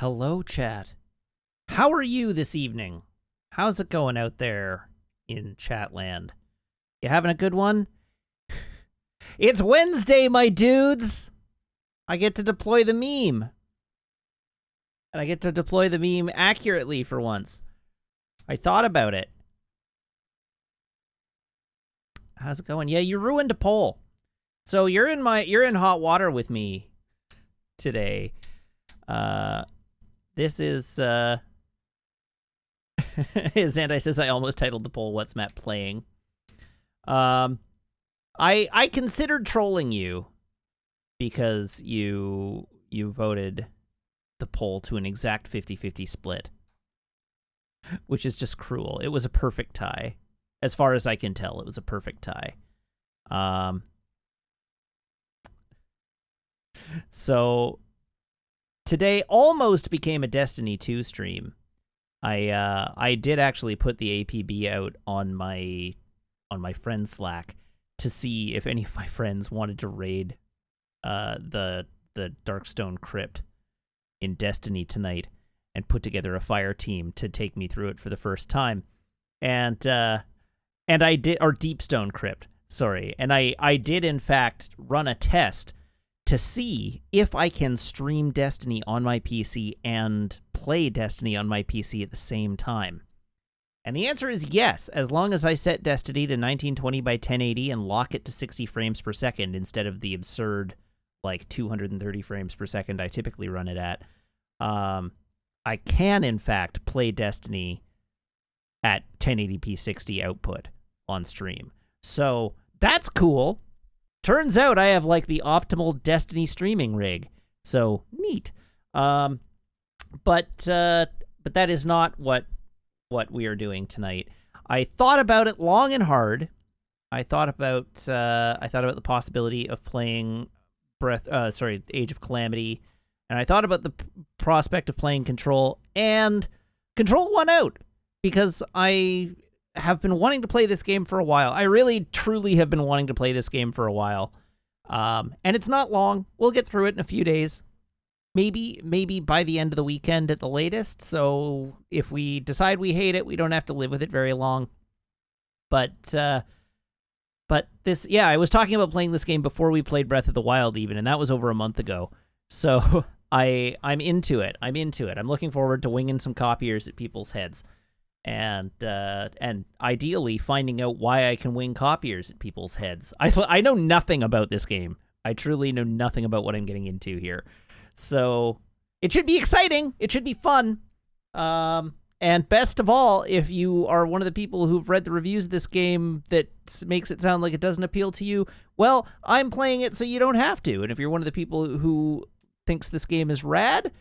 Hello, chat. How are you this evening? How's it going out there in Chatland? You having a good one? It's Wednesday, my dudes! I get to deploy the meme. And I get to deploy the meme accurately for once. I thought about it. How's it going? Yeah, you ruined a poll. So you're in hot water with me today. This is as Anti says, I almost titled the poll "What's Matt Playing?" I considered trolling you because you voted the poll to an exact 50-50 split, which is just cruel. It was a perfect tie. As far as I can tell, it was a perfect tie. So today almost became a Destiny 2 stream. I did actually put the APB out on my friend Slack to see if any of my friends wanted to raid the Darkstone Crypt in Destiny tonight and put together a fire team to take me through it for the first time. And I did, or Deepstone Crypt, sorry. And I did in fact run a test to see if I can stream Destiny on my PC and play Destiny on my PC at the same time. And the answer is yes, as long as I set Destiny to 1920 by 1080 and lock it to 60 frames per second instead of the absurd, 230 frames per second I typically run it at. I can, in fact, play Destiny at 1080p 60 output on stream. So that's cool. Turns out I have the optimal Destiny streaming rig. So neat. But that is not what we are doing tonight. I thought about it long and hard. I thought about the possibility of playing Age of Calamity, and I thought about the prospect of playing Control, and Control won out because I have been wanting to play this game for a while. I really, truly have been wanting to play this game for a while. And it's not long. We'll get through it in a few days. Maybe by the end of the weekend at the latest. So if we decide we hate it, we don't have to live with it very long. But this, yeah, I was talking about playing this game before we played Breath of the Wild even, and that was over a month ago. So I'm into it. I'm looking forward to winging some copiers at people's heads. And ideally finding out why I can wing copiers at people's heads. I know nothing about this game. I truly know nothing about what I'm getting into here. So it should be exciting. It should be fun. And best of all, if you are one of the people who've read the reviews of this game that makes it sound like it doesn't appeal to you, well, I'm playing it so you don't have to. And if you're one of the people who thinks this game is rad,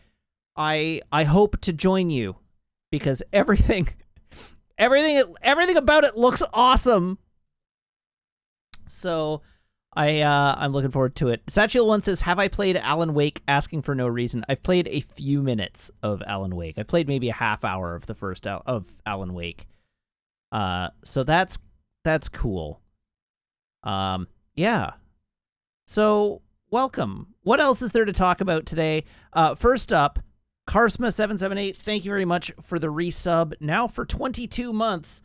I hope to join you because everything about it looks awesome. So I'm looking forward to it. Satchel one says, have I played Alan Wake? Asking for no reason. I've played a few minutes of Alan Wake. I played maybe a half hour of the first of Alan Wake. So that's cool. Yeah. So welcome. What else is there to talk about today? First up, Karsma778, thank you very much for the resub. Now for 22 months,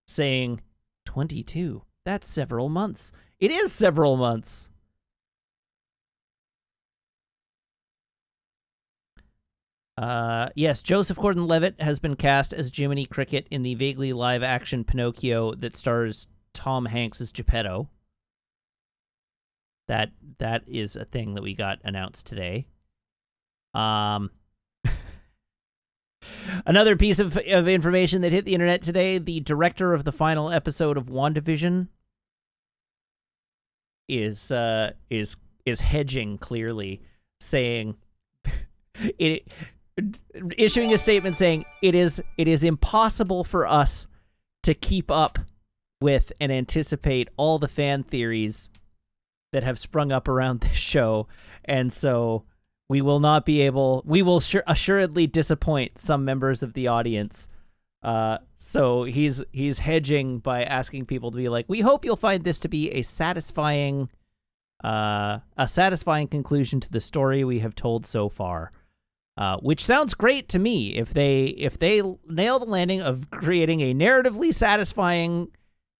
saying 22. That's several months. It is several months. Yes, Joseph Gordon-Levitt has been cast as Jiminy Cricket in the vaguely live-action Pinocchio that stars Tom Hanks as Geppetto. That is a thing that we got announced today. Another piece of information that hit the internet today, the director of the final episode of WandaVision is hedging clearly, saying issuing a statement saying it is impossible for us to keep up with and anticipate all the fan theories that have sprung up around this show, and so we will not be able. We will assuredly disappoint some members of the audience. So he's hedging by asking people to be like, we hope you'll find this to be a satisfying conclusion to the story we have told so far. which sounds great to me. If they nail the landing of creating a narratively satisfying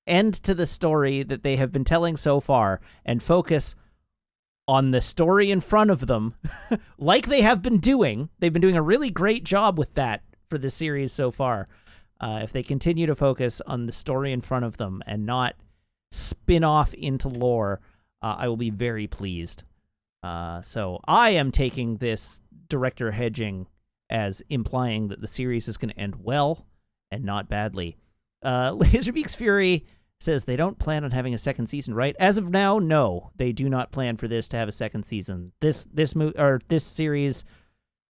end to the story that they have been telling so far, and focus on the story in front of them, like they have been doing. They've been doing a really great job with that for the series so far. If they continue to focus on the story in front of them and not spin off into lore, I will be very pleased. So I am taking this director hedging as implying that the series is going to end well and not badly. Laserbeak's Fury says they don't plan on having a second season, right? As of now, no, they do not plan for this to have a second season. This series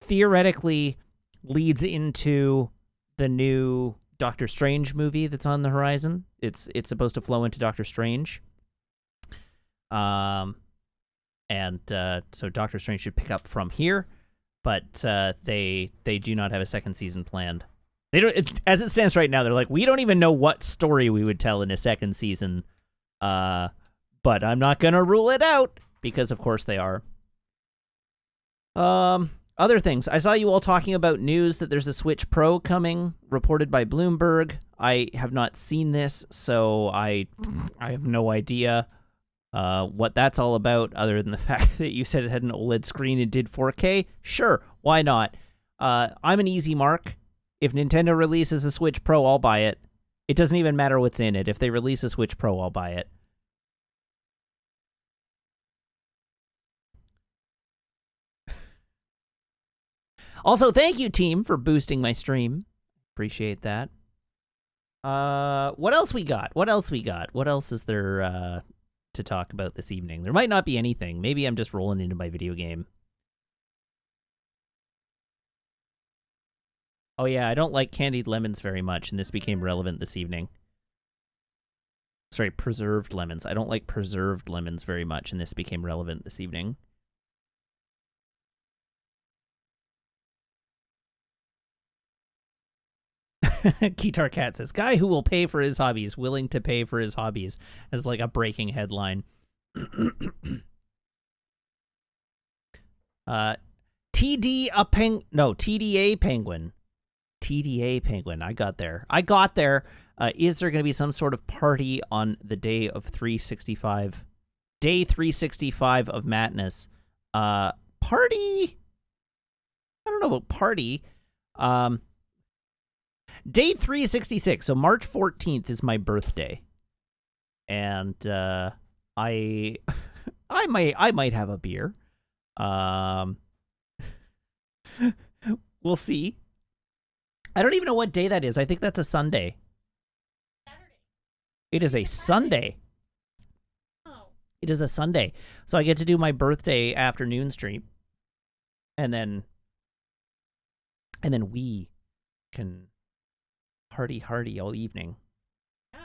theoretically leads into the new Doctor Strange movie that's on the horizon. It's supposed to flow into Doctor Strange. So Doctor Strange should pick up from here, but they do not have a second season planned. They don't. As it stands right now, they're like, we don't even know what story we would tell in a second season. But I'm not gonna rule it out because, of course, they are. Other things. I saw you all talking about news that there's a Switch Pro coming, reported by Bloomberg. I have not seen this, so I have no idea what that's all about, other than the fact that you said it had an OLED screen and did 4K. Sure, why not? I'm an easy mark. If Nintendo releases a Switch Pro, I'll buy it. It doesn't even matter what's in it. If they release a Switch Pro, I'll buy it. Also, thank you, team, for boosting my stream. Appreciate that. What else we got? What else is there to talk about this evening? There might not be anything. Maybe I'm just rolling into my video game. Oh yeah, I don't like candied lemons very much, and this became relevant this evening. Sorry, preserved lemons. I don't like preserved lemons very much, and this became relevant this evening. Kitar Cat says, guy who will pay for his hobbies, willing to pay for his hobbies, as like a breaking headline. TDA Penguin. TDA Penguin. I got there. Is there going to be some sort of party on the day of 365? Day 365 of Madness. Party? I don't know about party. Day 366. So March 14th is my birthday. And I might have a beer. We'll see. I don't even know what day that is. I think that's a Sunday. Saturday. It is a Sunday. Oh. It is a Sunday. So I get to do my birthday afternoon stream. And then we can party hardy all evening. Yeah.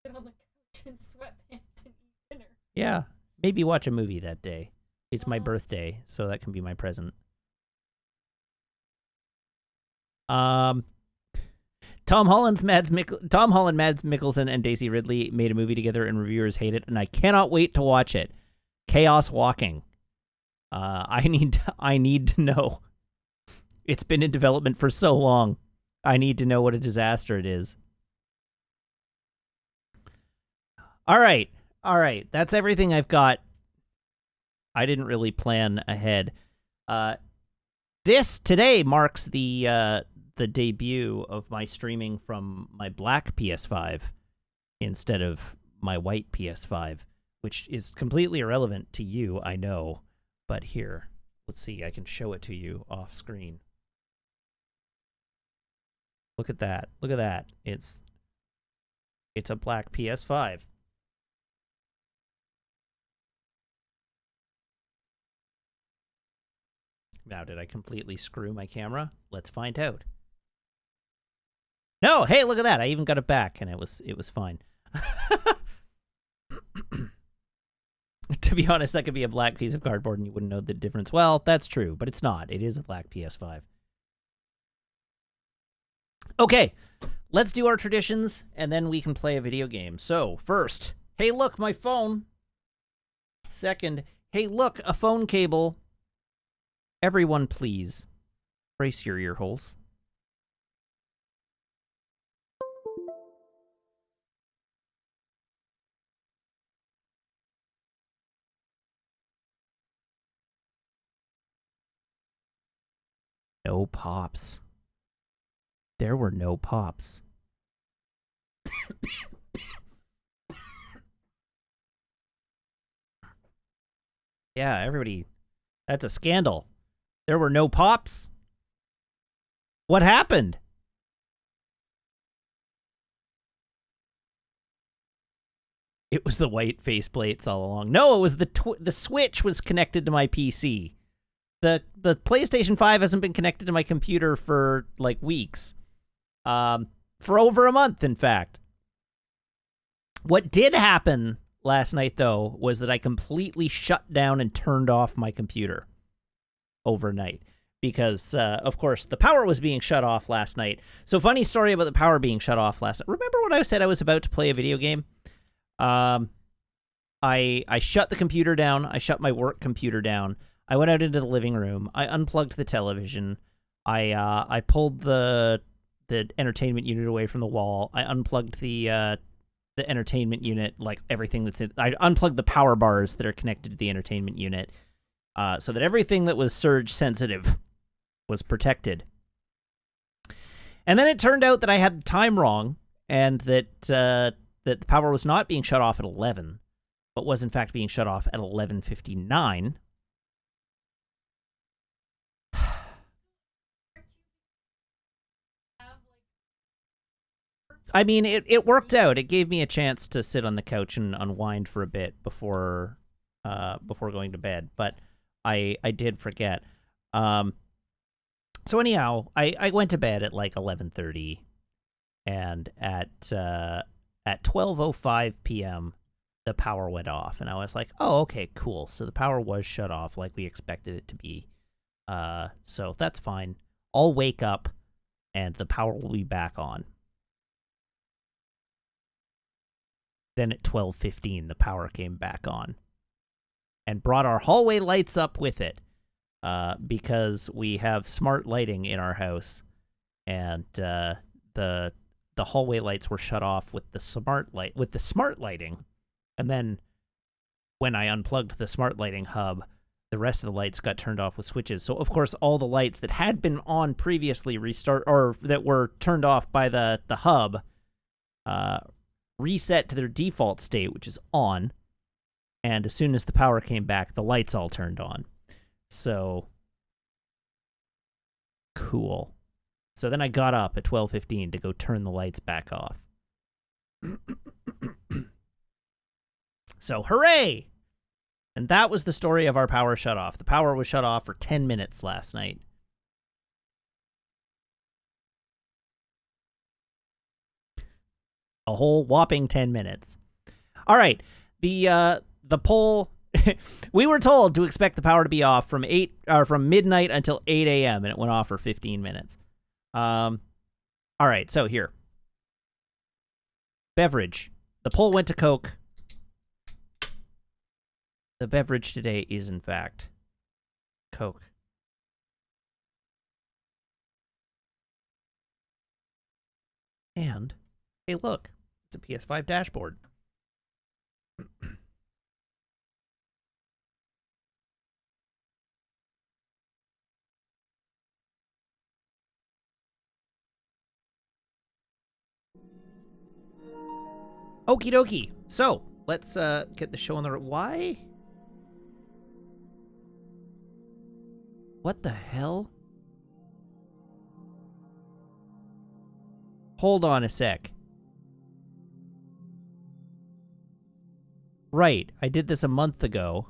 Sit on the couch in sweatpants and eat dinner. Yeah. Maybe watch a movie that day. It's my birthday, so that can be my present. Tom Holland, Mads Mikkelsen, and Daisy Ridley made a movie together, and reviewers hate it, and I cannot wait to watch it. Chaos Walking. I need to know. It's been in development for so long. I need to know what a disaster it is. All right. That's everything I've got. I didn't really plan ahead. This today marks the debut of my streaming from my black PS5 instead of my white PS5, which is completely irrelevant to you, I know. But here, let's see. I can show it to you off screen. Look at that. Look at that. It's a black PS5. Now, did I completely screw my camera? Let's find out. No, hey, look at that. I even got it back, and it was fine. To be honest, that could be a black piece of cardboard, and you wouldn't know the difference. Well, that's true, but it's not. It is a black PS5. Okay, let's do our traditions, and then we can play a video game. So, first, hey, look, my phone. Second, hey, look, a phone cable. Everyone, please brace your ear holes. No pops. There were no pops. Yeah, everybody. That's a scandal. There were no pops. What happened? It was the white faceplates all along. No, it was the Switch was connected to my PC. The PlayStation 5 hasn't been connected to my computer for like weeks. For over a month, in fact. What did happen last night, though, was that I completely shut down and turned off my computer overnight. Because, of course, the power was being shut off last night. So, funny story about the power being shut off last night. Remember when I said I was about to play a video game? I shut the computer down. I shut my work computer down. I went out into the living room. I unplugged the television. I pulled the entertainment unit away from the wall. I unplugged the entertainment unit, like everything that's in. I unplugged the power bars that are connected to the entertainment unit, so that everything that was surge sensitive was protected. And then it turned out that I had the time wrong, and that that the power was not being shut off at 11, but was in fact being shut off at 11:59. I mean, it worked out. It gave me a chance to sit on the couch and unwind for a bit before going to bed. But I did forget. So anyhow, I went to bed at like 11:30, and at 12:05 p.m. the power went off, and I was like, oh, okay, cool. So the power was shut off like we expected it to be. So that's fine. I'll wake up, and the power will be back on. Then at 12:15, the power came back on and brought our hallway lights up with it, because we have smart lighting in our house, and the hallway lights were shut off with the smart lighting, and then when I unplugged the smart lighting hub, the rest of the lights got turned off with switches. So of course, all the lights that had been on previously or that were turned off by the hub, reset to their default state, which is on, and as soon as the power came back, the lights all turned on. So cool. So then I got up at 12:15 to go turn the lights back off. So hooray! And that was the story of our power shut off. The power was shut off for 10 minutes last night. A whole whopping 10 minutes. All right. The poll, we were told to expect the power to be off from midnight until 8 a.m. and it went off for 15 minutes. All right, so here. Beverage. The poll went to Coke. The beverage today is, in fact, Coke. And, hey, look. It's a PS5 dashboard. Okie dokie. So, let's get the show on the road. Why? What the hell? Hold on a sec. Right, I did this a month ago.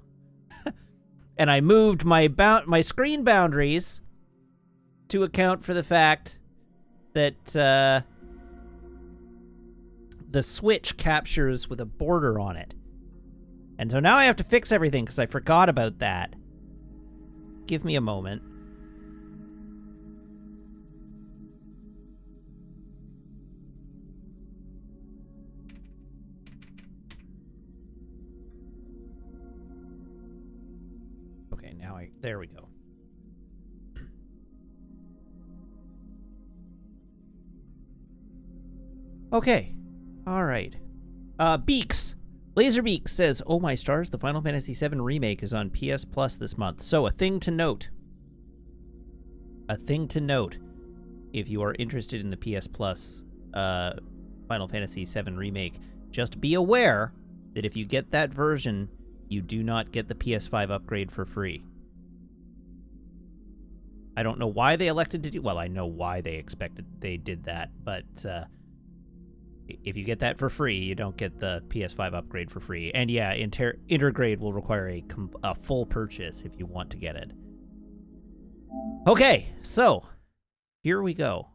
And I moved my screen boundaries to account for the fact that the Switch captures with a border on it. And so now I have to fix everything because I forgot about that. Give me a moment. Okay, now there we go. Okay. All right. Beaks. Laserbeak says, "Oh my stars, the Final Fantasy VII Remake is on PS Plus this month. So a thing to note. A thing to note if you are interested in the PS Plus Final Fantasy VII Remake, just be aware that if you get that version, you do not get the PS5 upgrade for free. I don't know why they elected to do... Well, I know why they did that, but if you get that for free, you don't get the PS5 upgrade for free. And yeah, Intergrade will require a full purchase if you want to get it. Okay, so here we go.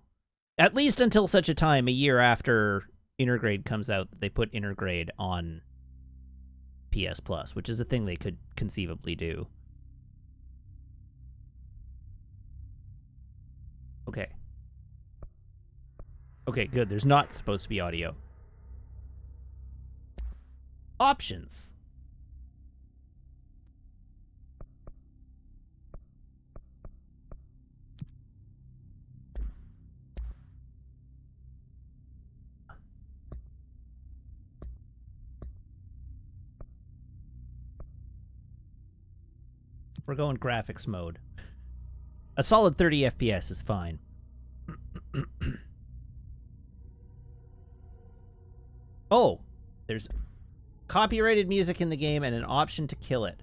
At least until such a time, a year after Intergrade comes out, they put Intergrade on PS Plus, which is a thing they could conceivably do. Okay. Okay, good. There's not supposed to be audio. Options. We're going graphics mode. A solid 30 FPS is fine. Oh, there's copyrighted music in the game and an option to kill it.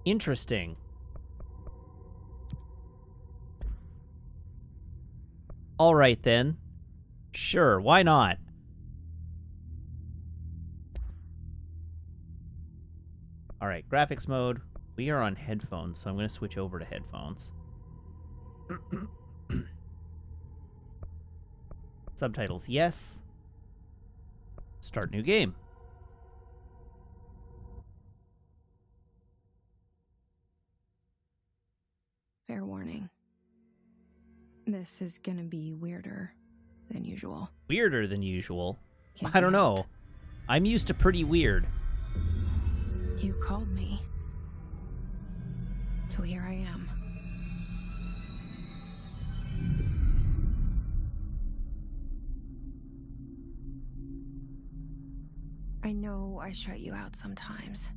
Interesting. All right, then. Sure, why not? All right, graphics mode. We are on headphones, so I'm going to switch over to headphones. Subtitles, yes. Start new game. Fair warning. This is gonna be weirder than usual. Weirder than usual? Can't I don't be know. helped. I'm used to pretty weird. You called me. So here I am. I know I shut you out sometimes.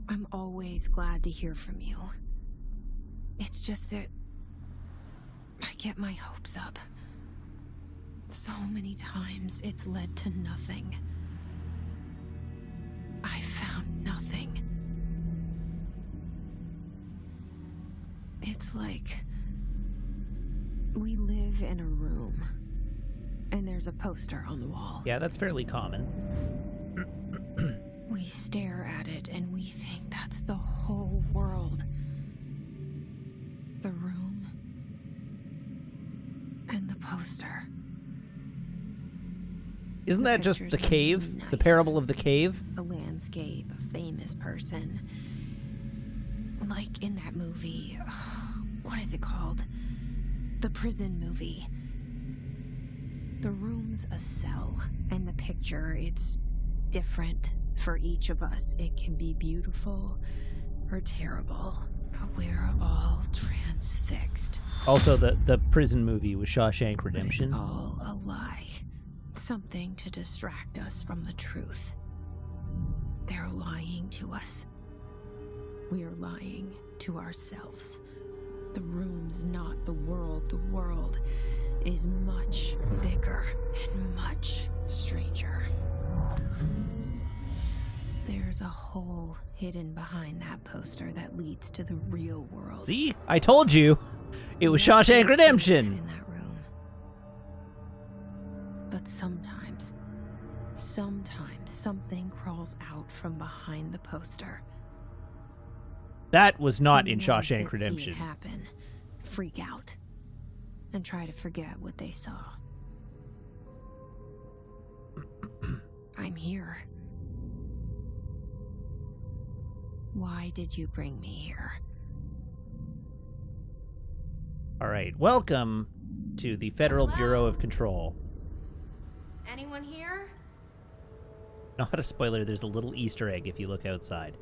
I'm always glad to hear from you. It's just that I get my hopes up. So many times it's led to nothing. I found nothing. It's like we live in a room and there's a poster on the wall. Yeah, that's fairly common. We stare at it and we think that's the whole world. The room and the poster. Isn't that just the cave? Nice. The parable of the cave? A landscape, a famous person. Like in that movie. What is it called? The prison movie. The room's a cell, and the picture, it's different for each of us. It can be beautiful or terrible, but we're all transfixed. Also, the prison movie was Shawshank But Redemption. it's all a lie. Something to distract us from the truth. They're lying to us. We're lying to ourselves. The room's not the world. The world is much bigger and much stranger. There's a hole hidden behind that poster that leads to the real world. See? I told you. It was Shawshank Redemption. In that room. But sometimes something crawls out from behind the poster. That was not And in the ones Shawshank that Redemption. See it happen, freak out, and try to forget what they saw. I'm here. Why did you bring me here? All right, welcome to the Federal Hello? Bureau of Control. Anyone here? Not a spoiler, there's a little Easter egg if you look outside.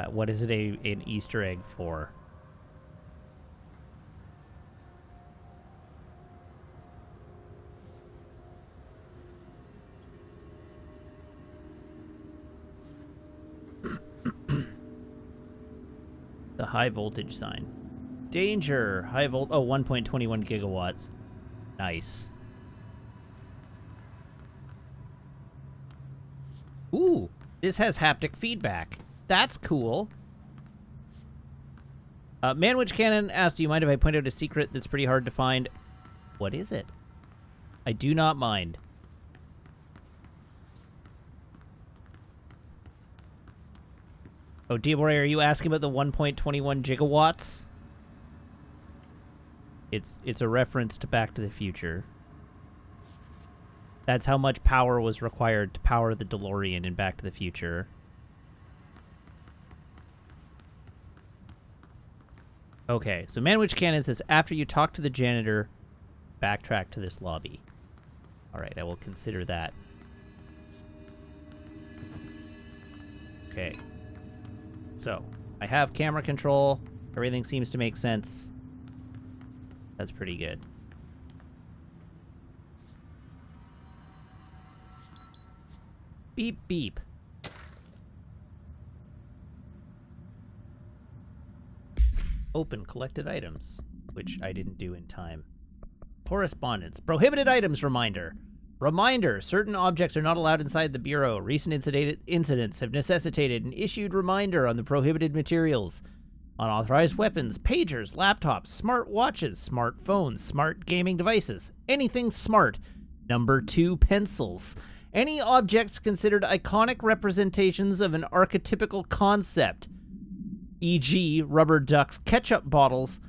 What is it an Easter egg for? The high voltage sign. Danger! High volt. Oh, 1.21 gigawatts. Nice. Ooh, this has haptic feedback. That's cool. Manwich Cannon asked, do you mind if I point out a secret that's pretty hard to find? What is it? I do not mind. Oh, Diabore, are you asking about the 1.21 gigawatts? It's a reference to Back to the Future. That's how much power was required to power the DeLorean in Back to the Future. Okay, so Manwich Cannon says, after you talk to the janitor, backtrack to this lobby. Alright, I will consider that. Okay. So, I have camera control. Everything seems to make sense. That's pretty good. Beep, beep. Open collected items, which I didn't do in time. Correspondence. Prohibited items reminder. Reminder, certain objects are not allowed inside the Bureau. Recent incidents have necessitated an issued reminder on the prohibited materials. Unauthorized weapons, pagers, laptops, smart watches, smartphones, smart gaming devices, anything smart. Number 2, pencils. Any objects considered iconic representations of an archetypical concept, e.g. rubber ducks, ketchup bottles.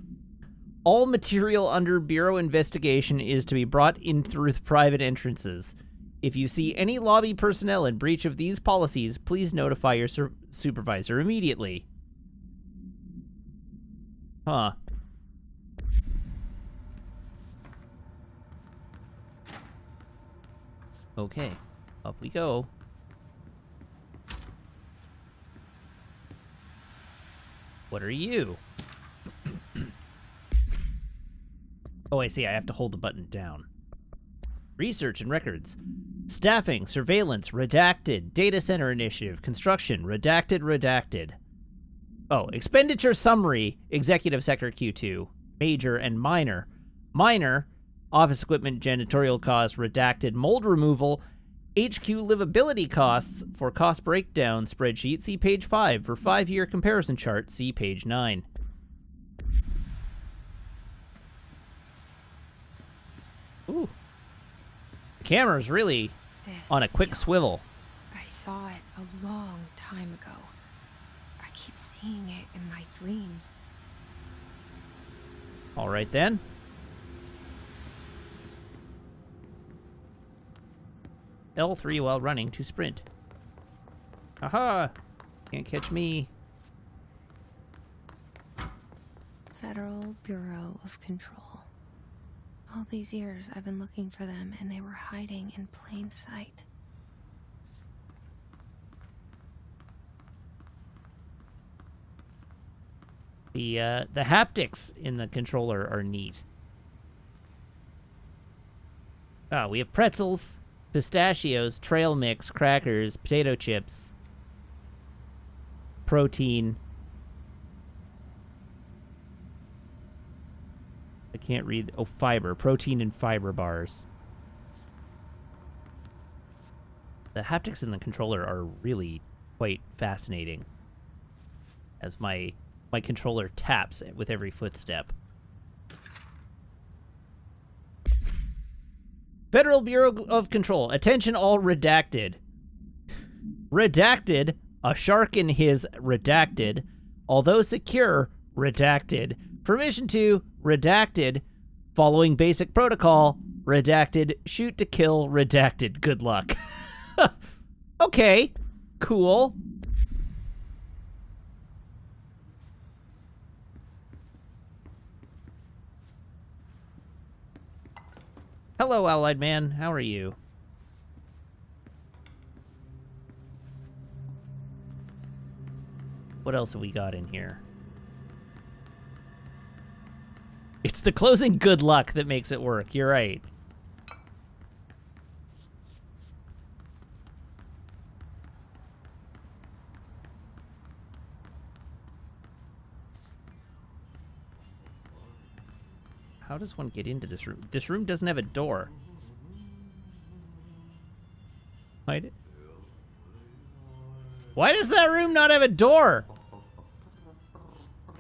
All material under Bureau investigation is to be brought in through private entrances. If you see any lobby personnel in breach of these policies, please notify your supervisor immediately. Huh. Okay, up we go. What are you? Oh, I see. I have to hold the button down. Research and records. Staffing, surveillance, redacted. Data center initiative, construction, redacted, redacted. Oh, expenditure summary, executive sector Q2, major and minor. Minor, office equipment, janitorial costs, redacted, mold removal, HQ livability costs for cost breakdown spreadsheet, see page 5. For 5-year comparison chart, see page 9. Ooh. The camera's really on a quick swivel. I saw it a long time ago. I keep seeing it in my dreams. All right, then. L3 while running to sprint. Aha! Can't catch me. Federal Bureau of Control. All these years I've been looking for them, and they were hiding in plain sight. The haptics in the controller are neat. Ah, we have pretzels, pistachios, trail mix, crackers, potato chips, protein. I can't read. Oh, fiber. Protein and fiber bars. The haptics in the controller are really quite fascinating. As my controller taps with every footstep. Federal Bureau of Control. Attention all redacted. Redacted. A shark in his redacted. Although secure, redacted. Permission to, redacted. Following basic protocol, redacted. Shoot to kill, redacted. Good luck. Okay, cool. Hello, Allied Man. How are you? What else have we got in here? It's the closing good luck that makes it work. You're right. How does one get into this room? This room doesn't have a door. Why does that room not have a door?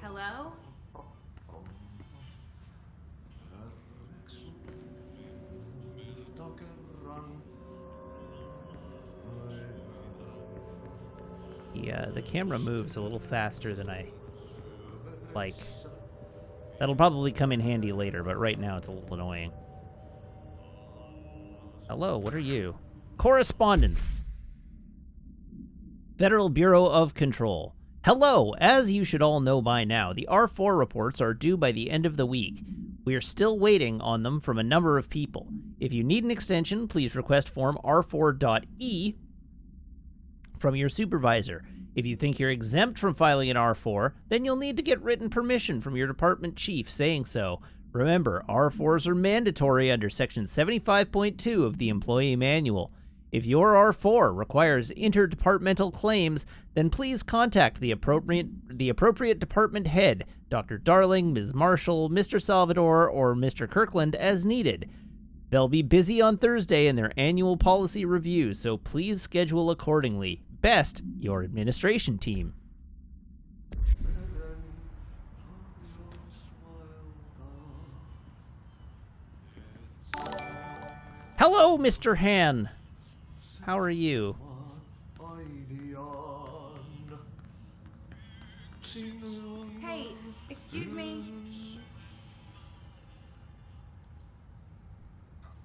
Hello? Yeah, the camera moves a little faster than I like. That'll probably come in handy later, but right now it's a little annoying. Hello, what are you? Correspondence. Federal Bureau of Control. Hello, as you should all know by now, the R4 reports are due by the end of the week. We are still waiting on them from a number of people. If you need an extension, please request form R4.E from your supervisor. If you think you're exempt from filing an R4, then you'll need to get written permission from your department chief saying so. Remember, R4s are mandatory under Section 75.2 of the Employee Manual. If your R4 requires interdepartmental claims, then please contact the appropriate department head, Dr. Darling, Ms. Marshall, Mr. Salvador, or Mr. Kirkland as needed. They'll be busy on Thursday in their annual policy review, so please schedule accordingly. Best, your administration team. Hello, Mr. Han. How are you? Hey, excuse me.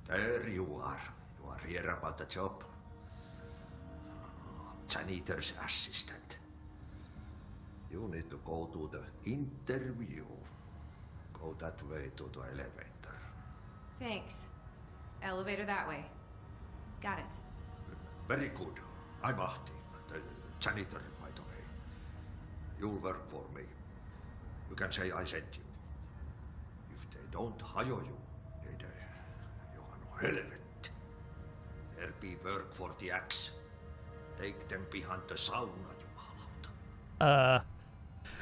There you are. You are here about the job. Janitor's assistant. You need to go to the interview. Go that way to the elevator. Thanks. Elevator that way. Got it. Very good. I'm Ahti, the janitor, by the way. You'll work for me. You can say I sent you. If they don't hire you, then you are no helvet. There be work for the axe. Take them behind the sauna, jumalauta.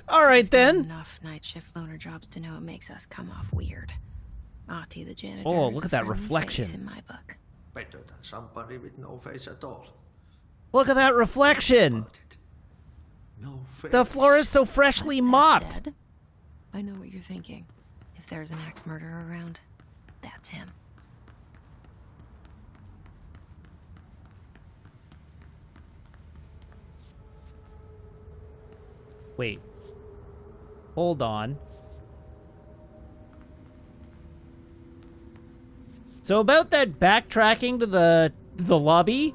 All right then. Enough night shift loner jobs to know it makes us come off weird. Ahti the janitor. Oh, is look a at that friendly reflection. face in my book. Better than somebody with no face at all. Look at that reflection. About it. No face. The floor is so freshly mopped. Said, I know what you're thinking. If there's an axe murderer around, that's him. Wait. Hold on. So about that backtracking to the lobby?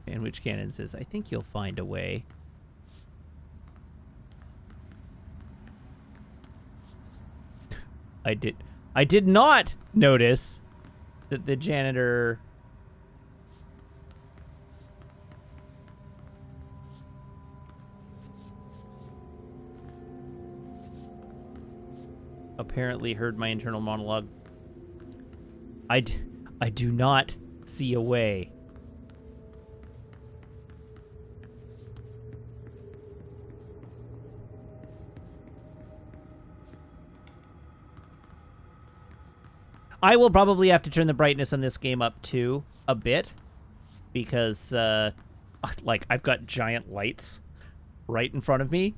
Sandwich Cannon says, I think you'll find a way. I did not notice that the janitor apparently heard my internal monologue. I do not see a way. I will probably have to turn the brightness on this game up too a bit because like I've got giant lights right in front of me.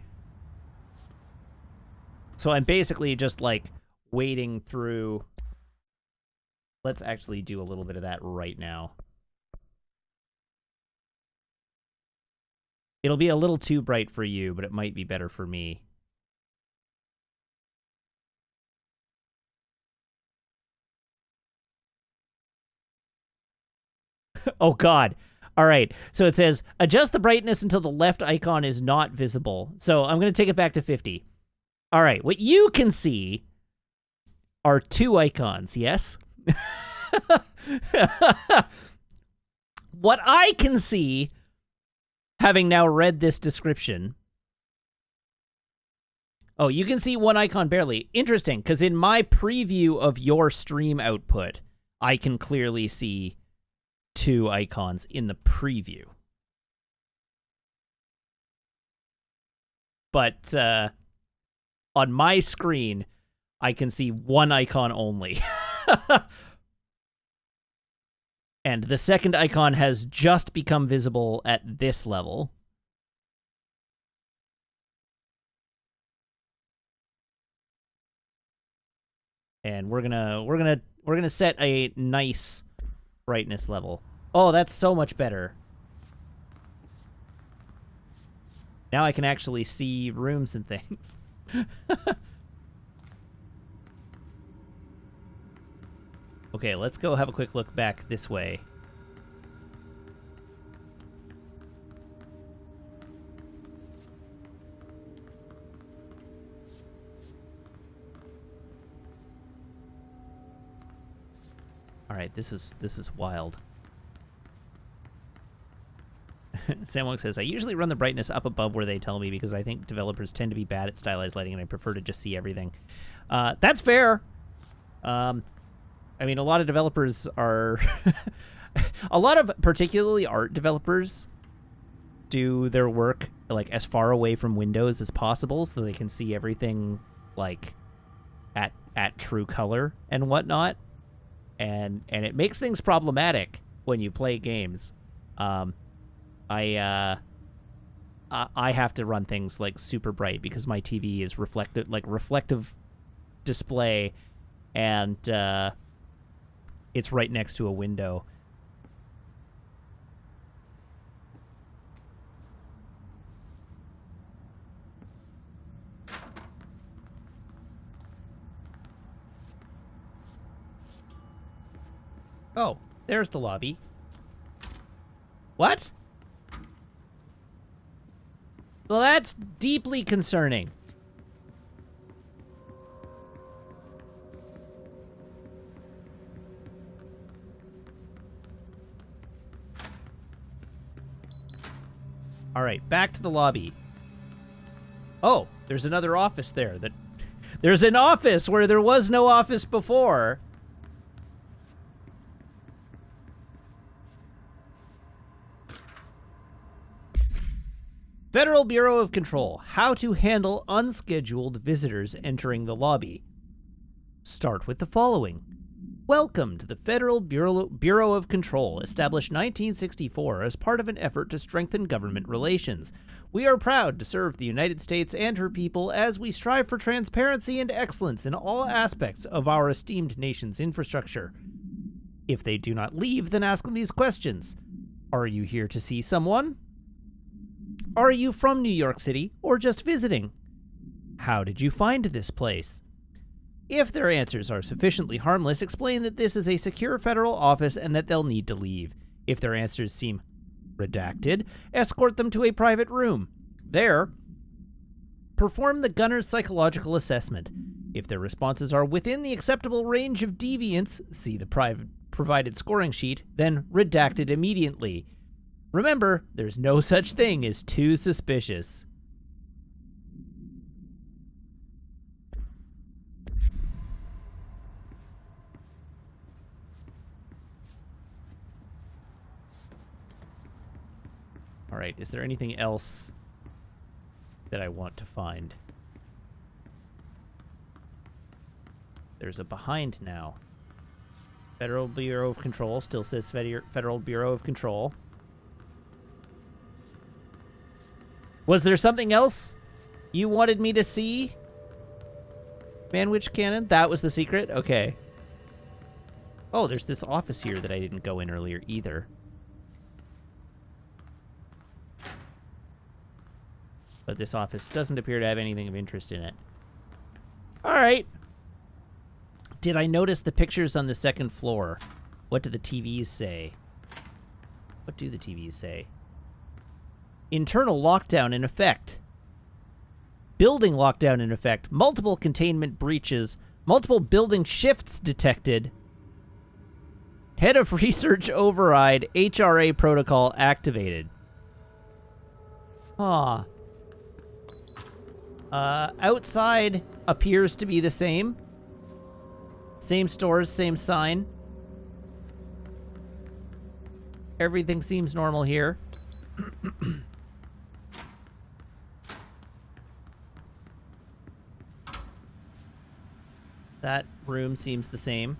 So I'm basically just like wading through. Let's actually do a little bit of that right now. It'll be a little too bright for you, but it might be better for me. Oh, God. All right. So it says, adjust the brightness until the left icon is not visible. So I'm going to take it back to 50. All right. What you can see are 2 icons, yes? What I can see, having now read this description... Oh, you can see 1 icon barely. Interesting, because in my preview of your stream output, I can clearly see 2 icons in the preview. But on my screen, I can see 1 icon only. And the second icon has just become visible at this level. And we're gonna set a nice brightness level. Oh, that's so much better. Now I can actually see rooms and things. Okay, let's go have a quick look back this way. All right, this is wild. Samwong says, I usually run the brightness up above where they tell me because I think developers tend to be bad at stylized lighting and I prefer to just see everything. That's fair. I mean, a lot of developers are... a lot of particularly art developers do their work like as far away from windows as possible so they can see everything like at true color and whatnot. And it makes things problematic when you play games. I have to run things like super bright because my TV is reflective display, and it's right next to a window. Oh, there's the lobby. What? Well, that's deeply concerning. All right, back to the lobby. Oh, there's another office there. There's an office where there was no office before. Federal Bureau of Control. How to handle unscheduled visitors entering the lobby. Start with the following. Welcome to the Federal Bureau of Control, established 1964 as part of an effort to strengthen government relations. We are proud to serve the United States and her people as we strive for transparency and excellence in all aspects of our esteemed nation's infrastructure. If they do not leave, then ask them these questions. Are you here to see someone? Are you from New York City or just visiting? How did you find this place? If their answers are sufficiently harmless, explain that this is a secure federal office and that they'll need to leave. If their answers seem redacted, escort them to a private room. There, perform the gunner's psychological assessment. If their responses are within the acceptable range of deviance, see the provided scoring sheet, then redact it immediately. Remember, there's no such thing as too suspicious. All right, is there anything else that I want to find? There's a behind now. Federal Bureau of Control still says Federal Bureau of Control. Was there something else you wanted me to see? Manwich Cannon? That was the secret? Okay. Oh, there's this office here that I didn't go in earlier either. But this office doesn't appear to have anything of interest in it. All right. Did I notice the pictures on the second floor? What do the TVs say? What do the TVs say? Internal lockdown in effect. Building lockdown in effect. Multiple containment breaches. Multiple building shifts detected. Head of research override. HRA protocol activated. Huh. Outside appears to be the same. Same stores, same sign. Everything seems normal here. That room seems the same.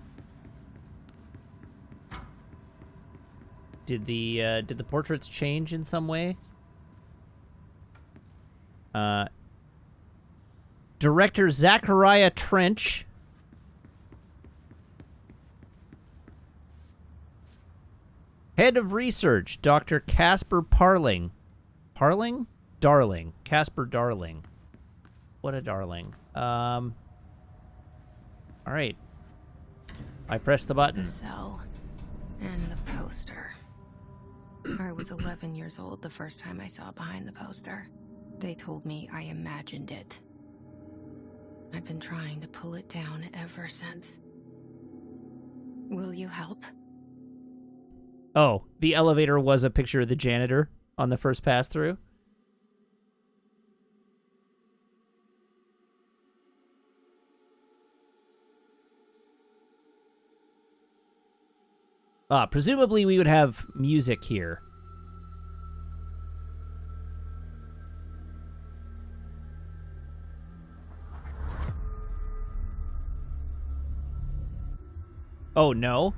Did the portraits change in some way? Director Zachariah Trench. Head of Research, Dr. Casper Parling. Parling? Darling. Casper Darling. What a darling. All right. I pressed the button. The cell and the poster. I was 11 years old the first time I saw behind the poster. They told me I imagined it. I've been trying to pull it down ever since. Will you help? Oh, the elevator was a picture of the janitor on the first pass-through? Presumably we would have music here. Oh, no?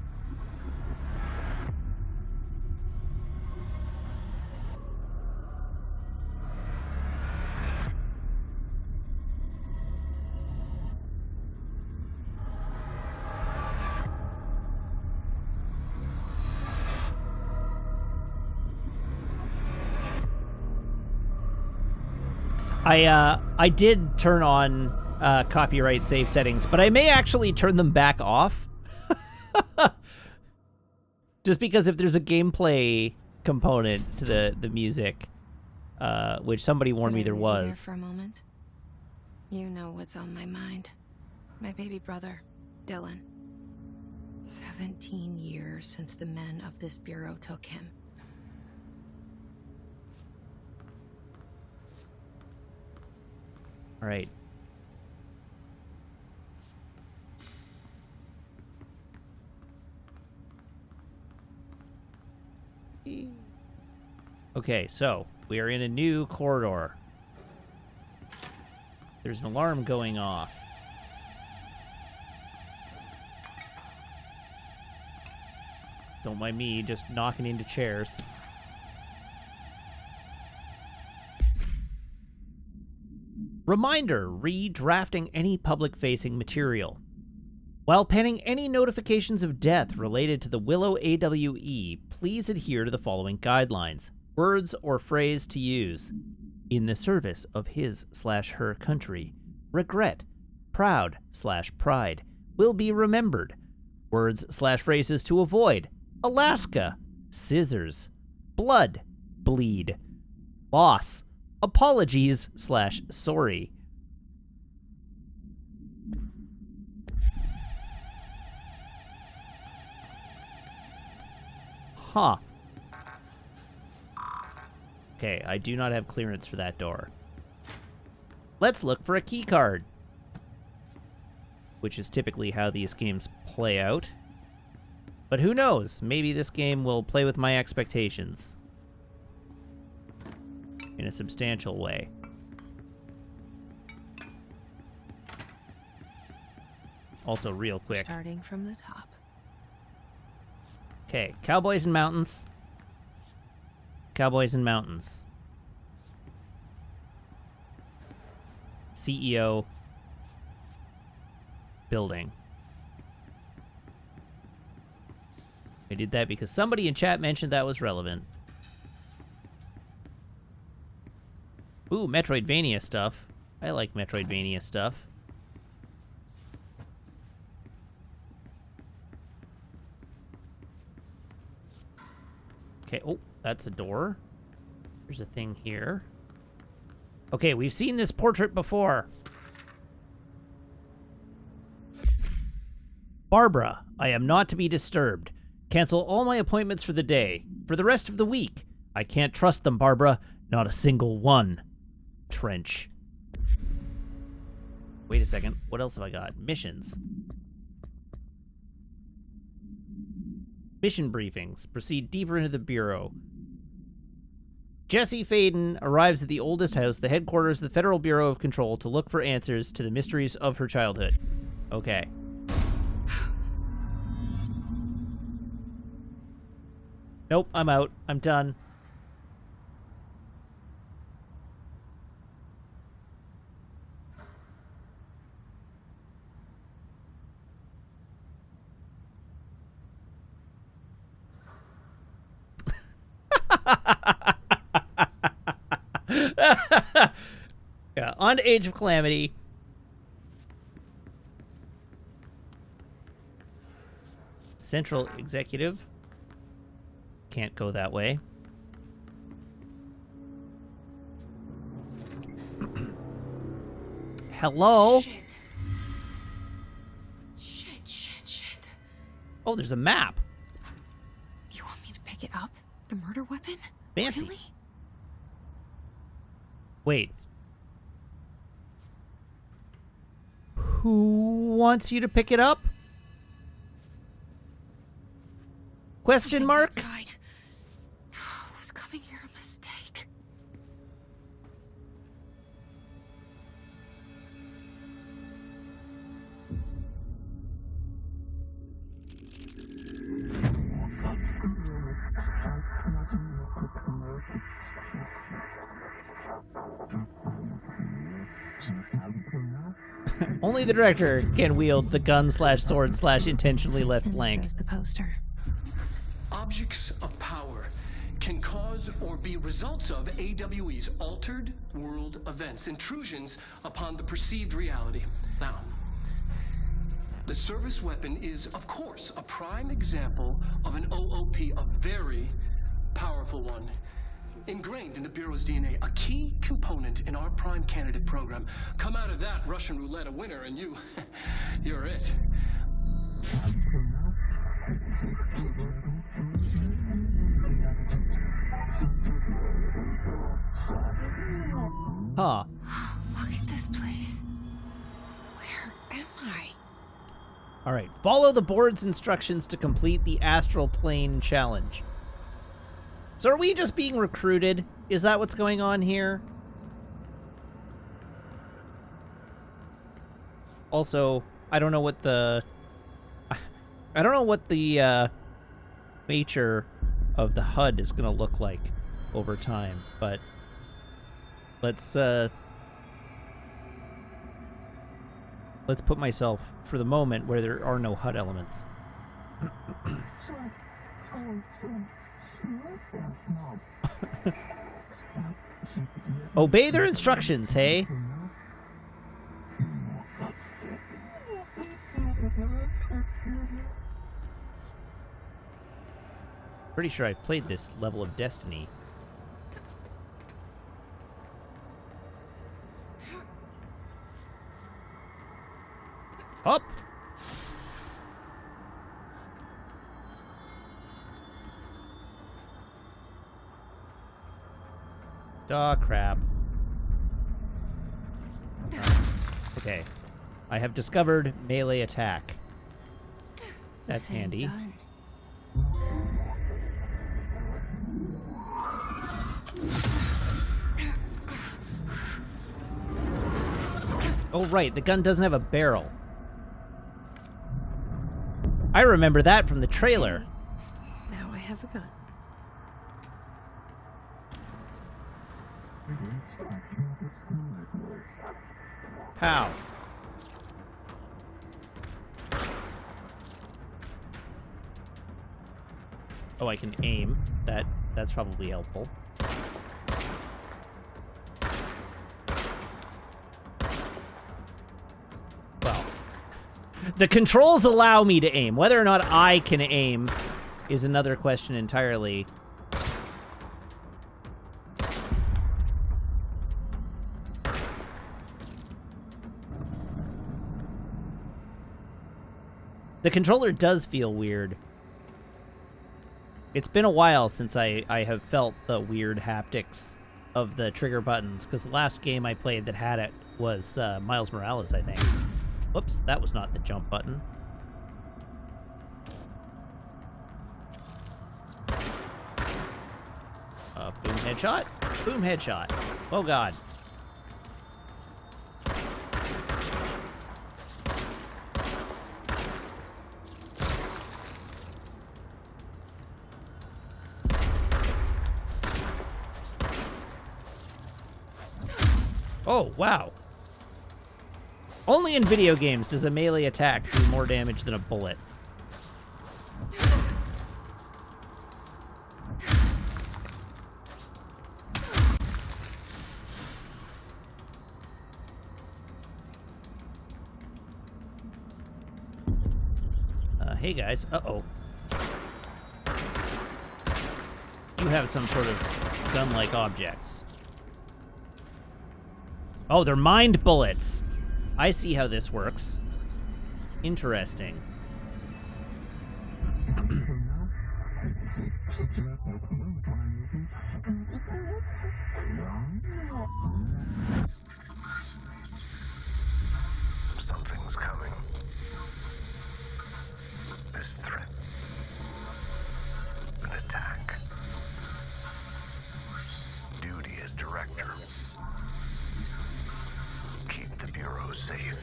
I did turn on copyright save settings, but I may actually turn them back off. Just because if there's a gameplay component to the music, which somebody warned me there Can I leave you there was. for a moment? You know what's on my mind. My baby brother, Dylan. 17 years since the men of this bureau took him. All right. Okay, so we are in a new corridor. There's an alarm going off. Don't mind me just knocking into chairs. Reminder, redrafting any public-facing material. While penning any notifications of death related to the Willow AWE, please adhere to the following guidelines. Words or phrase to use. In the service of his/her country. Regret. Proud/pride. Will be remembered. Words/phrases to avoid. Alaska. Scissors. Blood. Bleed. Loss. Apologies/sorry. Huh. Okay, I do not have clearance for that door. Let's look for a key card. Which is typically how these games play out. But who knows? Maybe this game will play with my expectations. In a substantial way. Also, real quick. Starting from the top. Okay, Cowboys and Mountains. Cowboys and Mountains. CEO. Building. I did that because somebody in chat mentioned that was relevant. Ooh, Metroidvania stuff. I like Metroidvania stuff. Okay, oh, that's a door. There's a thing here. Okay, we've seen this portrait before. Barbara, I am not to be disturbed. Cancel all my appointments for the day. For the rest of the week. I can't trust them, Barbara. Not a single one. Trench. Wait a second. What else have I got? Missions. Mission briefings. Proceed deeper into the Bureau. Jesse Faden arrives at the oldest house, the headquarters of the Federal Bureau of Control, to look for answers to the mysteries of her childhood. Okay. Nope, I'm out. I'm done. Yeah, on to Age of Calamity. Central Executive. Can't go that way. Hello? Shit. Shit. Oh, there's a map. You want me to pick it up? The murder weapon? Fancy. Really? Wait. Who wants you to pick it up? Question Something's mark? outside. Was coming here a mistake? Only the director can wield the gun slash sword slash intentionally left And blank. there's the poster. Objects of power can cause or be results of AWE's altered world events, intrusions upon the perceived reality. Now, the service weapon is, of course, a prime example of an OOP, a very powerful one. Ingrained in the Bureau's DNA, a key component in our prime candidate program. Come out of that Russian roulette a winner and you're it. Huh. Look at this place. Where am I? Alright, follow the board's instructions to complete the Astral Plane Challenge. So are we just being recruited? Is that what's going on here? Also, I don't know what the nature of the HUD is going to look like over time, but let's put myself for the moment where there are no HUD elements. Obey their instructions, hey? Pretty sure I've played this level of Destiny. Up! Aw, crap. Okay. I have discovered melee attack. That's Same handy. gun. Oh, right. The gun doesn't have a barrel. I remember that from the trailer. Now I have a gun. How? Oh, I can aim. That's probably helpful. Well, the controls allow me to aim. Whether or not I can aim is another question entirely. The controller does feel weird. It's been a while since I have felt the weird haptics of the trigger buttons, because the last game I played that had it was Miles Morales, I think. Whoops, that was not the jump button. Boom headshot. Boom headshot. Oh god. Oh, wow. Only in video games does a melee attack do more damage than a bullet. Hey guys. Uh-oh. You have some sort of gun-like objects. Oh, they're mind bullets. I see how this works. Interesting. Something's coming. This threat. An attack. Duty as director. Keep the Bureau safe.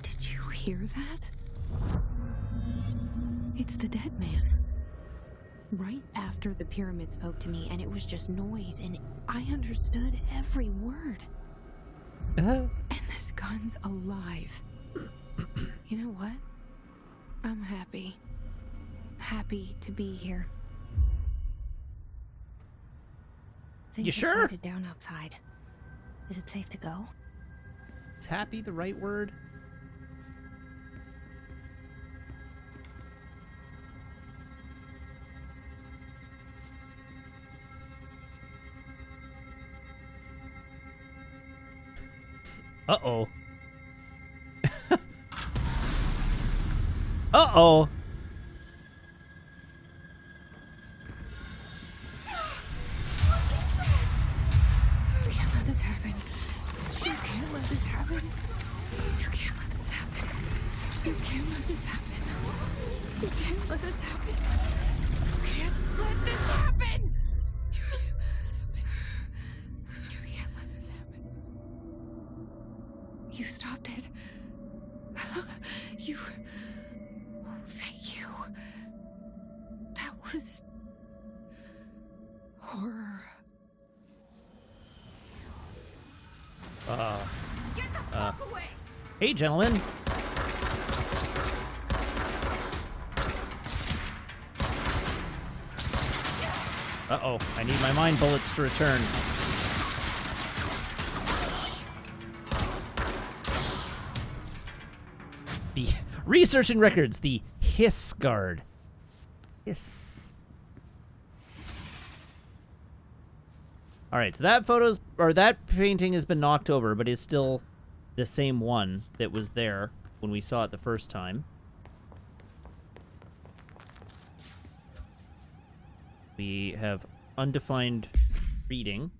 Did you hear that? It's the dead man. Right after the pyramid spoke to me, and it was just noise, and I understood every word. And this gun's alive. You know what? I'm happy. Happy to be here. Things You have sure? quieted down outside. Is it safe to go? Is happy the right word? Uh-oh. Uh-oh. You can't let this happen. You can't let this happen. You can't let this happen. You can't let this happen. You can't let this happen. You can't let this happen. You can't let this happen. You can't let this happen. You stopped it. You... Oh, thank you. That was... horror. Get the fuck away! Hey, gentlemen. Uh-oh, I need my mind bullets to return. The research and records, the Hiss Guard. Hiss. All right, so that painting has been knocked over, but is still the same one that was there when we saw it the first time. We have undefined reading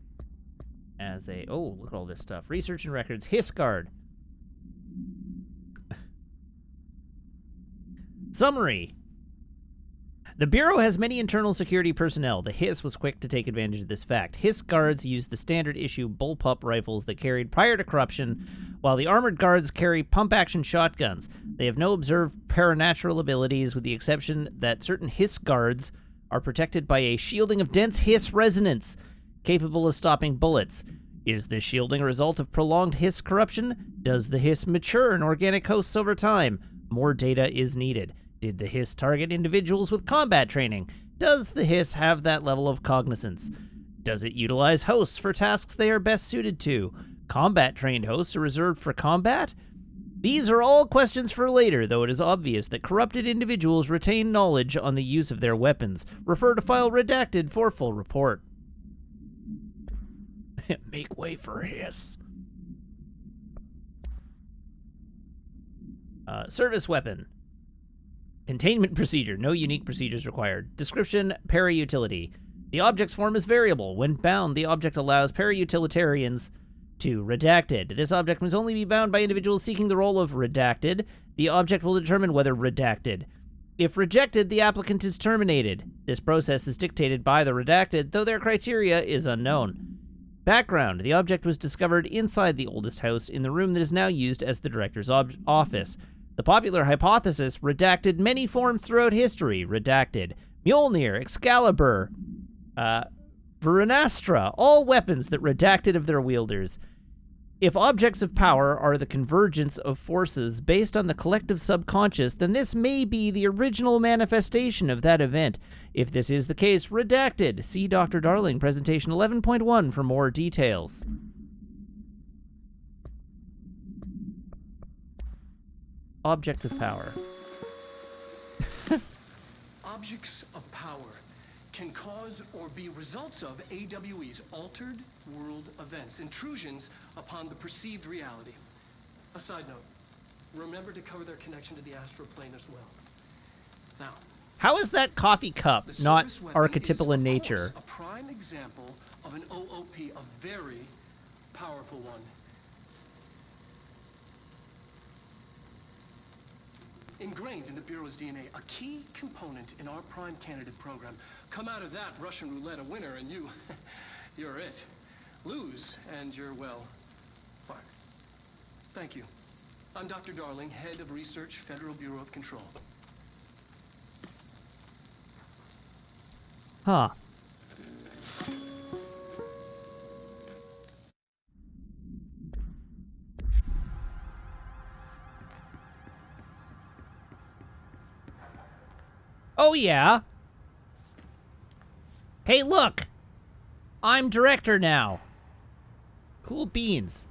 as a... Oh, look at all this stuff. Research and records. Hiss Guard. Summary. The Bureau has many internal security personnel. The Hiss was quick to take advantage of this fact. Hiss guards use the standard-issue bullpup rifles they carried prior to corruption, while the armored guards carry pump-action shotguns. They have no observed paranatural abilities, with the exception that certain Hiss guards are protected by a shielding of dense Hiss resonance, capable of stopping bullets. Is this shielding a result of prolonged Hiss corruption? Does the Hiss mature in organic hosts over time? More data is needed. Did the Hiss target individuals with combat training? Does the Hiss have that level of cognizance? Does it utilize hosts for tasks they are best suited to? Combat-trained hosts are reserved for combat? These are all questions for later, though it is obvious that corrupted individuals retain knowledge on the use of their weapons. Refer to file redacted for full report. Make way for Hiss. Service weapon. Containment procedure. No unique procedures required. Description, para-utility. The object's form is variable. When bound, the object allows para-utilitarians to redacted. This object must only be bound by individuals seeking the role of redacted. The object will determine whether redacted. If rejected, the applicant is terminated. This process is dictated by the redacted, though their criteria is unknown. Background. The object was discovered inside the oldest house in the room that is now used as the director's office. The popular hypothesis, redacted many forms throughout history. Redacted. Mjolnir, Excalibur, Varanastra, all weapons that redacted of their wielders. If objects of power are the convergence of forces based on the collective subconscious, then this may be the original manifestation of that event. If this is the case, redacted. See Dr. Darling, presentation 11.1 for more details. Objects of power. Objects of power can cause or be results of AWE's altered world events, intrusions upon the perceived reality. A side note, remember to cover their connection to the astral plane as well. Now, How is that coffee cup the not service weapon archetypal is, in of nature? course, a prime example of an OOP, a very powerful one. Ingrained in the Bureau's DNA, a key component in our prime candidate program. Come out of that Russian roulette a winner and you're it. Lose and you're, well, fired. Thank you. I'm Dr. Darling, Head of Research, Federal Bureau of Control. Huh. Oh, yeah. Hey, look! I'm director now. Cool beans.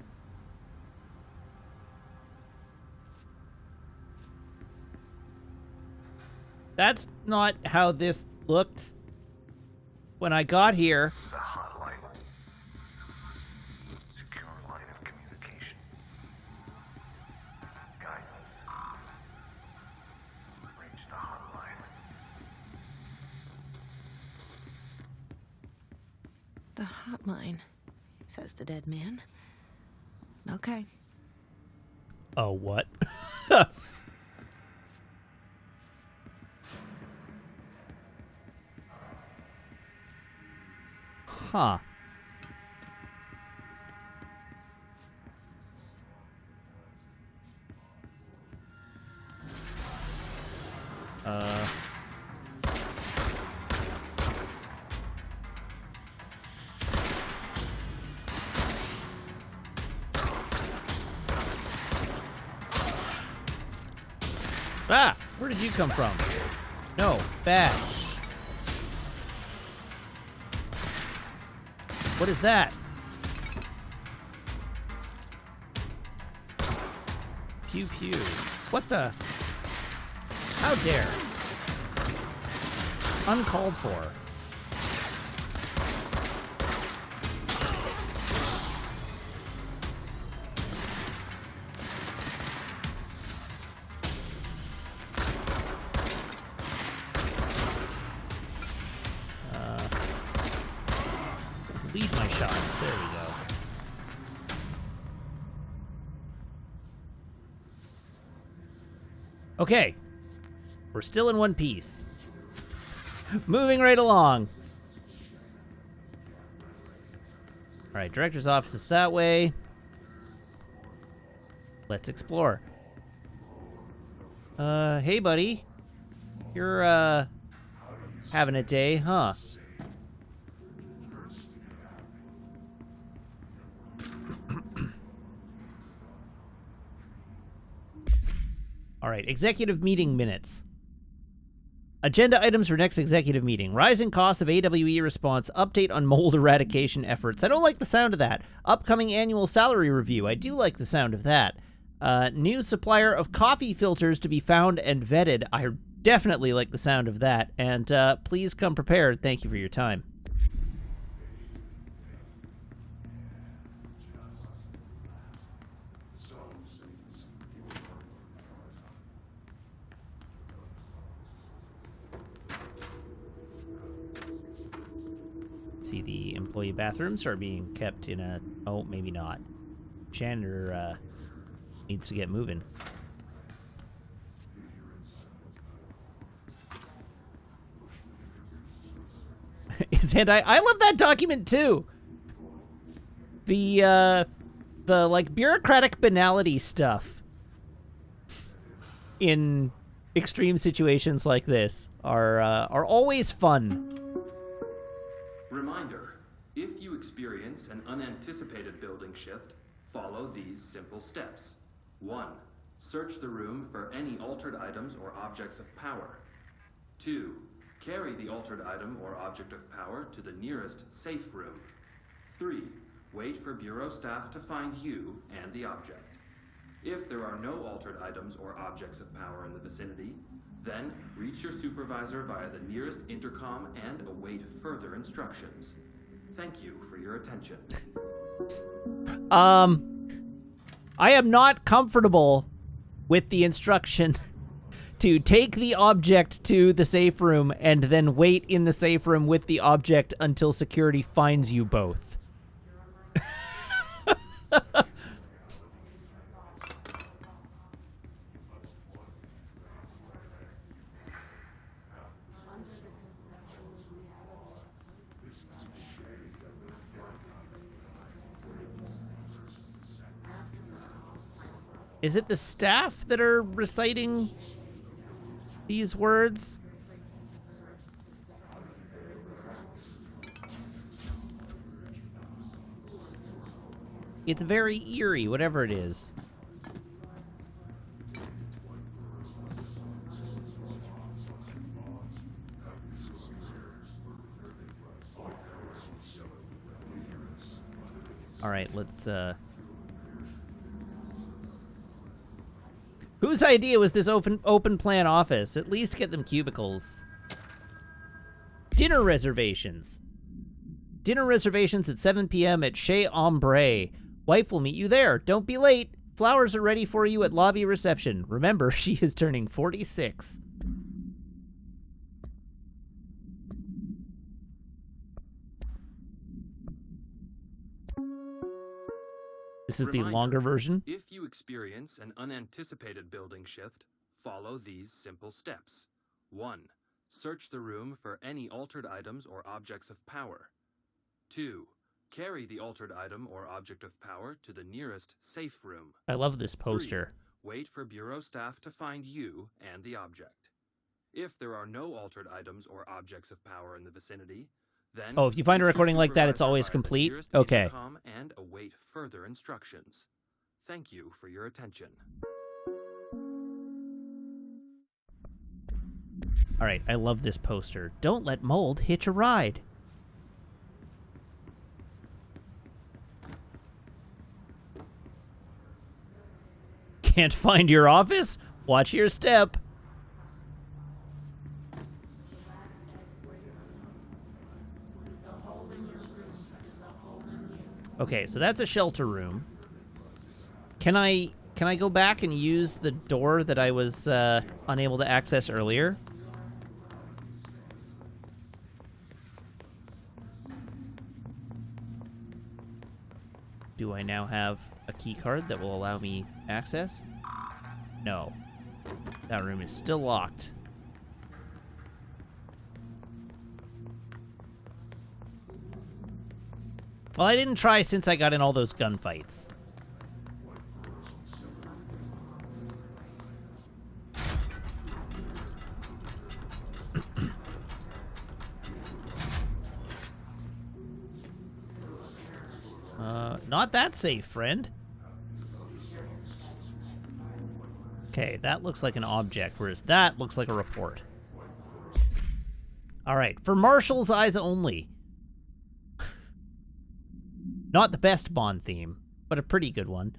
That's not how this looked when I got here. The hotline. Secure line of communication. Guidance. Reach the hotline. The hotline, says the dead man. Okay. Oh, what? Huh. Ah! Where did you come from? No, bad. What is that? Pew pew. What the? How dare? Uncalled for. Lead my shots. There we go. Okay. We're still in one piece. Moving right along. Alright, director's office is that way. Let's explore. Hey buddy. You're, having a day, huh? All right, executive meeting minutes. Agenda items for next executive meeting. Rising cost of AWE response. Update on mold eradication efforts. I don't like the sound of that. Upcoming annual salary review. I do like the sound of that. New supplier of coffee filters to be found and vetted. I definitely like the sound of that. And please come prepared. Thank you for your time. see the employee bathrooms are being kept in a... Oh, maybe not. Janitor needs to get moving. And I love that document too. The like bureaucratic banality stuff in extreme situations like this are always fun. Reminder, if you experience an unanticipated building shift, follow these simple steps. 1. Search the room for any altered items or objects of power. 2. Carry the altered item or object of power to the nearest safe room. 3. Wait for Bureau staff to find you and the object. If there are no altered items or objects of power in the vicinity, then reach your supervisor via the nearest intercom and await further instructions. Thank you for your attention. I am not comfortable with the instruction to take the object to the safe room and then wait in the safe room with the object until security finds you both. Is it the staff that are reciting these words? It's very eerie, whatever it is. All right, let's Whose idea was this open plan office? At least get them cubicles. Dinner reservations. Dinner reservations at 7 p.m. at Chez Ombre. Wife will meet you there. Don't be late. Flowers are ready for you at lobby reception. Remember, she is turning 46. This is the longer version. If you experience an unanticipated building shift, follow these simple steps. 1. Search the room for any altered items or objects of power. 2. Carry the altered item or object of power to the nearest safe room. I love this poster. 3. Wait for Bureau staff to find you and the object. If there are no altered items or objects of power in the vicinity, then Oh, if you find a recording like that, it's always complete? Okay. And await further instructions. Thank you for your attention. All right, I love this poster. Don't let mold hitch a ride. Can't find your office? Watch your step. Okay, so that's a shelter room. Can I go back and use the door that I was unable to access earlier? Do I now have a key card that will allow me access? No. That room is still locked. Well, I didn't try since I got in all those gunfights. Not that safe, friend. Okay, that looks like an object, whereas that looks like a report. All right, for Marshall's eyes only. Not the best Bond theme, but a pretty good one.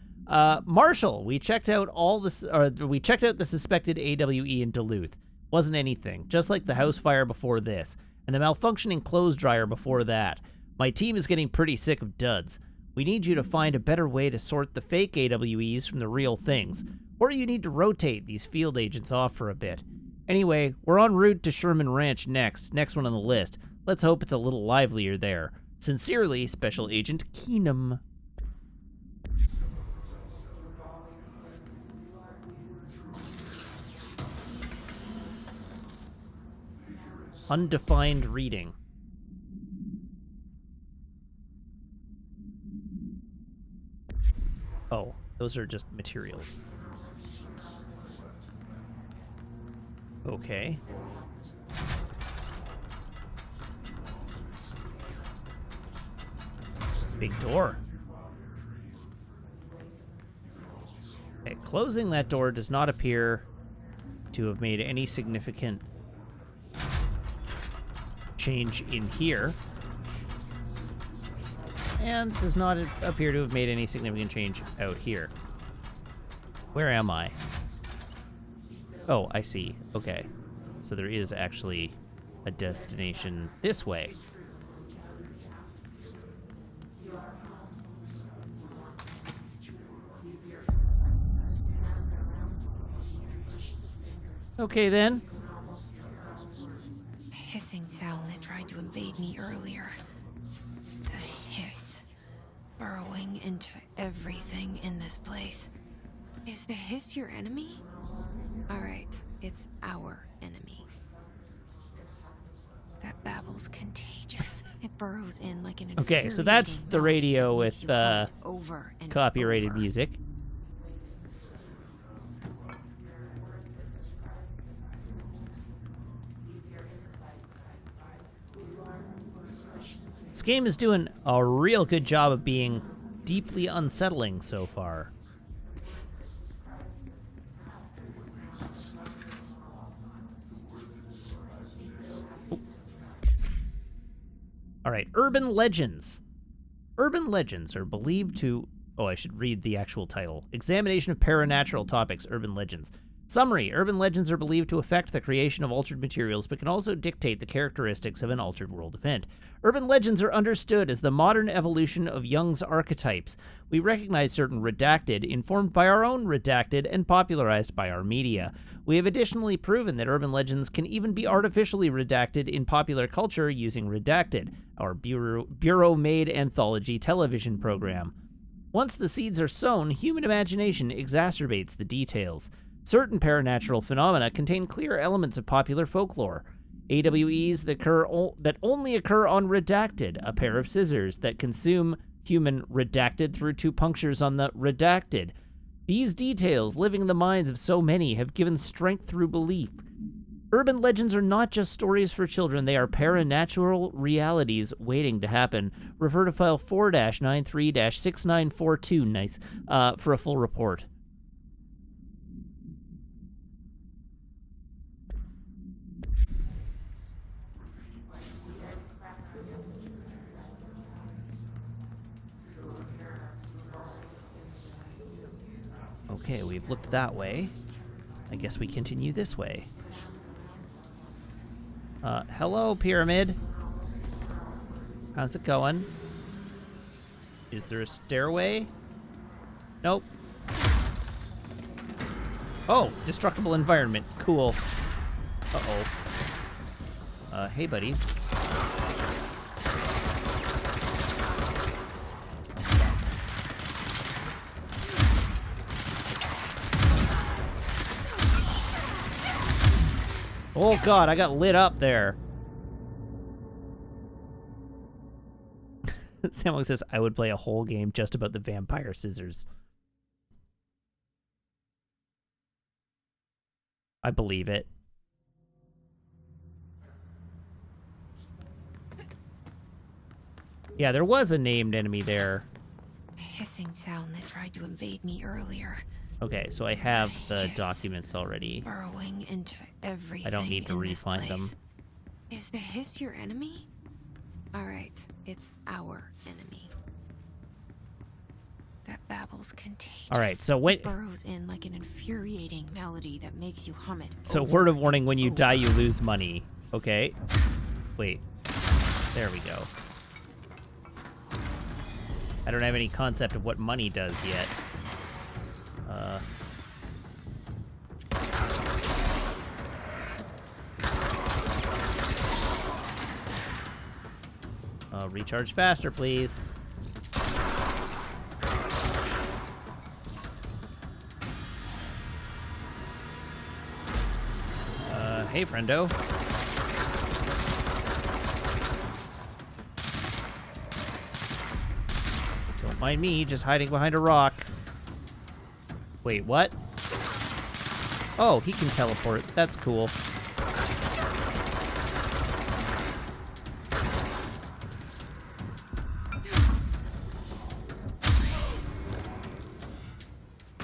Marshall, we checked out the suspected AWE in Duluth. Wasn't anything, just like the house fire before this, and the malfunctioning clothes dryer before that. My team is getting pretty sick of duds. We need you to find a better way to sort the fake AWEs from the real things, or you need to rotate these field agents off for a bit. Anyway, we're en route to Sherman Ranch next one on the list. Let's hope it's a little livelier there. Sincerely, Special Agent Keenum. Undefined reading. Oh, those are just materials. Okay. Big door. Okay, closing that door does not appear to have made any significant change in here. And does not appear to have made any significant change out here. Where am I? Oh, I see. Okay. So there is actually a destination this way. Okay, then. The hissing sound that tried to invade me earlier. The hiss. Burrowing into everything in this place. Is the hiss your enemy? Alright, it's our enemy. That babble's contagious. It burrows in like an Okay, so that's the radio with over and copyrighted over. music. This game is doing a real good job of being deeply unsettling so far. All right, urban legends. Urban legends are believed to... Oh, I should read the actual title. Examination of Paranatural Topics, Urban Legends. Summary. Urban legends are believed to affect the creation of altered materials, but can also dictate the characteristics of an altered world event. Urban legends are understood as the modern evolution of Jung's archetypes. We recognize certain redacted, informed by our own redacted, and popularized by our media. We have additionally proven that urban legends can even be artificially redacted in popular culture using Redacted, our Bureau-made anthology television program. Once the seeds are sown, human imagination exacerbates the details. Certain paranatural phenomena contain clear elements of popular folklore. AWEs that only occur on Redacted, a pair of scissors that consume human redacted through 2 punctures on the redacted. These details, living in the minds of so many, have given strength through belief. Urban legends are not just stories for children, they are paranatural realities waiting to happen. Refer to file 4-93-6942, nice, for a full report. Okay, we've looked that way. I guess we continue this way. Hello, Pyramid. How's it going? Is there a stairway? Nope. Oh, destructible environment. Cool. Uh-oh. Hey, buddies. Oh god, I got lit up there. Samuel says, I would play a whole game just about the vampire scissors. I believe it. Yeah, there was a named enemy there. The hissing sound that tried to invade me earlier. Okay, so I have the documents already. Burrowing into everything. I don't need to in re-find this place. them. Is the hiss your enemy? Alright, it's our enemy. That babble's contagious. Alright, so when... It burrows in like an infuriating melody that makes you hum it. So over word of warning, when you and die, over. you lose money. Okay. Wait. There we go. I don't have any concept of what money does yet. recharge faster, please. Hey, friendo. Don't mind me, just hiding behind a rock. Wait, what? Oh, he can teleport. That's cool.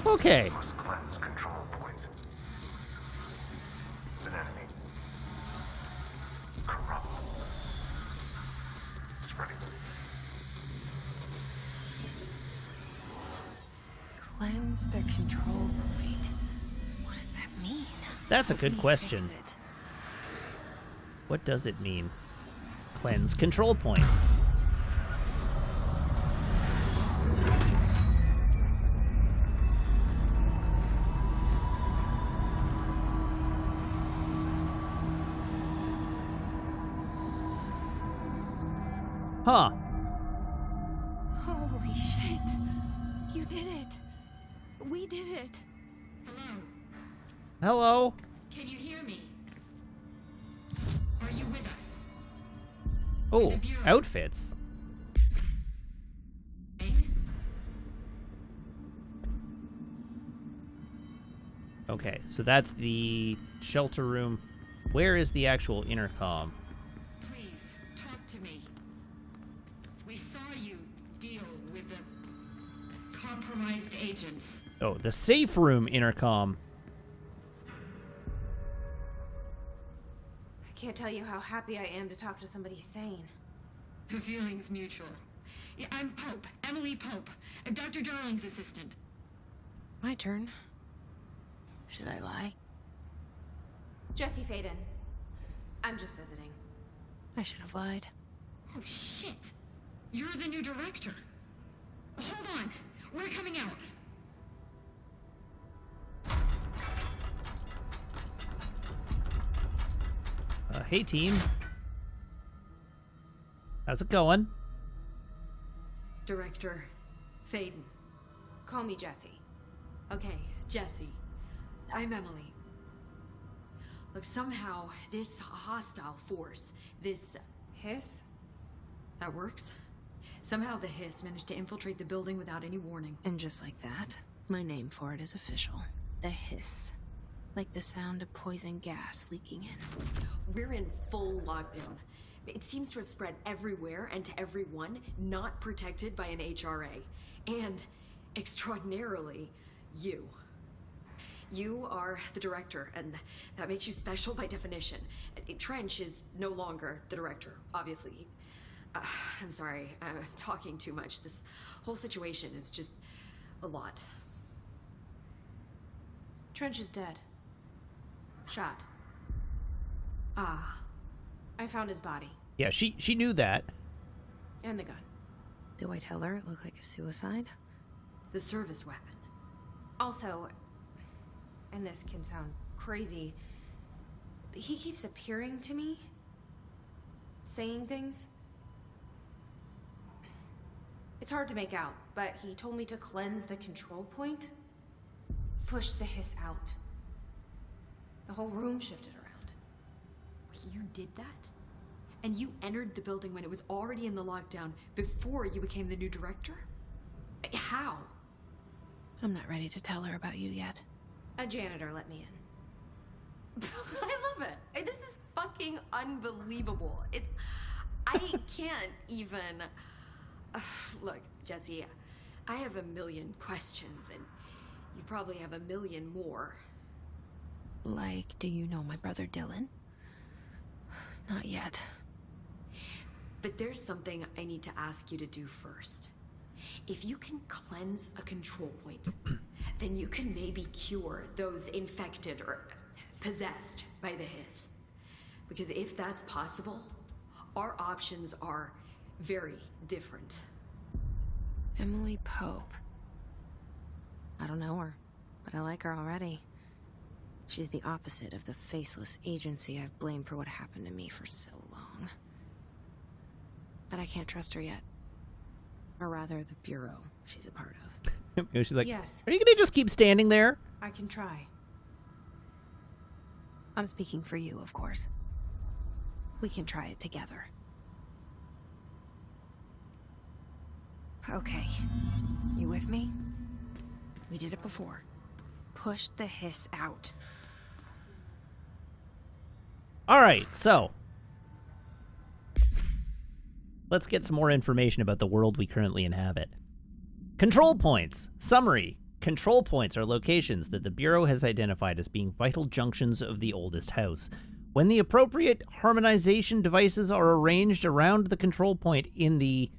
Okay. Must cleanse control points. An enemy. Corrupt. Spreading. Cleanse the control point. What does that mean? That's a Help good me question. fix it. What does it mean? Cleanse control point. Huh. Holy shit. You did it. We did it. Hello. Hello? Can you hear me? Are you with us? Oh, outfits. Okay, so that's the shelter room. Where is the actual intercom? Please, talk to me. We saw you deal with the compromised agents. Oh, the safe room intercom. I can't tell you how happy I am to talk to somebody sane. The feeling's mutual. Yeah, I'm Pope, Emily Pope, Dr. Darling's assistant. My turn. Should I lie? Jesse Faden. I'm just visiting. I should have lied. Oh, shit. You're the new director. Hold on. We're coming out. Hey, team. How's it going? Director Faden. Call me Jesse. Okay, Jesse. I'm Emily. Look, somehow this hostile force, this... Hiss? that works? Somehow the Hiss managed to infiltrate the building without any warning. And just like that, my name for it is official. The hiss. Like the sound of poison gas leaking in. We're in full lockdown. It seems to have spread everywhere and to everyone not protected by an HRA. And, extraordinarily, you. You are the director, and that makes you special by definition. Trench is no longer the director, obviously. I'm sorry, I'm talking too much. This whole situation is just a lot. Trench is dead. Shot. Ah. I found his body. Yeah, she knew that. And the gun. Do I tell her it looked like a suicide? The service weapon. Also, and this can sound crazy, but he keeps appearing to me. Saying things. It's hard to make out, but he told me to cleanse the control point. Push the hiss out. The whole room shifted around. You did that? And you entered the building when it was already in the lockdown before you became the new director? How? I'm not ready to tell her about you yet. A janitor let me in. I love it. This is fucking unbelievable. I can't even... Look, Jesse, I have a million questions, and you probably have a million more. Like, do you know my brother Dylan? Not yet. But there's something I need to ask you to do first. If you can cleanse a control point, then you can maybe cure those infected or possessed by the hiss. Because if that's possible, our options are very different. Emily Pope. I don't know her, but I like her already. She's the opposite of the faceless agency I've blamed for what happened to me for so long. but I can't trust her yet. Or rather, the bureau she's a part of. She's like, Yes. are you going to just keep standing there? I can try. I'm speaking for you, of course. We can try it together. Okay. You with me? We did it before. Push the hiss out. All right, so let's get some more information about the world we currently inhabit. Control points. Summary. Control points are locations that the Bureau has identified as being vital junctions of the oldest house. When the appropriate harmonization devices are arranged around the control point in the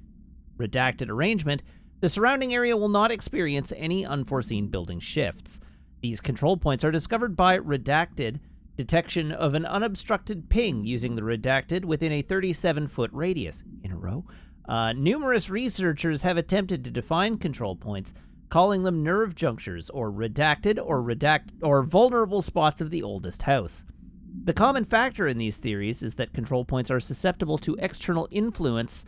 redacted arrangement, the surrounding area will not experience any unforeseen building shifts. These control points are discovered by redacted detection of an unobstructed ping using the redacted within a 37-foot radius. In a row? Numerous researchers have attempted to define control points, calling them nerve junctures or redacted or vulnerable spots of the oldest house. The common factor in these theories is that control points are susceptible to external influence,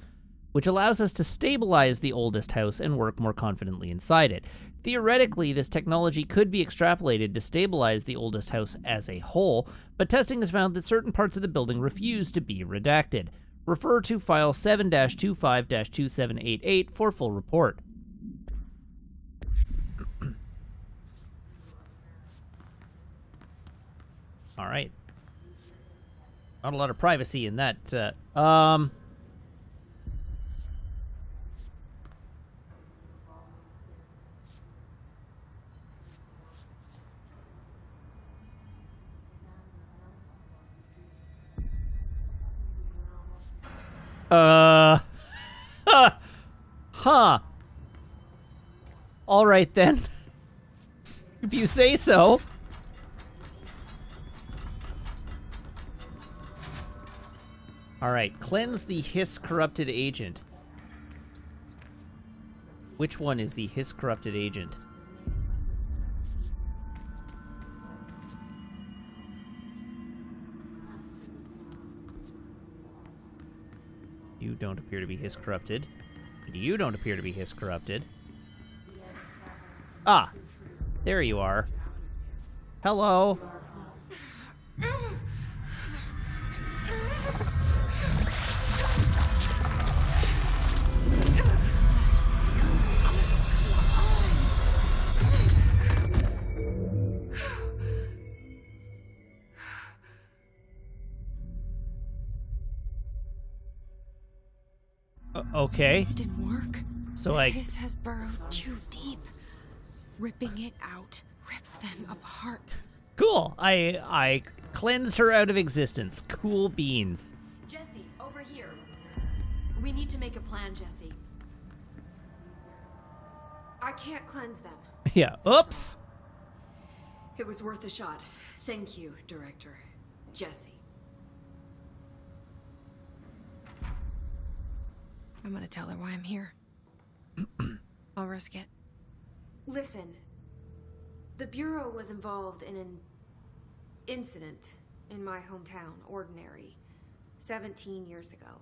which allows us to stabilize the oldest house and work more confidently inside it. Theoretically, this technology could be extrapolated to stabilize the oldest house as a whole, but testing has found that certain parts of the building refuse to be redacted. Refer to file 7-25-2788 for full report. All right. Not a lot of privacy in that. Huh. All right then. If you say so. All right, cleanse the hiss-corrupted agent. Which one is the hiss-corrupted agent? You don't appear to be hiss-corrupted. You don't appear to be hiss-corrupted. Ah, there you are. Hello. Okay. It didn't work. So This has burrowed too deep. Ripping it out rips them apart. Cool. I cleansed her out of existence. Cool beans. Jesse, over here. We need to make a plan, Jesse. I can't cleanse them. Yeah. Oops. It was worth a shot. Thank you, Director. Jesse. I'm gonna tell her why I'm here. I'll risk it. Listen, the Bureau was involved in an incident in my hometown, Ordinary, 17 years ago.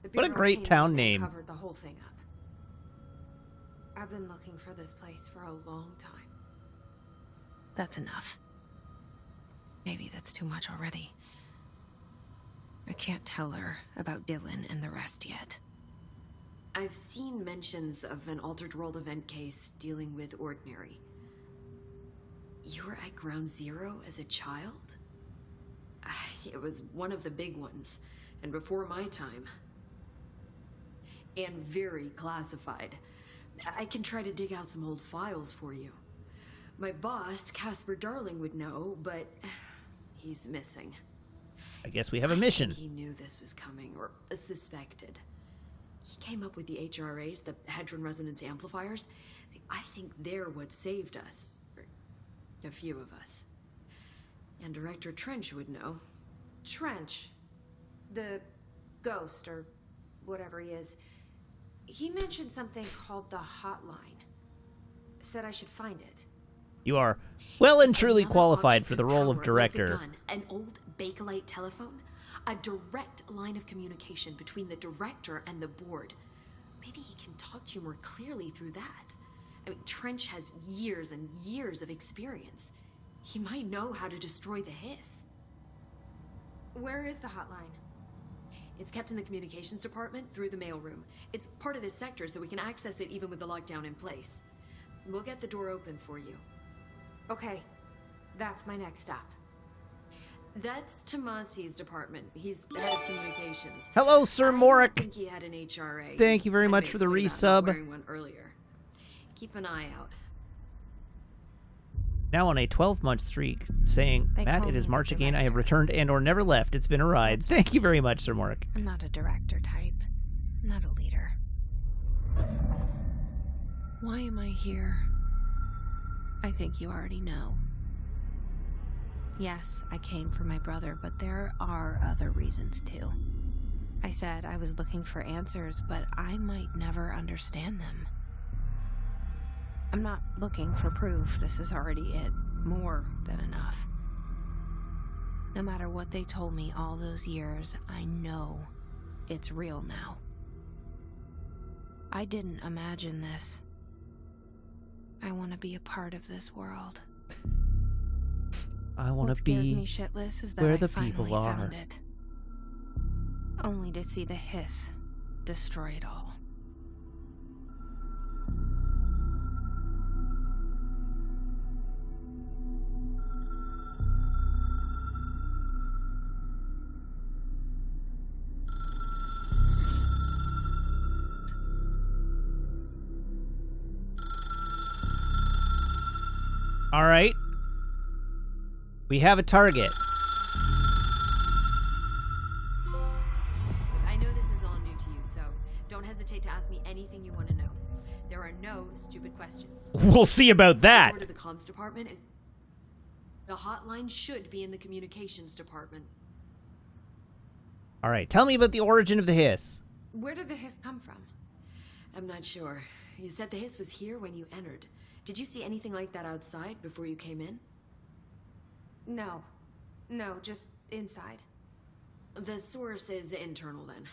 The What a Bureau great came town in and name. covered the whole thing up. I've been looking for this place for a long time. That's enough. Maybe that's too much already. I can't tell her about Dylan and the rest yet. I've seen mentions of an Altered World event case dealing with Ordinary. You were at Ground Zero as a child? It was one of the big ones, and before my time. And very classified. I can try to dig out some old files for you. My boss, Casper Darling, would know, but he's missing. I guess we have a mission. I think he knew this was coming, or suspected. He came up with the HRAs, the Hadron Resonance Amplifiers. I think they're what saved us. Or a few of us. And Director Trench would know. Trench, the ghost, or whatever he is, he mentioned something called the hotline. Said I should find it. You are well and truly Another qualified object for the of role power of like director. the gun, an old Bakelite telephone. A direct line of communication between the director and the board. Maybe he can talk to you more clearly through that. I mean, Trench has years and years of experience. He might know how to destroy the hiss. Where is the hotline? It's kept in the communications department through the mailroom. It's part of this sector, so we can access it even with the lockdown in place. We'll get the door open for you. Okay, that's my next stop. That's Tomasi's department. He's the head of communications. Hello, Sir I Morik. don't think he had an HRA. Thank you very Kinda much made for the point about resub. not wearing one earlier. Keep an eye out. Now on a 12-month streak, saying, They Matt, call it is me March the again. I have director. returned and or never left. It's been a ride. Thank you very much, Sir Morik. I'm not a director type. Not a leader. Why am I here? I think you already know. Yes, I came for my brother, but there are other reasons too. I said I was looking for answers, but I might never understand them. I'm not looking for proof. This is already it. More than enough. No matter what they told me all those years, I know it's real now. I didn't imagine this. I want to be a part of this world. I want What to scares be me shitless is that where I the finally people are. found it. Only to see the hiss destroy it all. All right. We have a target. I know this is all new to you, so don't hesitate to ask me anything you want to know. There are no stupid questions. We'll see about that. The door to the comms department is... The hotline should be in the communications department. All right. Tell me about the origin of the hiss. Where did the hiss come from? I'm not sure. You said the hiss was here when you entered. Did you see anything like that outside before you came in? No. No, just inside. The source is internal, then.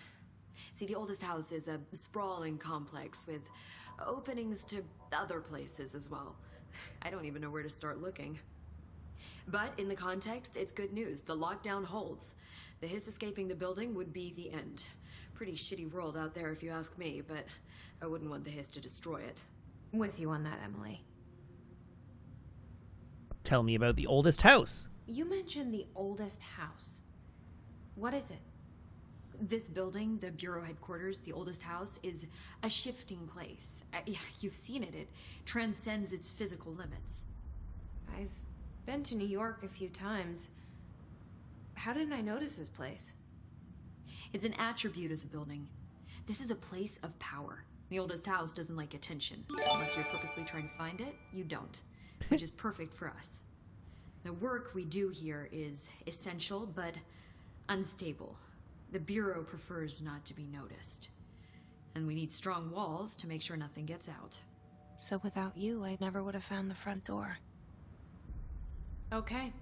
See, the oldest house is a sprawling complex with openings to other places as well. I don't even know where to start looking. But in the context, it's good news. The lockdown holds. The hiss escaping the building would be the end. Pretty shitty world out there if you ask me, but I wouldn't want the hiss to destroy it. With you on that, Emily. Tell me about the oldest house. You mentioned the oldest house. What is it? This building, the Bureau headquarters, the oldest house, is a shifting place. You've seen it. It transcends its physical limits. I've been to New York a few times. How didn't I notice this place? It's an attribute of the building. This is a place of power. The oldest house doesn't like attention. Unless you're purposely trying to find it, you don't. Which is perfect for us. The work we do here is essential, but unstable. The Bureau prefers not to be noticed. And we need strong walls to make sure nothing gets out. So without you, I never would have found the front door. Okay.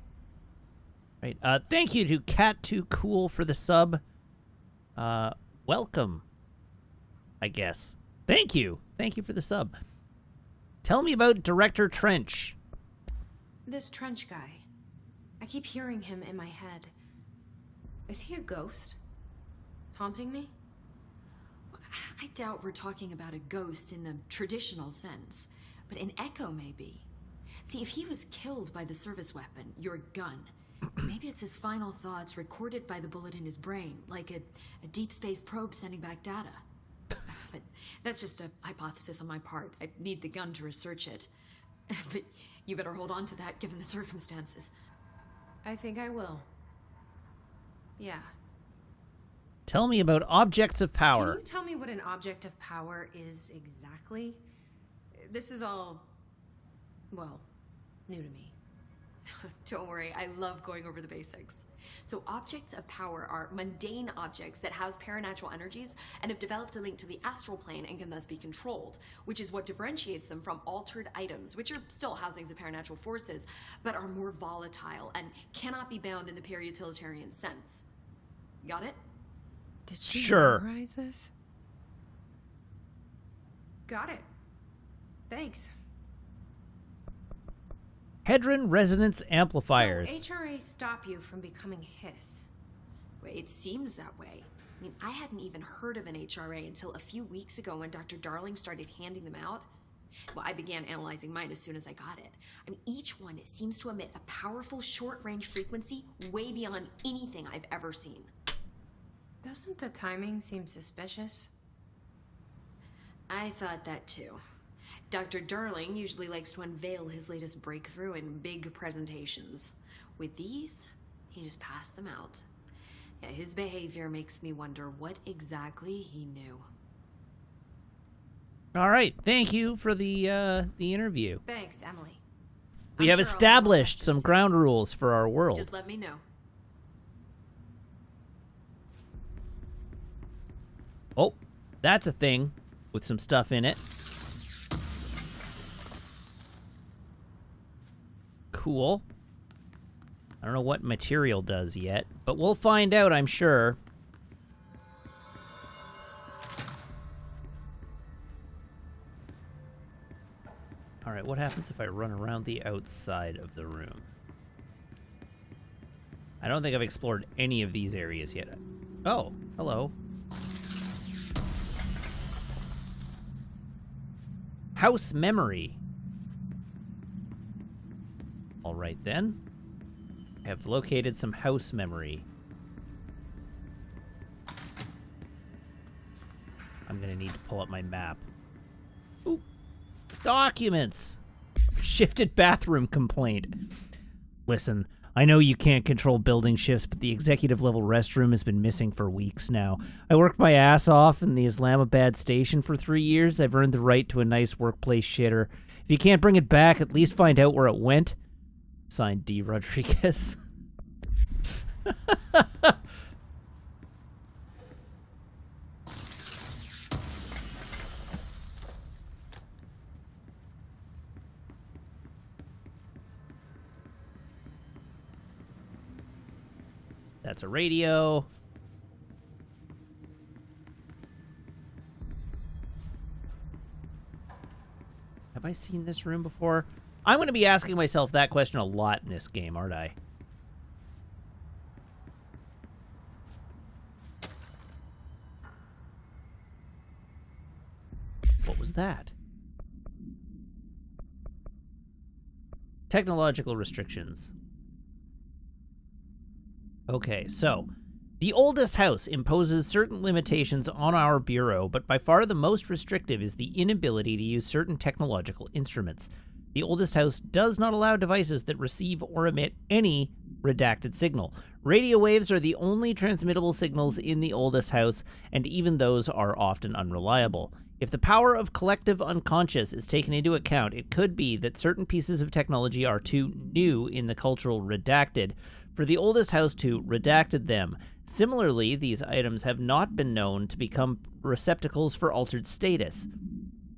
Right. Thank you to Cat2Cool for the sub. Welcome. I guess. Thank you. Thank you for the sub. Tell me about Director Trench. This Trench guy. I keep hearing him in my head. Is he a ghost? Haunting me? I doubt we're talking about a ghost in the traditional sense, but an echo maybe. See, if he was killed by the service weapon, your gun, maybe it's his final thoughts recorded by the bullet in his brain, like a deep space probe sending back data. But that's just a hypothesis on my part. I need the gun to research it. But you better hold on to that given the circumstances. I think I will. Yeah. Tell me about objects of power. Can you tell me what an object of power is exactly? This is all, well, new to me. Don't worry, I love going over the basics. So objects of power are mundane objects that house paranatural energies and have developed a link to the astral plane and can thus be controlled, which is what differentiates them from altered items, which are still housings of paranatural forces, but are more volatile and cannot be bound in the peri-utilitarian sense. Got it? Did she Sure. memorize this? Got it. Thanks. Hedron resonance amplifiers. So HRA stop you from becoming Hiss. Wait, it seems that way. I mean, I hadn't even heard of an HRA until a few weeks ago when Dr. Darling started handing them out. Well, I began analyzing mine as soon as I got it. I mean, each one seems to emit a powerful short-range frequency way beyond anything I've ever seen. Doesn't the timing seem suspicious? I thought that too. Dr. Darling usually likes to unveil his latest breakthrough in big presentations. With these, he just passed them out. Yeah, his behavior makes me wonder what exactly he knew. All right, thank you for the interview. Thanks, Emily. We I'm have sure I'll established have some questions. ground rules for our world. Just let me know. Oh, that's a thing with some stuff in it. Cool. I don't know what material does yet, but we'll find out, I'm sure. All right, what happens if I run around the outside of the room? I don't think I've explored any of these areas yet. Oh, hello. House memory. All right, then. I have located some house memory. I'm gonna need to pull up my map. Ooh. Documents! Shifted bathroom complaint. Listen, I know you can't control building shifts, but the executive level restroom has been missing for weeks now. I worked my ass off in the Islamabad station for 3 years. I've earned the right to a nice workplace shitter. If you can't bring it back, at least find out where it went. Signed, D. Rodriguez. That's a radio. Have I seen this room before? I'm going to be asking myself that question a lot in this game, aren't I? What was that? Technological restrictions. Okay, so the oldest house imposes certain limitations on our bureau, but by far the most restrictive is the inability to use certain technological instruments. The oldest house does not allow devices that receive or emit any redacted signal. Radio waves are the only transmittable signals in the oldest house, and even those are often unreliable. If the power of collective unconscious is taken into account, it could be that certain pieces of technology are too new in the cultural redacted for the oldest house to redacted them. Similarly, these items have not been known to become receptacles for altered status.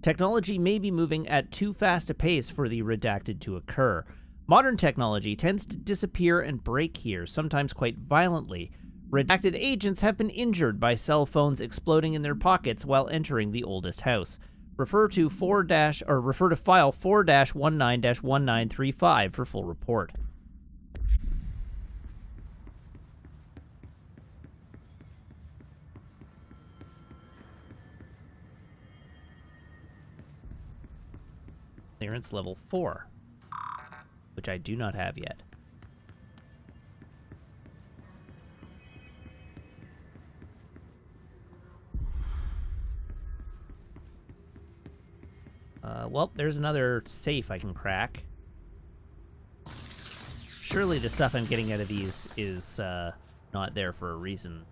Technology may be moving at too fast a pace for the redacted to occur. Modern technology tends to disappear and break here, sometimes quite violently. Redacted agents have been injured by cell phones exploding in their pockets while entering the oldest house. Refer to file 4-19-1935 for full report. Clearance level 4, which I do not have yet. Well, there's another safe I can crack. Surely the stuff I'm getting out of these is not there for a reason.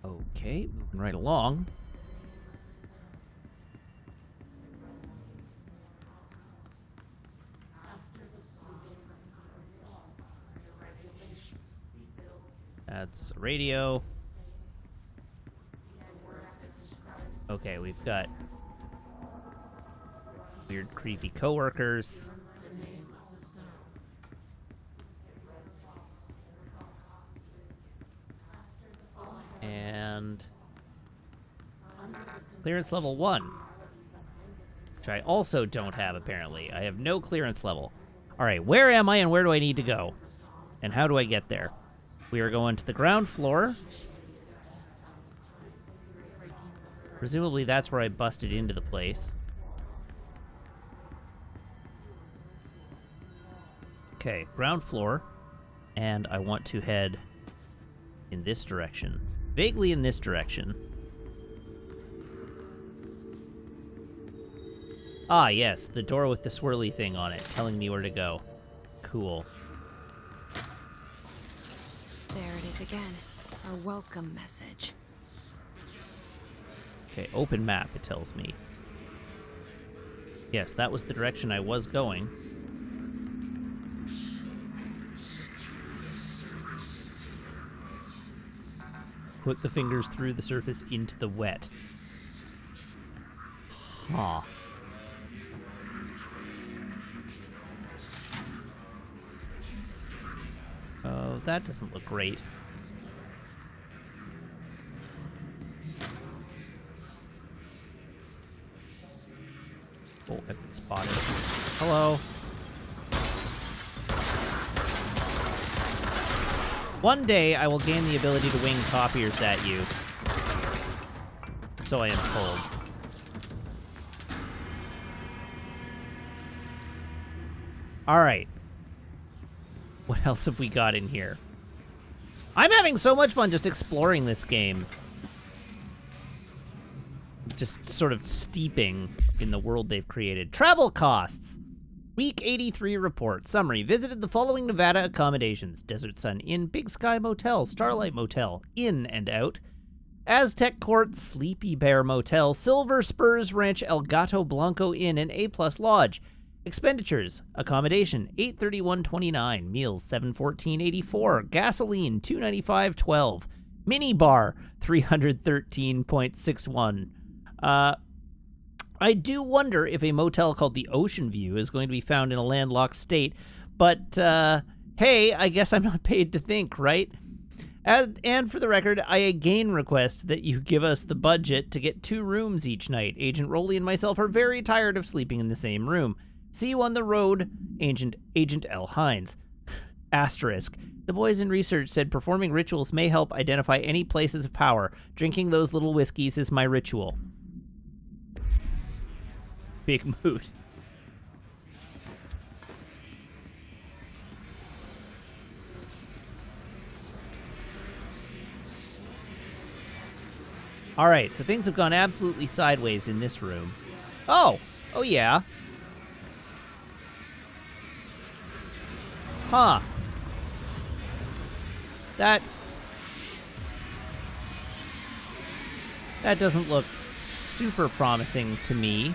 Okay, moving right along. That's a radio. Okay, we've got weird, creepy coworkers. And clearance level 1. Which I also don't have, apparently. I have no clearance level. Alright, where am I and where do I need to go? And how do I get there? We are going to the ground floor. Presumably that's where I busted into the place. Okay, ground floor. And I want to head in this direction. Vaguely in this direction. Ah, yes, the door with the swirly thing on it, telling me where to go. Cool. There it is again. Our welcome message. Okay, open map, it tells me. Yes, that was the direction I was going. Put the fingers through the surface into the wet. Huh. Oh, that doesn't look great. Oh, I've been spotted. Hello. One day, I will gain the ability to wing copiers at you. So I am told. Alright. What else have we got in here? I'm having so much fun just exploring this game. Just sort of steeping in the world they've created. Travel costs. Week 83 report. Summary. Visited the following Nevada accommodations. Desert Sun Inn, Big Sky Motel, Starlight Motel, In and Out, Aztec Court, Sleepy Bear Motel, Silver Spurs Ranch, El Gato Blanco Inn, and A+ Lodge. Expenditures. Accommodation, $831.29. Meals, $714.84. Gasoline, $295.12. Mini bar, $313.61. I do wonder if a motel called the Ocean View is going to be found in a landlocked state, but, hey, I guess I'm not paid to think, right? And for the record, I again request that you give us the budget to get 2 rooms each night. Agent Rowley and myself are very tired of sleeping in the same room. See you on the road, Agent L. Hines. Asterisk. The boys in research said performing rituals may help identify any places of power. Drinking those little whiskeys is my ritual. Big mood. All right, so things have gone absolutely sideways in this room. Oh yeah. Huh. That doesn't look super promising to me.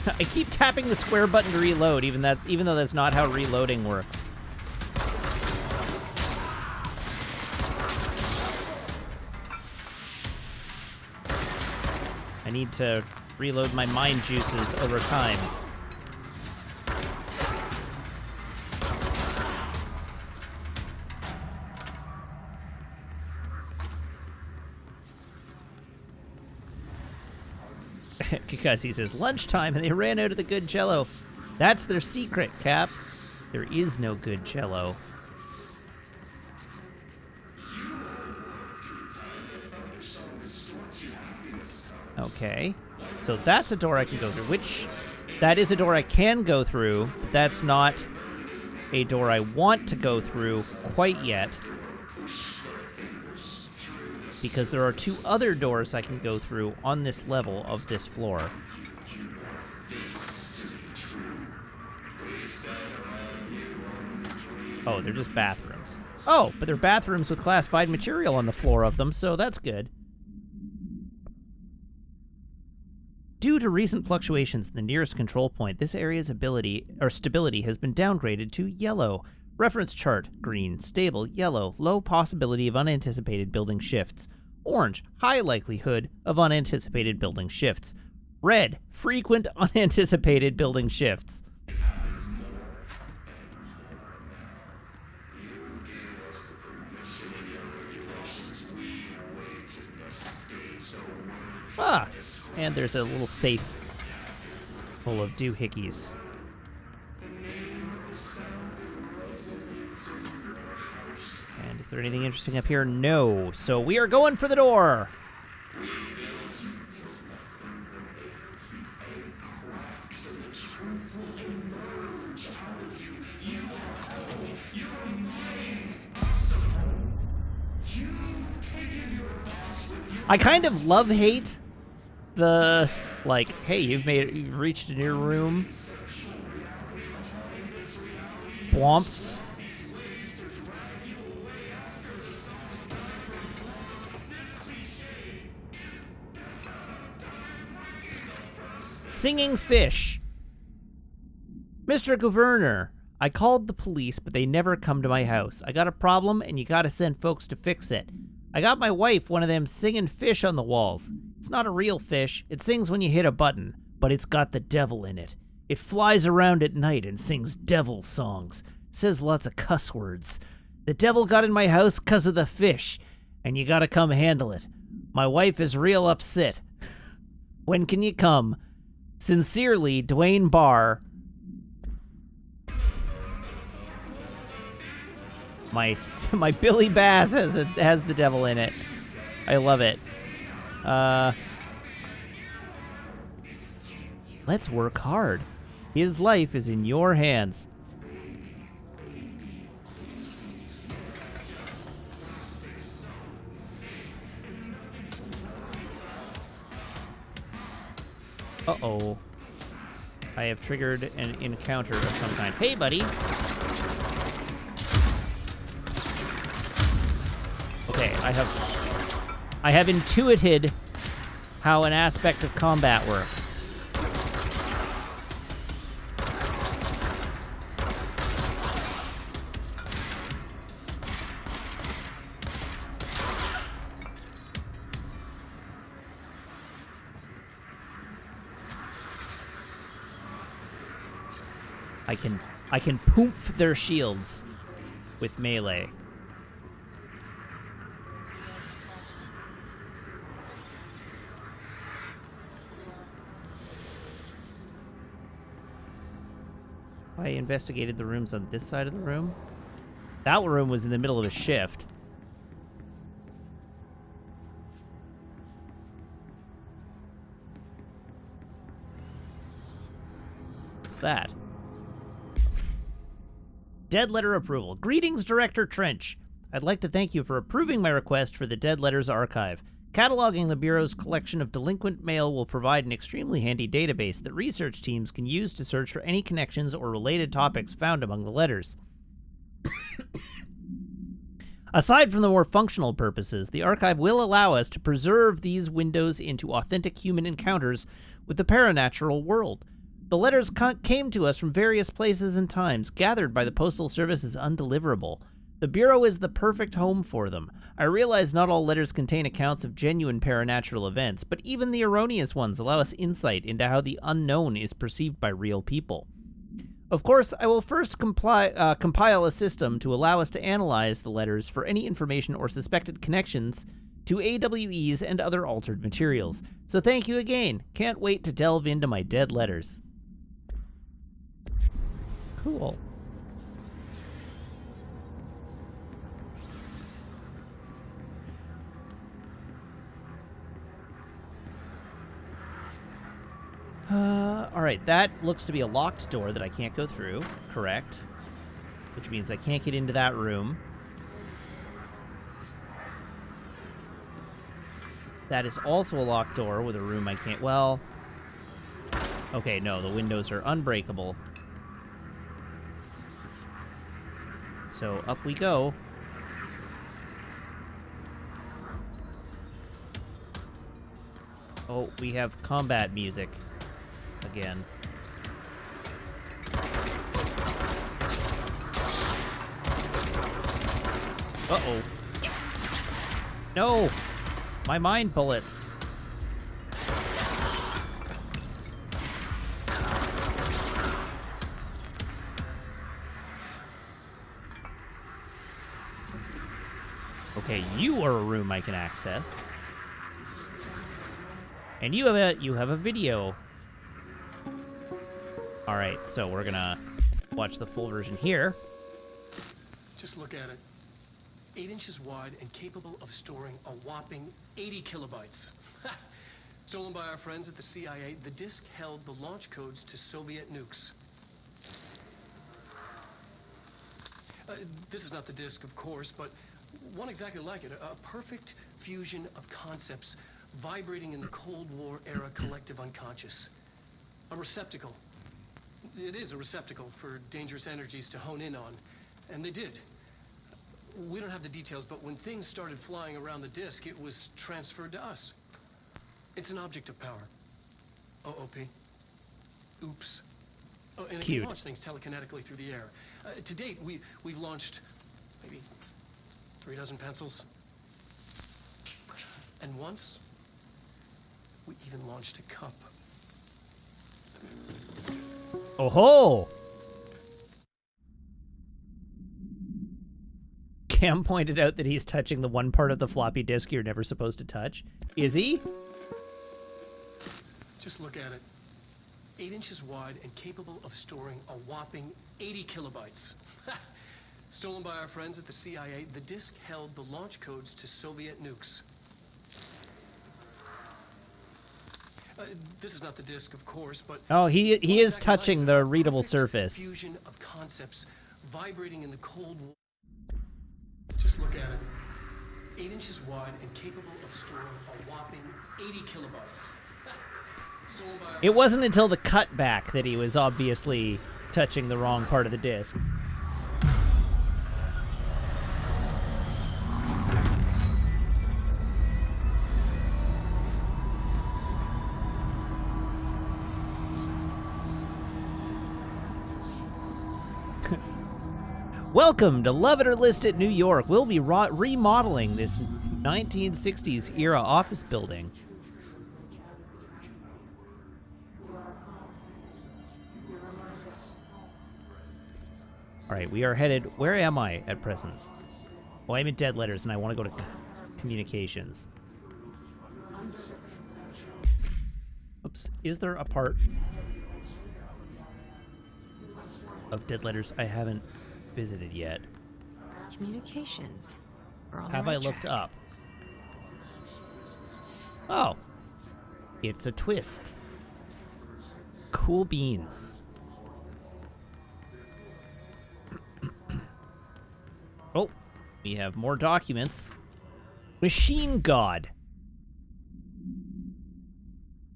I keep tapping the square button to reload, even though that's not how reloading works. I need to reload my mind juices over time. Because he says lunchtime and they ran out of the good jello. That's their secret, Cap. There is no good jello. Okay. So that's a door I can go through. That is a door I can go through, but that's not a door I want to go through quite yet. Because there are 2 other doors I can go through on this level of this floor. Oh, they're just bathrooms. Oh, but they're bathrooms with classified material on the floor of them, so that's good. Due to recent fluctuations in the nearest control point, this area's stability has been downgraded to yellow. Reference chart, green, stable, yellow, low possibility of unanticipated building shifts. Orange, high likelihood of unanticipated building shifts. Red, frequent unanticipated building shifts. Ah, and there's a little safe full of doohickeys. And is there anything interesting up here? No. So we are going for the door. I kind of love-hate the, like, hey, you've reached a new room. Blomps. Singing fish. Mr. Governor, I called the police, but they never come to my house. I got a problem, and you gotta send folks to fix it. I got my wife one of them singing fish on the walls. It's not a real fish. It sings when you hit a button, but it's got the devil in it. It flies around at night and sings devil songs. Says lots of cuss words. The devil got in my house 'cause of the fish, and you gotta come handle it. My wife is real upset. When can you come? Sincerely, Dwayne Barr. My Billy Bass has the devil in it. I love it. Let's work hard. His life is in your hands. Uh-oh. I have triggered an encounter of some kind. Hey, buddy. Okay, I have intuited how an aspect of combat works. I can poof their shields with melee. I investigated the rooms on this side of the room. That room was in the middle of a shift. What's that? Dead letter approval. Greetings, Director Trench. I'd like to thank you for approving my request for the Dead Letters Archive. Cataloging the Bureau's collection of delinquent mail will provide an extremely handy database that research teams can use to search for any connections or related topics found among the letters. Aside from the more functional purposes, the archive will allow us to preserve these windows into authentic human encounters with the paranatural world. The letters came to us from various places and times, gathered by the Postal Service as undeliverable. The Bureau is the perfect home for them. I realize not all letters contain accounts of genuine paranatural events, but even the erroneous ones allow us insight into how the unknown is perceived by real people. Of course, I will first compile a system to allow us to analyze the letters for any information or suspected connections to AWEs and other altered materials. So thank you again. Can't wait to delve into my dead letters. Cool. Alright, that looks to be a locked door that I can't go through. Correct. Which means I can't get into that room. That is also a locked door with a room I can't... Well... Okay, no, the windows are unbreakable. So, up we go. Oh, we have combat music. Again. Uh-oh. No! My mind bullets. Okay, you are a room I can access. And you have a video. All right, so we're gonna watch the full version here. Just look at it. 8 inches wide and capable of storing a whopping 80 kilobytes. Stolen by our friends at the CIA, the disk held the launch codes to Soviet nukes. This is not the disk, of course, but one exactly like it. A perfect fusion of concepts vibrating in the Cold War era collective unconscious. A receptacle. It is a receptacle for dangerous energies to hone in on. And they did. We don't have the details, but when things started flying around the disk, it was transferred to us. It's an object of power. OOP. Oops. Oh, and it Cute. can launch things telekinetically through the air. To date, we've launched maybe 3 dozen pencils. And once, we even launched a cup. Oh ho! Cam pointed out that he's touching the one part of the floppy disk you're never supposed to touch. Is he? Just look at it. 8 inches wide and capable of storing a whopping 80 kilobytes. Stolen by our friends at the CIA, the disk held the launch codes to Soviet nukes. This is not the disk, of course, but Oh, he is touching the readable surface. Fusion of concepts vibrating in the Cold War. Just look at it. 8 inches wide and capable of storing a whopping 80 kilobytes. Stolen by our It wasn't until the cutback that he was obviously touching the wrong part of the disc. Welcome to Love It or List It, New York. We'll be remodeling this 1960s era office building. All right, we are headed. Where am I at present? Well, I'm in Dead Letters, and I want to go to communications. Oops. Is there a part of Dead Letters I haven't visited yet? Communications. We're on the Have right I looked track. up? Oh. It's a twist. Cool beans. Oh, we have more documents. Machine God.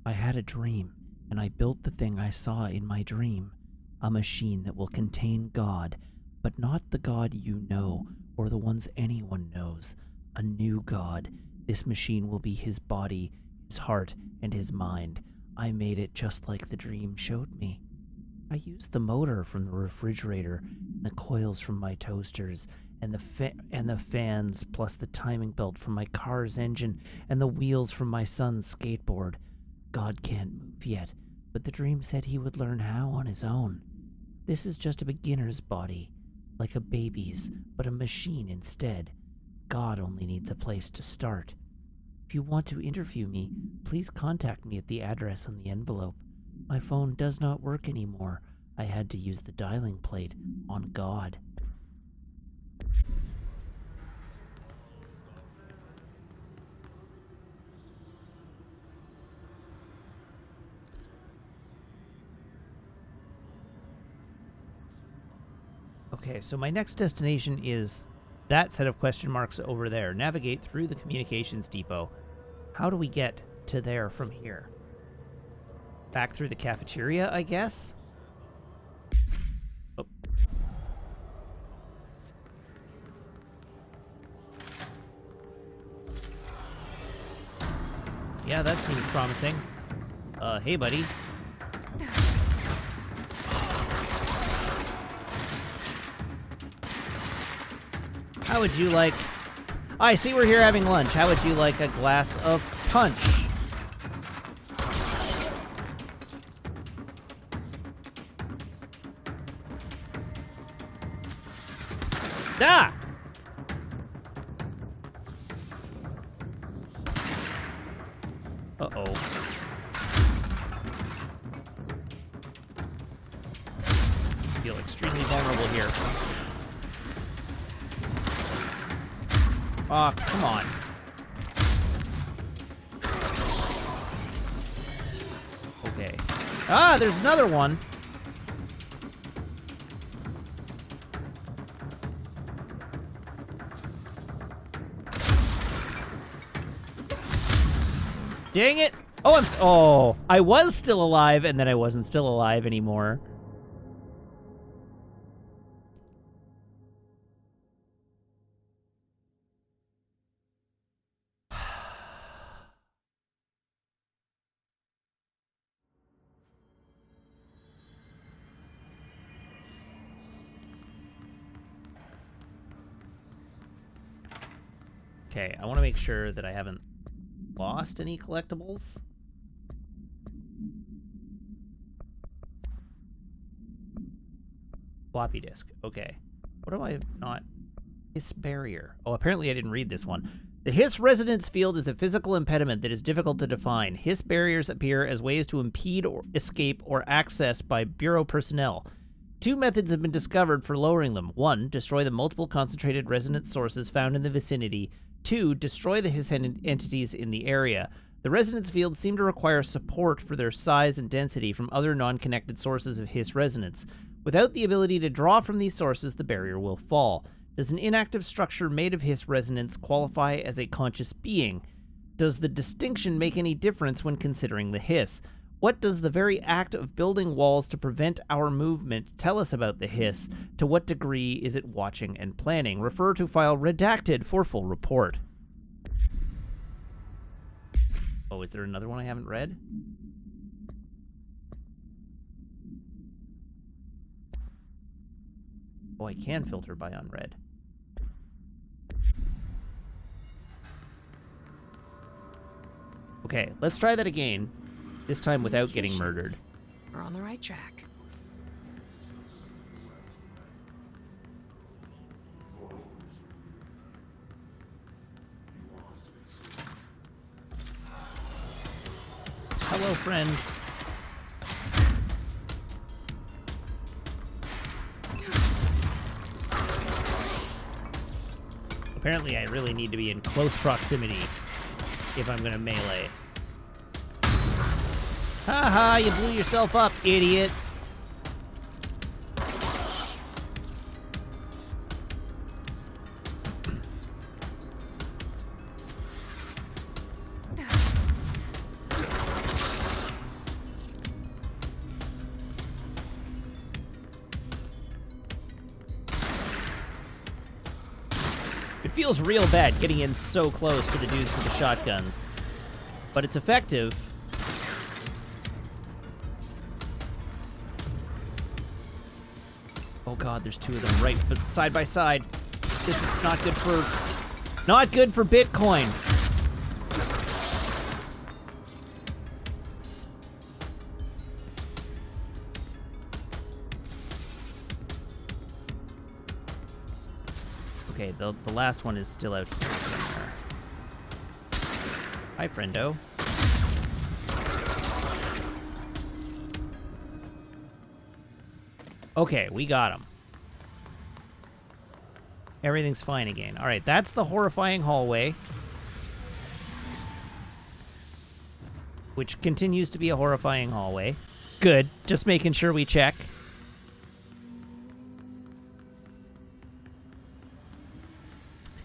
I had a dream, and I built the thing I saw in my dream. A machine that will contain God, but not the God you know, or the ones anyone knows. A new God. This machine will be his body, his heart, and his mind. I made it just like the dream showed me. I used the motor from the refrigerator, and the coils from my toasters, and the fans, plus the timing belt from my car's engine, and the wheels from my son's skateboard. God can't move yet, but the dream said he would learn how on his own. This is just a beginner's body, like a baby's, but a machine instead. God only needs a place to start. If you want to interview me, please contact me at the address on the envelope. My phone does not work anymore. I had to use the dialing plate on God. Okay, so my next destination is that set of question marks over there. Navigate through the communications depot. How do we get to there from here? Back through the cafeteria, I guess? Oh. Yeah, that seems promising. Hey, buddy. How would you like... I see we're here having lunch. How would you like a glass of punch? Ah! Uh-oh. Feel extremely vulnerable here. Oh, come on. Okay. Ah, there's another one. Dang it. Oh, I was still alive, and then I wasn't still alive anymore. Okay, I want to make sure that I haven't lost any collectibles. Floppy disk. Okay. What do I not... Hiss barrier. Oh, apparently I didn't read this one. The Hiss resonance field is a physical impediment that is difficult to define. Hiss barriers appear as ways to impede or escape or access by Bureau personnel. 2 methods have been discovered for lowering them. 1, destroy the multiple concentrated resonance sources found in the vicinity. 2, destroy the Hiss entities in the area. The resonance fields seem to require support for their size and density from other non-connected sources of Hiss resonance. Without the ability to draw from these sources, the barrier will fall. Does an inactive structure made of Hiss resonance qualify as a conscious being? Does the distinction make any difference when considering the Hiss? What does the very act of building walls to prevent our movement tell us about the Hiss? To what degree is it watching and planning? Refer to file redacted for full report. Oh, is there another one I haven't read? Oh, I can filter by unread. Okay, let's try that again. This time without getting murdered. We're on the right track. Hello, friend. Apparently, I really need to be in close proximity if I'm gonna melee. Haha, you blew yourself up, idiot. It feels real bad getting in so close to the dudes with the shotguns. But it's effective. Oh god, there's 2 of them right side by side. This is not good for Bitcoin. Okay, the last one is still out here somewhere. Hi, friendo. Okay, we got him. Everything's fine again. All right, that's the horrifying hallway. Which continues to be a horrifying hallway. Good. Just making sure we check.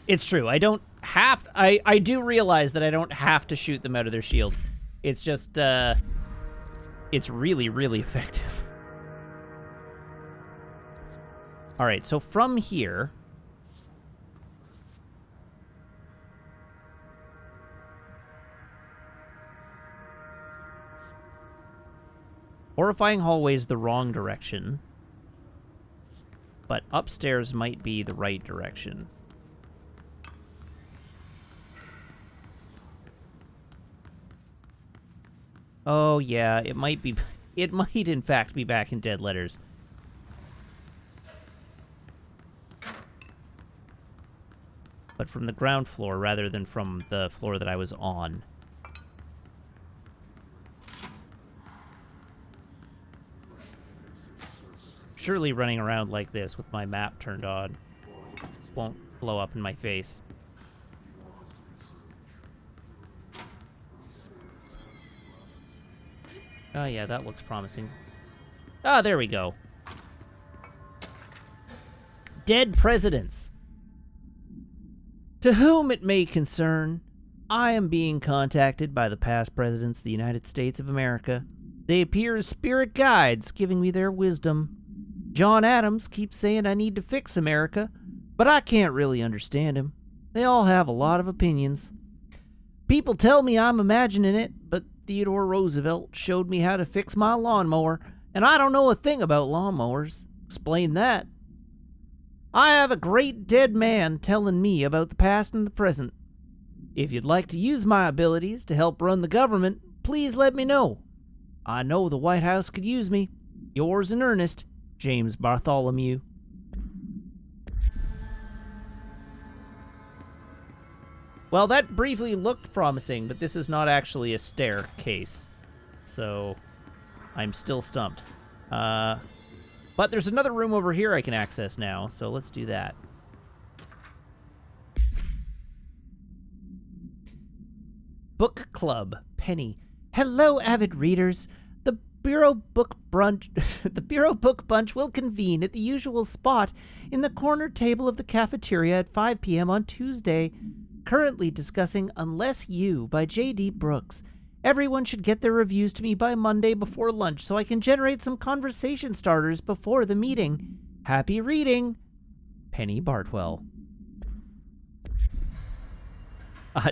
It's true. I don't have... I do realize that I don't have to shoot them out of their shields. It's just, it's really, really effective. All right, so from here... Horrifying hallway is the wrong direction. But upstairs might be the right direction. Oh, yeah, it might be... It might, in fact, be back in dead letters. But from the ground floor rather than from the floor that I was on. Surely running around like this with my map turned on won't blow up in my face. Oh yeah, that looks promising. Ah, there we go. Dead presidents. To whom it may concern, I am being contacted by the past presidents of the United States of America. They appear as spirit guides, giving me their wisdom. John Adams keeps saying I need to fix America, but I can't really understand him. They all have a lot of opinions. People tell me I'm imagining it, but Theodore Roosevelt showed me how to fix my lawnmower, and I don't know a thing about lawnmowers. Explain that. I have a great dead man telling me about the past and the present. If you'd like to use my abilities to help run the government, please let me know. I know the White House could use me. Yours in earnest, James Bartholomew. Well, that briefly looked promising, but this is not actually a staircase. So, I'm still stumped. But there's another room over here I can access now, so let's do that. Book Club, Penny. Hello, avid readers. The Bureau Book Bunch will convene at the usual spot in the corner table of the cafeteria at 5 p.m. on Tuesday. Currently discussing Unless You by J.D. Brooks. Everyone should get their reviews to me by Monday before lunch so I can generate some conversation starters before the meeting. Happy reading, Penny Bartwell.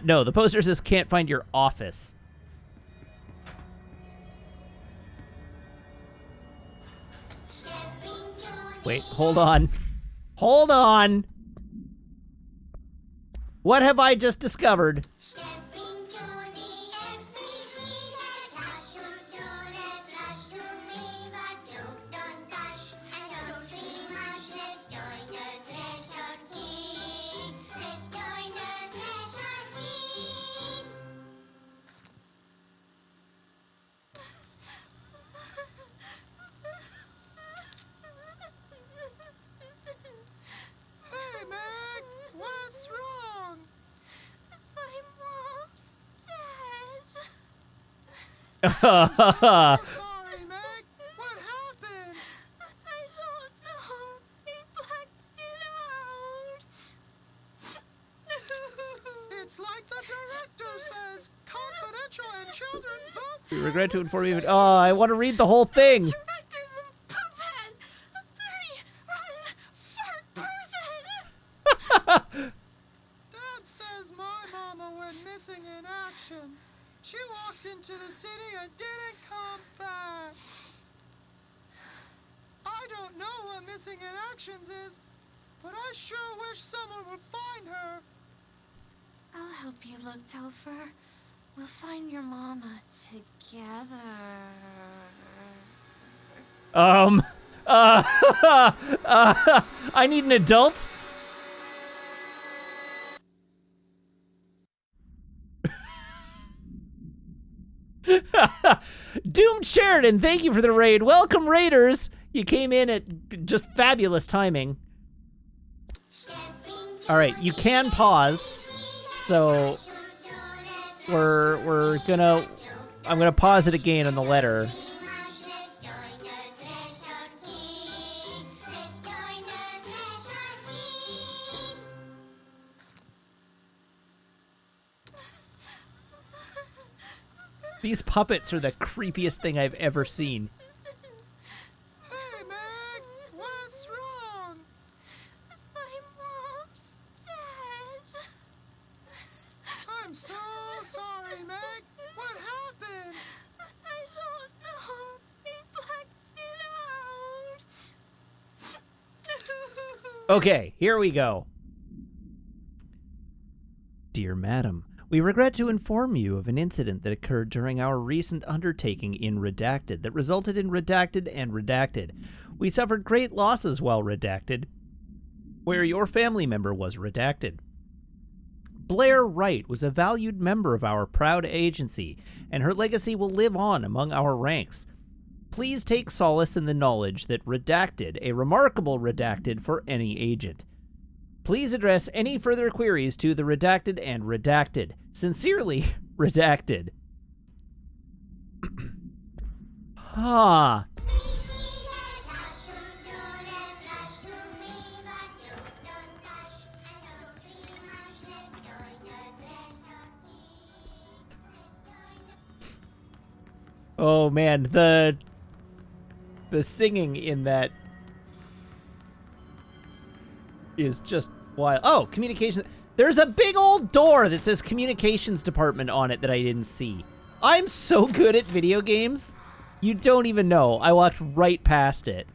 No, the poster says can't find your office. Wait, hold on. Hold on! What have I just discovered? Sorry, Meg. What happened? I don't know. They blacked it out. It's like the director says. Confidential and children vote. We regret to inform you. Oh, I want to read the whole thing. Director's a puppet. A dirty, rotten, fart person. Dad says my mama went missing in actions. She walked into the city and didn't come back. I don't know what missing in actions is, but I sure wish someone would find her. I'll help you look, Topher. We'll find your mama together. I need an adult. Doomed Sheridan, thank you for the raid. Welcome, Raiders. You came in at just fabulous timing. All right, you can pause. So I'm gonna pause it again on the letter. These puppets are the creepiest thing I've ever seen. Hey, Meg, what's wrong? My mom's dead. I'm so sorry, Meg. What happened? I don't know. They blacked it out. Okay, here we go. Dear Madam, We regret to inform you of an incident that occurred during our recent undertaking in Redacted that resulted in Redacted and Redacted. We suffered great losses while Redacted, where your family member was redacted. Blair Wright was a valued member of our proud agency, and her legacy will live on among our ranks. Please take solace in the knowledge that Redacted, a remarkable Redacted for any agent. Please address any further queries to the Redacted and Redacted. Sincerely, Redacted. Ah. Oh man, the singing in that is just wild. Oh, communications. There's a big old door that says communications department on it that I didn't see. I'm so good at video games. You don't even know. I walked right past it.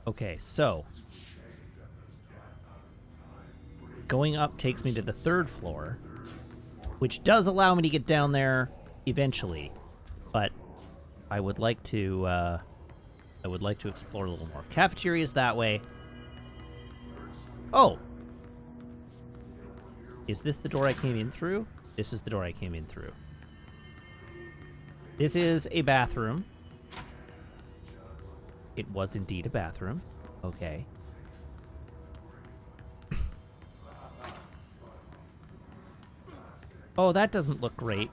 Okay, so going up takes me to the 3rd floor, which does allow me to get down there eventually, but I would like to explore a little more. Cafeteria's that way. Oh, is this the door I came in through? This is the door I came in through. This is a bathroom. It was indeed a bathroom. Okay. Oh, that doesn't look great.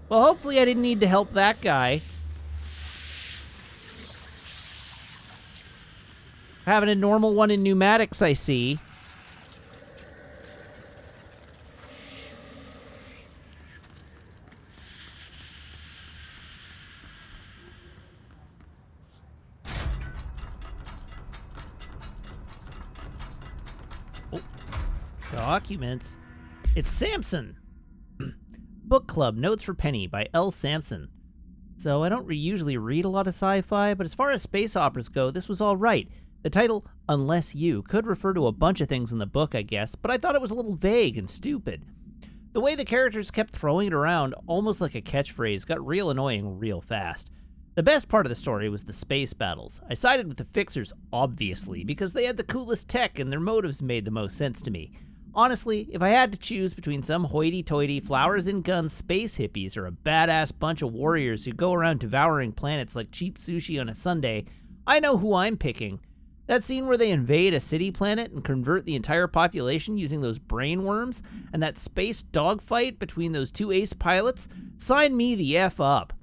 Well, hopefully I didn't need to help that guy. Having a normal one in pneumatics, I see. Documents. It's Samson. Book Club Notes for Penny by L. Sampson. So I don't usually read a lot of sci-fi, but as far as space operas go, this was all right. The title, Unless You, could refer to a bunch of things in the book, I guess, but I thought it was a little vague and stupid. The way the characters kept throwing it around, almost like a catchphrase, got real annoying real fast. The best part of the story was the space battles. I sided with the Fixers, obviously, because they had the coolest tech and their motives made the most sense to me. Honestly, if I had to choose between some hoity-toity, flowers-and-guns space hippies or a badass bunch of warriors who go around devouring planets like cheap sushi on a Sunday, I know who I'm picking. That scene where they invade a city planet and convert the entire population using those brain worms, and that space dogfight between those 2 ace pilots, sign me the F up.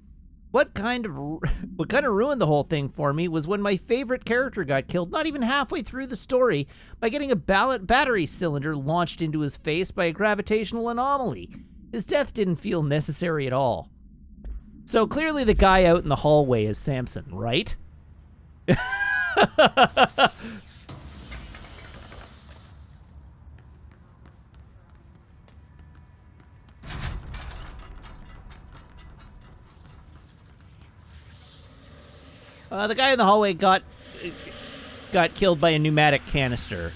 What kind of ruined the whole thing for me was when my favorite character got killed not even halfway through the story by getting a battery cylinder launched into his face by a gravitational anomaly. His death didn't feel necessary at all. So clearly the guy out in the hallway is Samson, right? The guy in the hallway got killed by a pneumatic canister.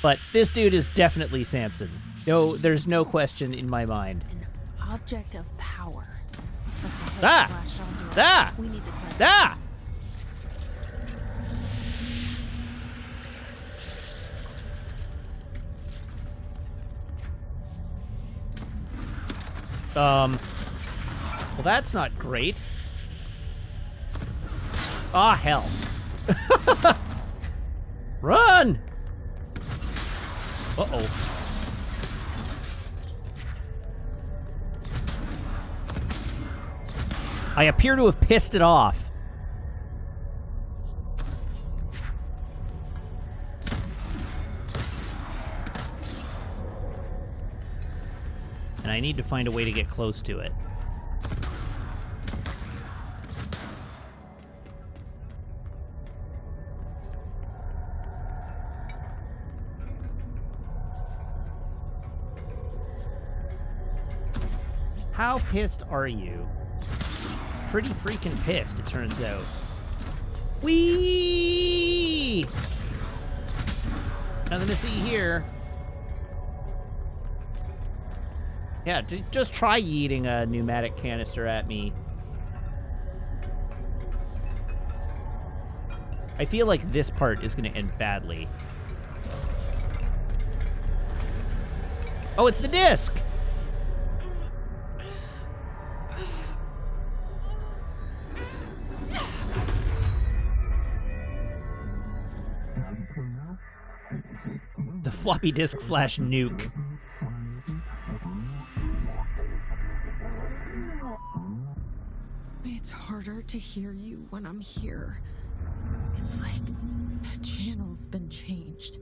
But this dude is definitely Samson. No, there's no question in my mind. An object of power. Looks like the Ah! head's latched onto it. Ah! We need the credit. Ah! Well, that's not great. Ah, hell. Run! Uh-oh. I appear to have pissed it off. And I need to find a way to get close to it. How pissed are you? Pretty freaking pissed, it turns out. Whee! Nothing to see here. Yeah, just try yeeting a pneumatic canister at me. I feel like this part is going to end badly. Oh, it's the disc! The floppy disk / nuke. It's harder to hear you when I'm here. It's like the channel's been changed.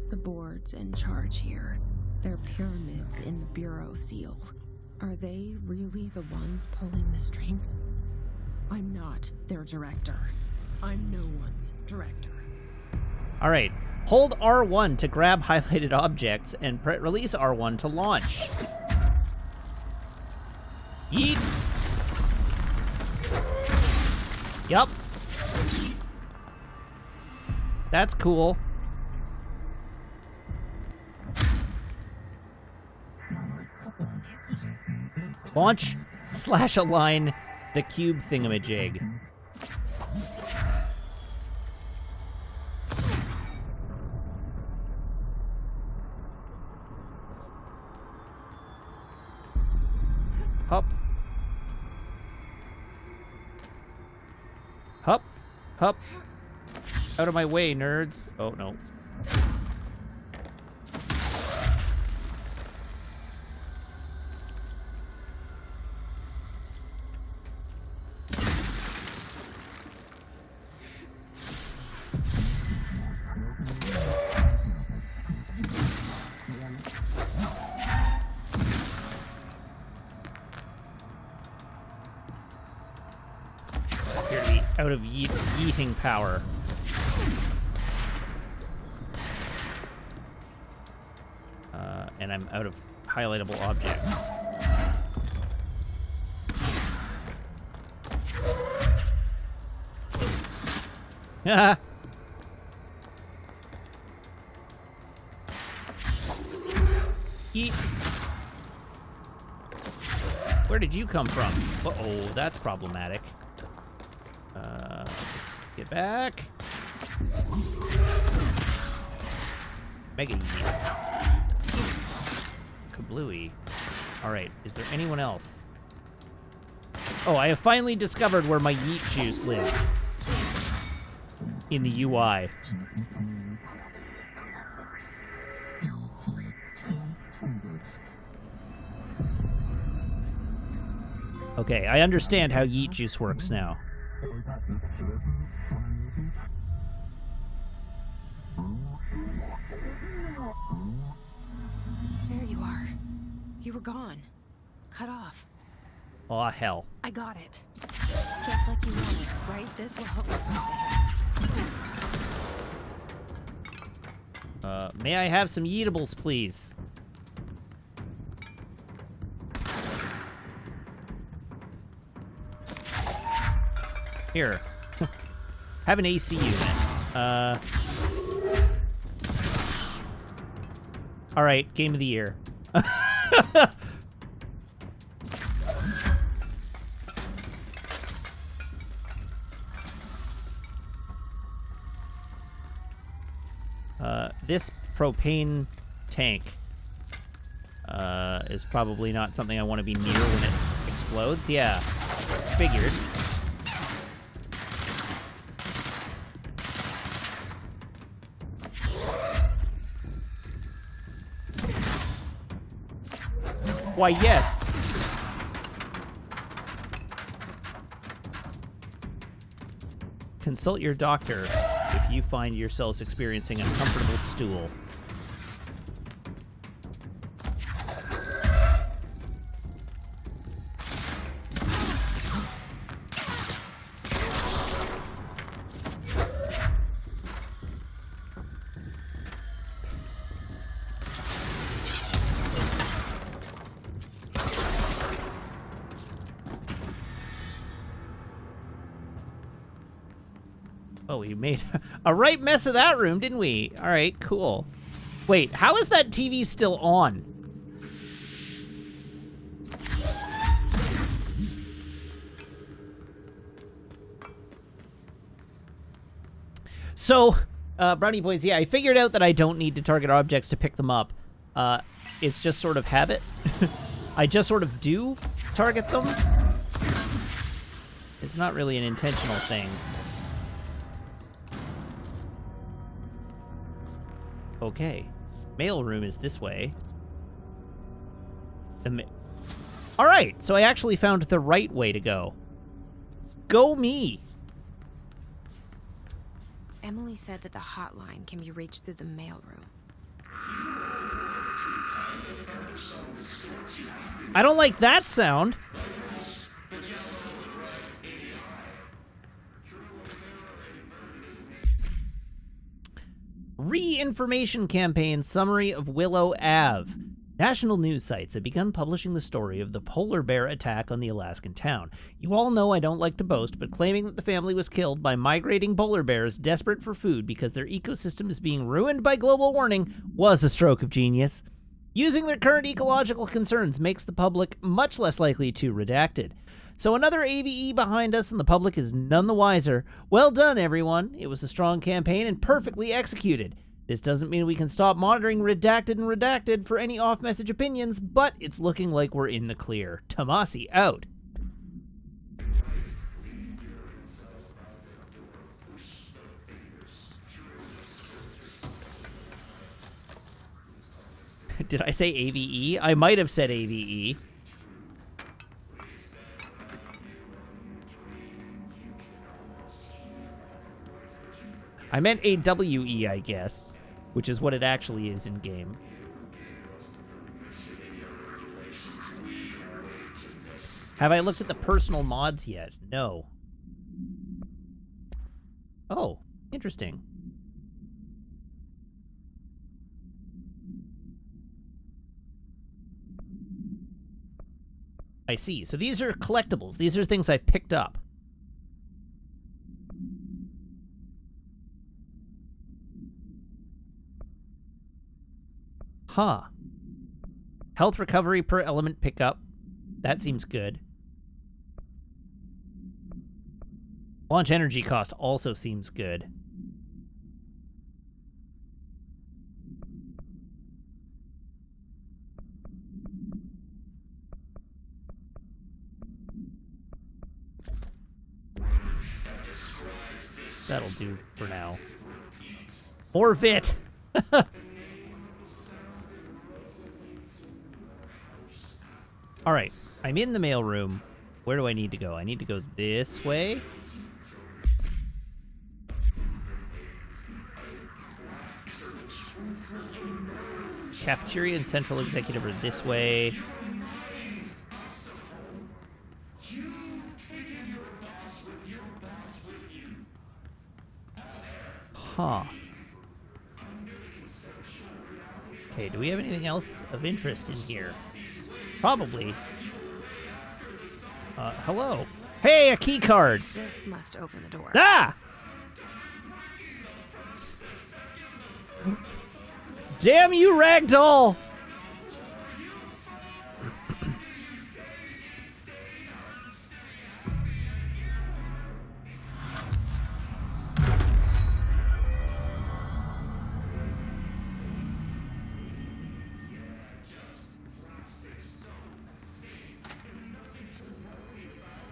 The board's in charge here. They're pyramids in the Bureau seal. Are they really the ones pulling the strings? I'm not their director. I'm no one's director. All right. Hold R1 to grab highlighted objects and release R1 to launch. Yeet. Yup. That's cool. Launch / align the cube thingamajig. Hup. Hup. Hup. Out of my way, nerds. Oh, no. Appear to be out of yeeting power. And I'm out of highlightable objects. Haha. Yeet. Where did you come from? Uh-oh, that's problematic. Let's get back. Mega yeet. Kablooey. Alright, is there anyone else? Oh, I have finally discovered where my yeet juice lives. In the UI. Okay, I understand how yeet juice works now. There you are. You were gone. Cut off. Aw, hell. I got it. Just like you wanted, right? This will help me find this. May I have some yeetables, please? Here. Have an AC unit. Alright, game of the year. This propane tank is probably not something I want to be near when it explodes. Yeah, figured. Why, yes. Consult your doctor if you find yourselves experiencing an uncomfortable stool. Oh, we made a right mess of that room, didn't we? All right, cool. Wait, how is that TV still on? So, Brownie Boys, yeah, I figured out that I don't need to target objects to pick them up. It's just sort of habit. I just sort of do target them. It's not really an intentional thing. Okay. Mail room is this way. All right, so I actually found the right way to go. Go me! Emily said that the hotline can be reached through the mailroom. I don't like that sound. Re-information campaign summary of Willow Ave. National news sites have begun publishing the story of the polar bear attack on the Alaskan town. You all know I don't like to boast, but claiming that the family was killed by migrating polar bears desperate for food because their ecosystem is being ruined by global warming was a stroke of genius. Using their current ecological concerns makes the public much less likely to redact it. So another AVE behind us and the public is none the wiser. Well done, everyone. It was a strong campaign and perfectly executed. This doesn't mean we can stop monitoring redacted for any off-message opinions, but it's looking like we're in the clear. Tomasi out. Did I say AVE? I might have said AVE. I meant AWE, I guess, which is what it actually is in-game. Have I looked at the personal mods yet? No. Oh, interesting. I see. So these are collectibles. These are things I've picked up. Huh. Health recovery per element pickup. That seems good. Launch energy cost also seems good. That'll do for now. More VIT! Alright, I'm in the mailroom. Where do I need to go? I need to go this way? Cafeteria and Central Executive are this way. Huh. Okay, do we have anything else of interest in here? Probably. Hello. Hey, a key card! This must open the door. Ah! Damn you, Ragdoll!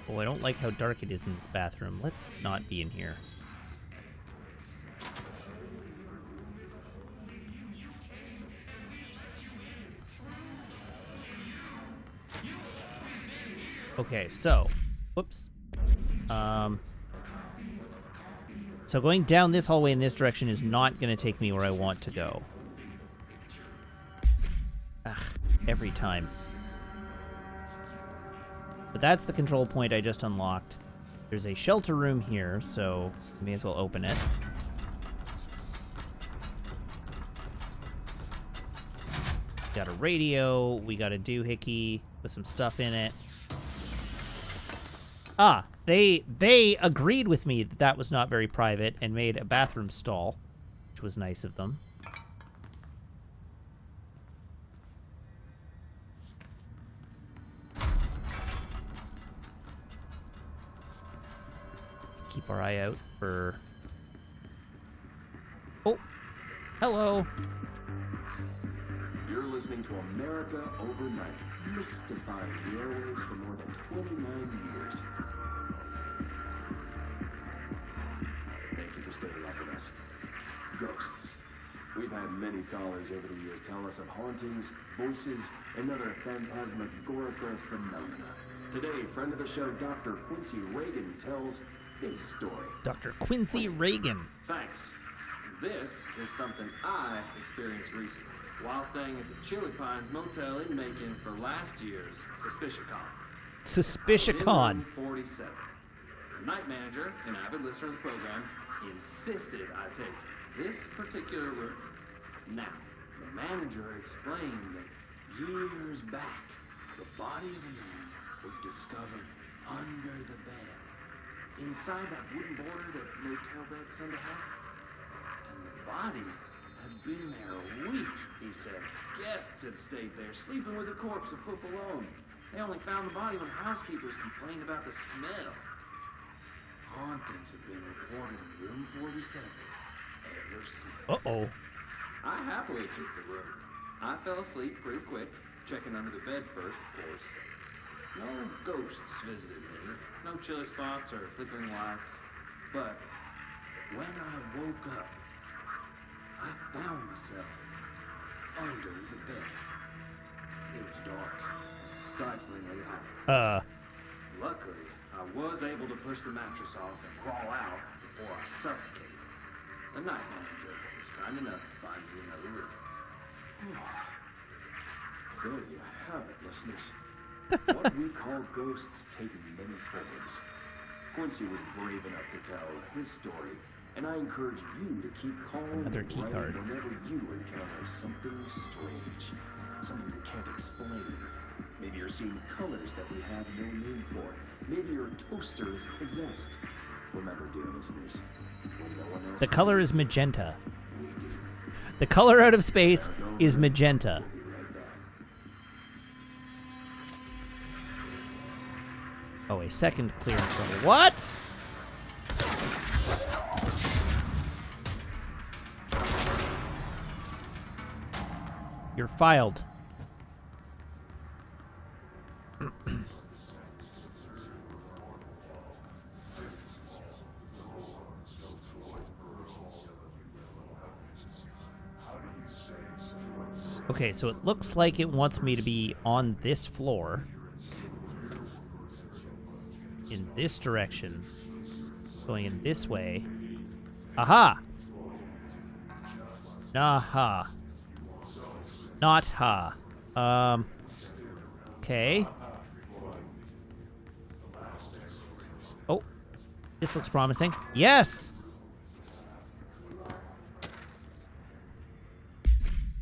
Oh, I don't like how dark it is in this bathroom. Let's not be in here. Okay, so, whoops. So going down this hallway in this direction is not going to take me where I want to go. Ugh, every time. But that's the control point I just unlocked. There's a shelter room here, so we may as well open it. Got a radio, we got a doohickey with some stuff in it. Ah, they agreed with me that that was not very private and made a bathroom stall, which was nice of them. Let's keep our eye out for... Oh, hello. You're listening to America Overnight, mystifying the airwaves for more than 29 years. Thank you for staying up with us. Ghosts. We've had many callers over the years tell us of hauntings, voices, and other phantasmagorical phenomena. Today, friend of the show, Dr. Quincy Reagan tells his story. Dr. Quincy Reagan. Thanks. This is something I experienced recently while staying at the Chili Pines Motel in Macon for last year's SuspiciaCon. SuspiciaCon. 47. The night manager, an avid listener of the program, insisted I take this particular room. Now, the manager explained that years back, the body of a man was discovered under the bed, inside that wooden border that motel beds tend to have. And the body had been there a week, he said. Guests had stayed there, sleeping with the corpse a foot below them. They only found the body when housekeepers complained about the smell. Hauntings have been reported in room 47 ever since. Uh-oh. I happily took the room. I fell asleep pretty quick, checking under the bed first, of course. No ghosts visited me, no chilly spots or flickering lights. But when I woke up, I found myself under the bed. It was dark and stiflingly hot. Luckily, I was able to push the mattress off and crawl out before I suffocated. The night manager was kind enough to find me another room. There you have it, listeners. What we call ghosts take many forms. Quincy was brave enough to tell his story, and I encourage you to keep calling Another key right card. whenever you encounter something strange, something you can't explain. Maybe you're seeing colors that we have no name for. Maybe your toaster is possessed. Remember, dear listeners, when no one else The color is magenta. we do. The color out of space is magenta. We'll be right back. Oh, a second clearance level. What? You're filed. Okay, so it looks like it wants me to be on this floor. In this direction. Going in this way. Aha! Nah-ha. Not ha. Okay. Oh. This looks promising. Yes!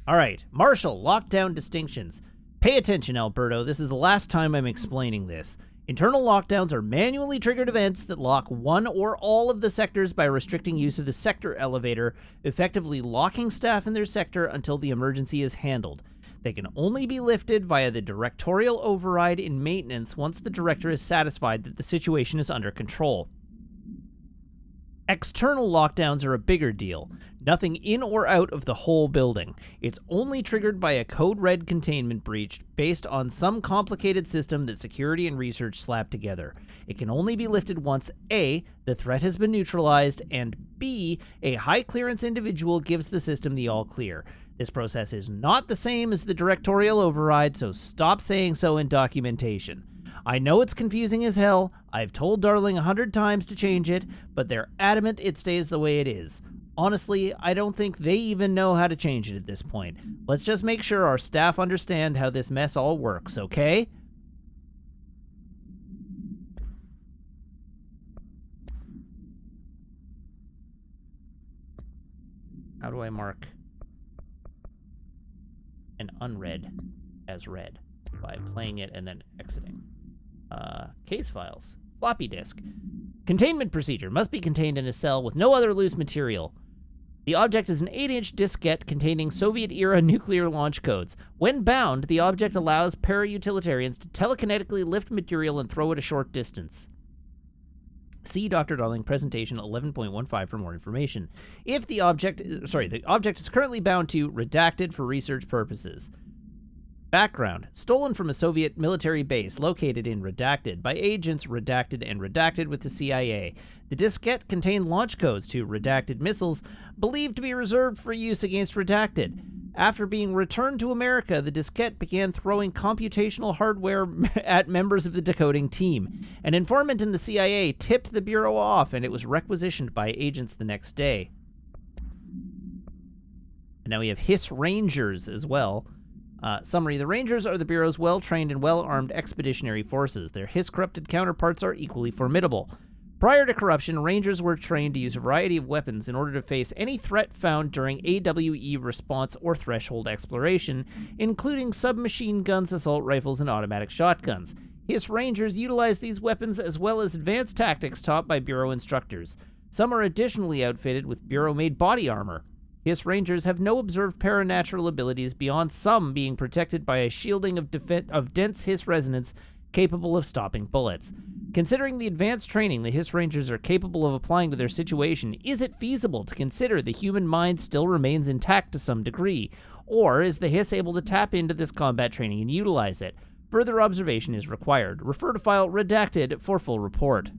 Alright, Marshall, lockdown distinctions. Pay attention, Alberto. This is the last time I'm explaining this. Internal lockdowns are manually triggered events that lock one or all of the sectors by restricting use of the sector elevator, effectively locking staff in their sector until the emergency is handled. They can only be lifted via the directorial override in maintenance once the director is satisfied that the situation is under control. External lockdowns are a bigger deal. Nothing in or out of the whole building. It's only triggered by a code red containment breach based on some complicated system that security and research slapped together. It can only be lifted once A, the threat has been neutralized, and B, a high clearance individual gives the system the all clear. This process is not the same as the directorial override, so stop saying so in documentation. I know it's confusing as hell. I've told Darling 100 times to change it, but they're adamant it stays the way it is. Honestly, I don't think they even know how to change it at this point. Let's just make sure our staff understand how this mess all works, okay? How do I mark an unread as read? By playing it and then exiting. Case files. floppy disk. Containment procedure must be contained in a cell with no other loose material. The object is an 8-inch diskette containing Soviet-era nuclear launch codes. When bound, the object allows para-utilitarians to telekinetically lift material and throw it a short distance. See Dr. Darling presentation 11.15 for more information. If the object is currently bound to redacted for research purposes. Background: stolen from a Soviet military base located in Redacted by agents redacted with the CIA. The diskette contained launch codes to redacted missiles believed to be reserved for use against Redacted. After being returned to America, the diskette began throwing computational hardware at members of the decoding team. An informant in the CIA tipped the Bureau off, and it was requisitioned by agents the next day. And now we have Hiss Rangers as well. Summary: the Rangers are the Bureau's well-trained and well-armed expeditionary forces. Their Hiss-corrupted counterparts are equally formidable. Prior to corruption, Rangers were trained to use a variety of weapons in order to face any threat found during AWE response or threshold exploration, including submachine guns, assault rifles, and automatic shotguns. Hiss Rangers utilize these weapons as well as advanced tactics taught by Bureau instructors. Some are additionally outfitted with Bureau-made body armor. Hiss Rangers have no observed paranatural abilities beyond some being protected by a shielding of dense Hiss resonance capable of stopping bullets. Considering the advanced training the Hiss Rangers are capable of applying to their situation, is it feasible to consider the human mind still remains intact to some degree? Or is the Hiss able to tap into this combat training and utilize it? Further observation is required. Refer to file redacted for full report.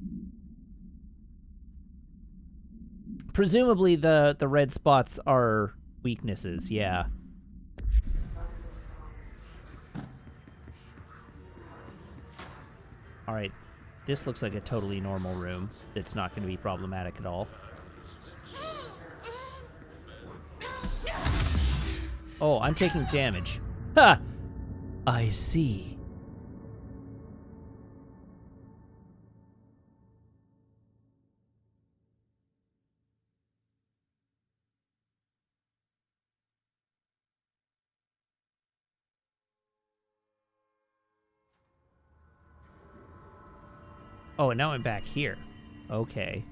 Presumably the red spots are weaknesses, yeah. Alright, this looks like a totally normal room. It's not going to be problematic at all. Oh, I'm taking damage. Ha! I see. Oh, and now I'm back here. Okay.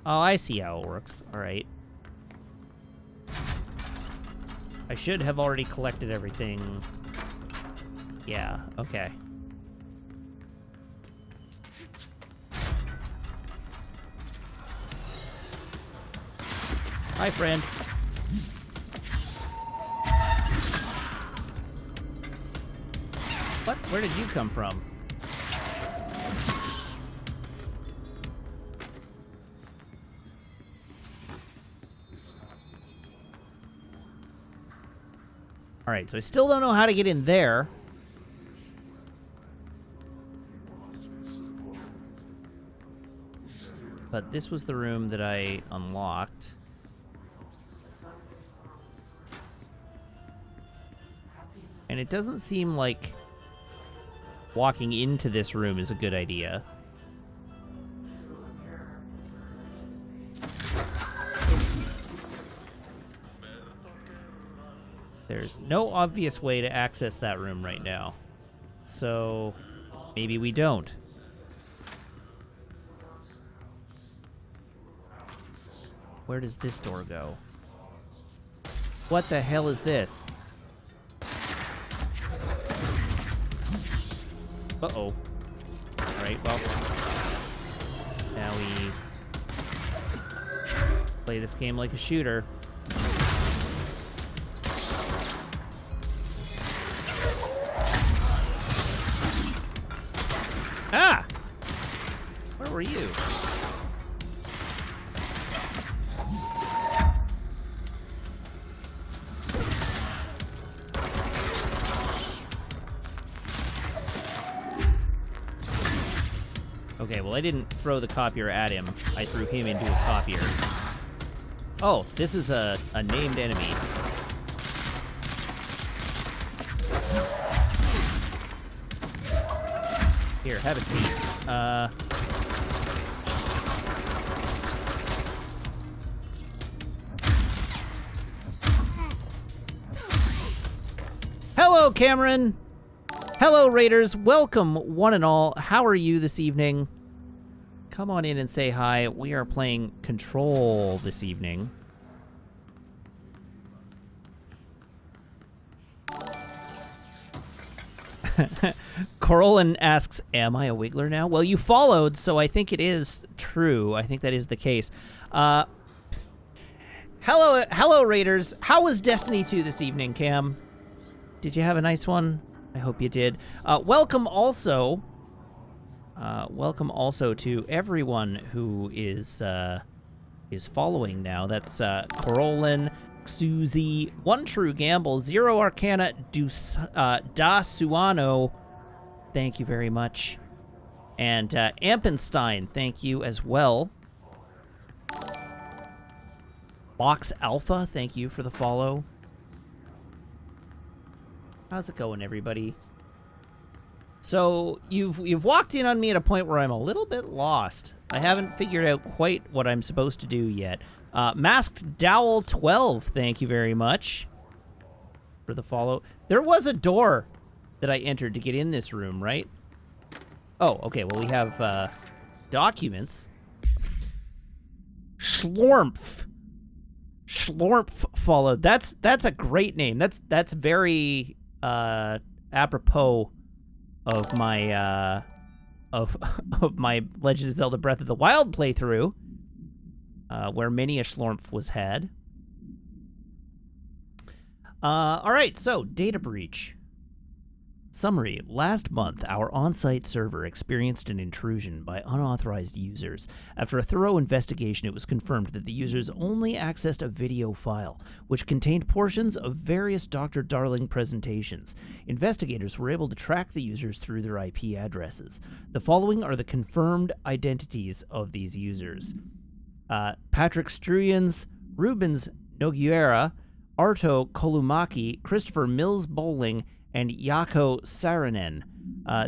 Oh, I see how it works. All right. I should have already collected everything. Yeah, okay. Hi, friend. What? Where did you come from? Alright, so I still don't know how to get in there. But this was the room that I unlocked. And it doesn't seem like walking into this room is a good idea. There's no obvious way to access that room right now. So, maybe we don't. Where does this door go? What the hell is this? Uh-oh. Alright, well. Now we play this game like a shooter. Ah! Where were you? Okay, well, I didn't throw the copier at him. I threw him into a copier. Oh, this is a named enemy. Here, have a seat. Hello, Cameron! Hello, Raiders. Welcome, one and all. How are you this evening? Come on in and say hi. We are playing Control this evening. Corolin asks, am I a Wiggler now? Well, you followed, so I think it is true. I think that is the case. Hello, Raiders. How was Destiny 2 this evening, Cam? Did you have a nice one? I hope you did. Welcome also to everyone who is following now. That's Corolin, Suzy, One True Gamble, Zero Arcana, Da Suano. Thank you very much. And Ampenstein, thank you as well. Box Alpha, thank you for the follow. How's it going, everybody? So, you've walked in on me at a point where I'm a little bit lost. I haven't figured out quite what I'm supposed to do yet. Masked Dowell 12, thank you very much for the follow. There was a door that I entered to get in this room, right? Oh, okay, well, we have documents. Schlormph followed. That's a great name. That's very apropos of my of my Legend of Zelda Breath of the Wild playthrough, where many a Schlormph was had. All right, so data breach. Summary. Last month, our on-site server experienced an intrusion by unauthorized users. After a thorough investigation, it was confirmed that the users only accessed a video file, which contained portions of various Dr. Darling presentations. Investigators were able to track the users through their IP addresses. The following are the confirmed identities of these users. Patrick Struyens, Rubens Noguera, Arto Kolumaki, Christopher Mills Bowling, and Yako Saarinen.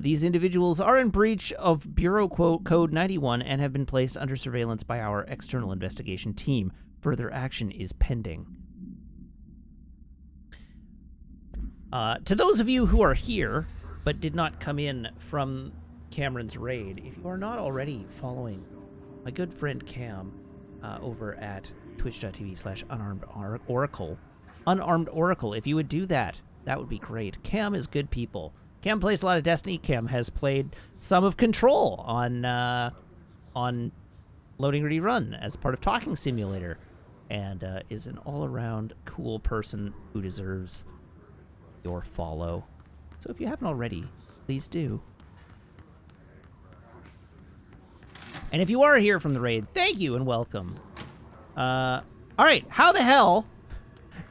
These individuals are in breach of Bureau Code 91 and have been placed under surveillance by our external investigation team. Further action is pending. To those of you who are here, but did not come in from Cameron's raid, if you are not already following my good friend Cam over at twitch.tv/unarmedoracle, Unarmed Oracle, if you would do that, that would be great. Cam is good people. Cam plays a lot of Destiny. Cam has played some of Control on Loading Ready Run as part of Talking Simulator, and is an all-around cool person who deserves your follow. So if you haven't already, please do. And if you are here from the raid, thank you and welcome. All right, how the hell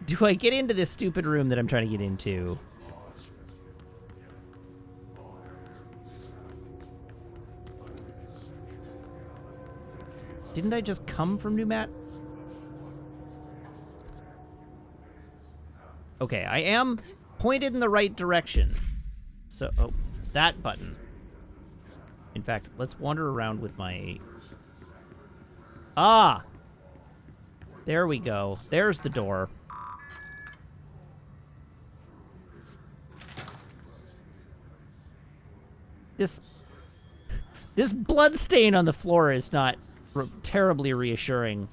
do I get into this stupid room that I'm trying to get into? Didn't I just come from New Mat? Okay, I am pointed in the right direction. So, oh, that button. In fact, let's wander around with my... Ah! There we go. There's the door. This blood stain on the floor is not terribly reassuring.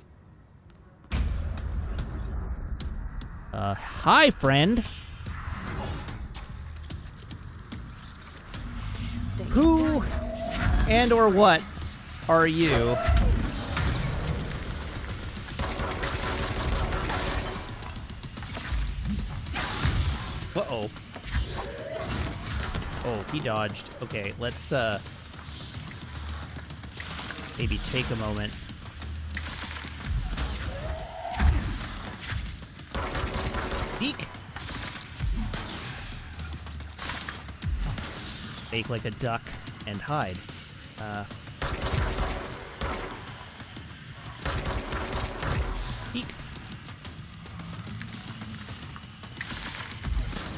Hi, friend. Who and or what are you? Uh-oh. Oh, he dodged. Okay, let's, maybe take a moment. Peek! Fake like a duck and hide. Peek.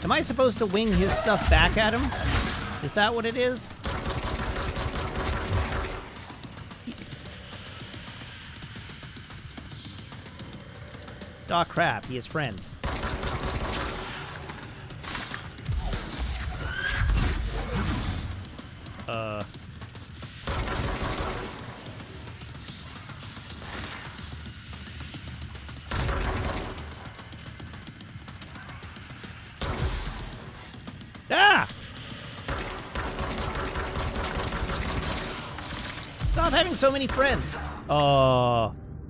Am I supposed to wing his stuff back at him? Is that what it is? Aw, crap. He has friends. Ah! Stop having so many friends.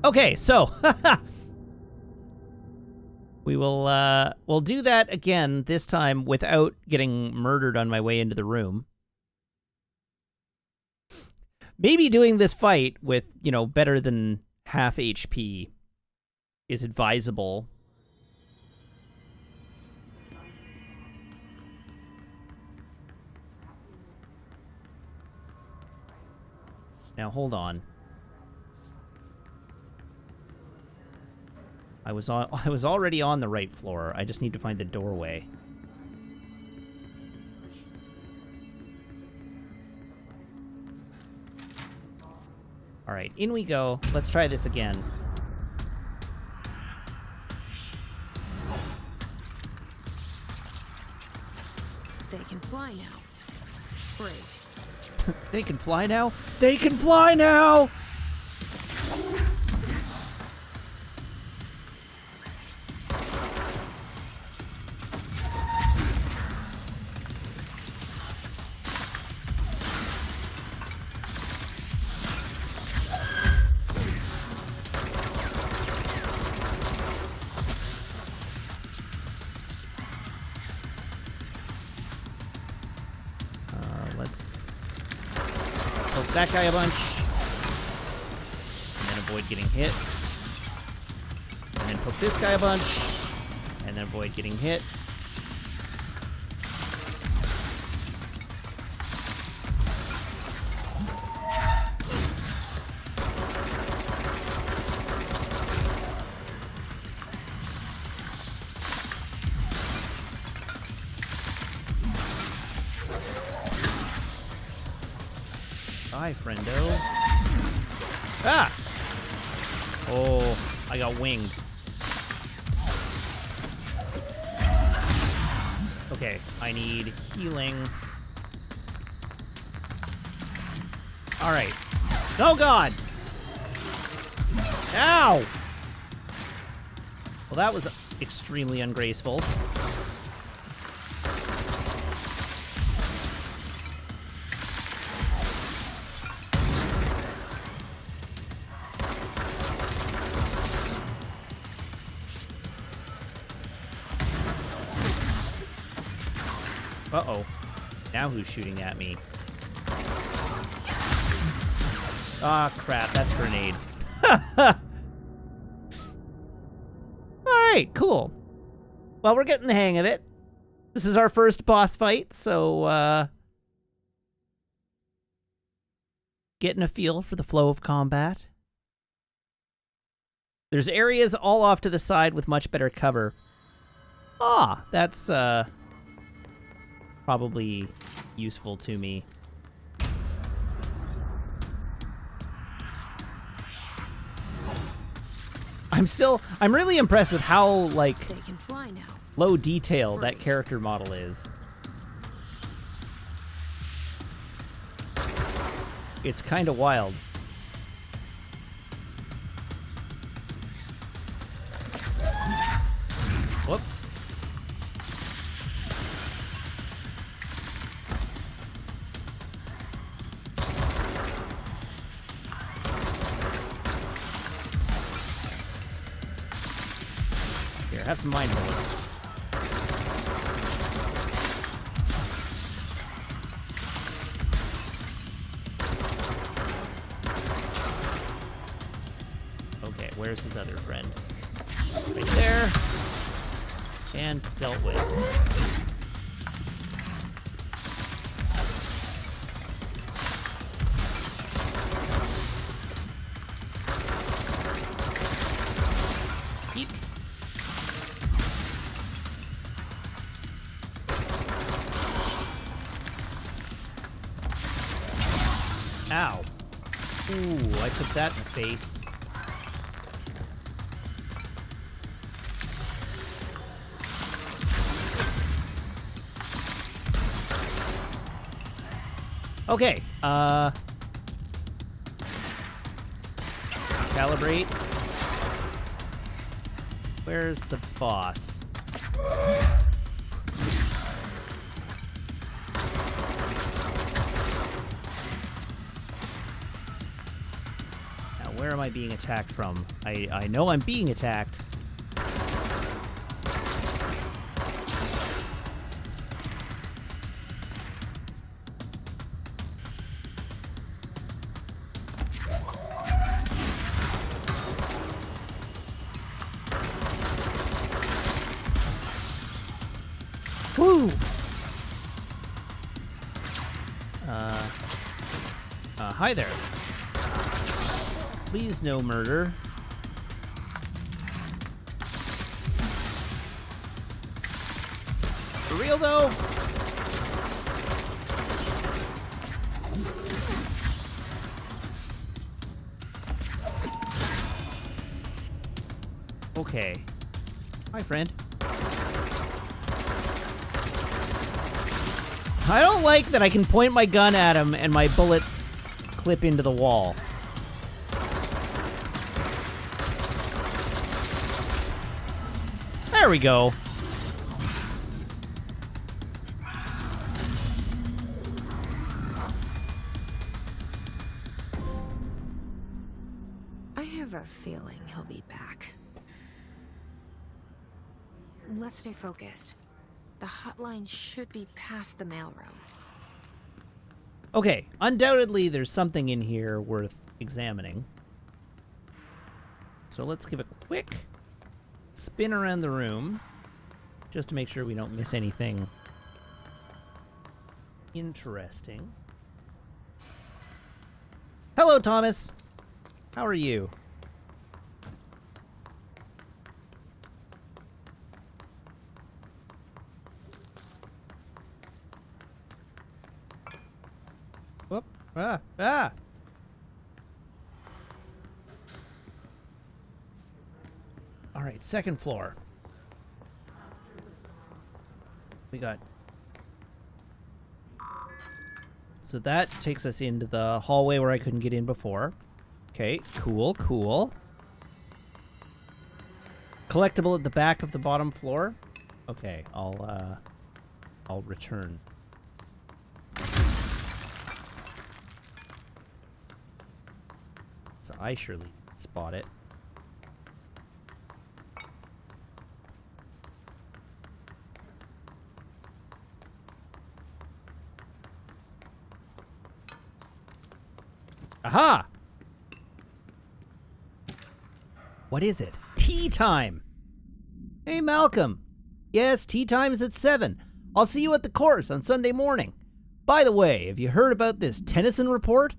Okay, so we'll do that again, this time without getting murdered on my way into the room. Maybe doing this fight with, better than half HP is advisable. Now, hold on. I was already on the right floor. I just need to find the doorway. All right, in we go. Let's try this again. They can fly now. Great. They can fly now? They can fly now! Let's poke that guy a bunch. And then avoid getting hit. And then poke this guy a bunch. And then avoid getting hit. Bye, friendo. Ah! Oh, I got winged. Okay, I need healing. Alright. Oh, God! Ow! Well, that was extremely ungraceful. Uh-oh. Now who's shooting at me? Ah, crap. That's a grenade. Alright, cool. Well, we're getting the hang of it. This is our first boss fight, so, getting a feel for the flow of combat. There's areas all off to the side with much better cover. Ah, that's, probably useful to me. I'm really impressed with how, like, They can fly now. low detail that character model is. It's kind of wild. Whoops. Here, have some mind bullets. Okay, where's his other friend? Right there. And dealt with. Eek. Ow. Ooh, I took that in the face. Okay, calibrate. Where's the boss? Now, where am I being attacked from? I know I'm being attacked. Woo! Hi there. Please no murder. For real though? Okay. Hi, friend. I don't like that I can point my gun at him and my bullets clip into the wall. There we go. I have a feeling he'll be back. Let's stay focused. The hotline should be past the mailroom. Okay, undoubtedly there's something in here worth examining. So let's give a quick spin around the room, just to make sure we don't miss anything interesting. Hello, Thomas. How are you? Whoop. Ah! All right, second floor. We got... So that takes us into the hallway where I couldn't get in before. Okay, cool, cool. Collectible at the back of the bottom floor. Okay, I'll return. So I surely spot it. Aha! What is it? Tea time! Hey, Malcolm. Yes, tea time is at 7. I'll see you at the course on Sunday morning. By the way, have you heard about this Tennyson report?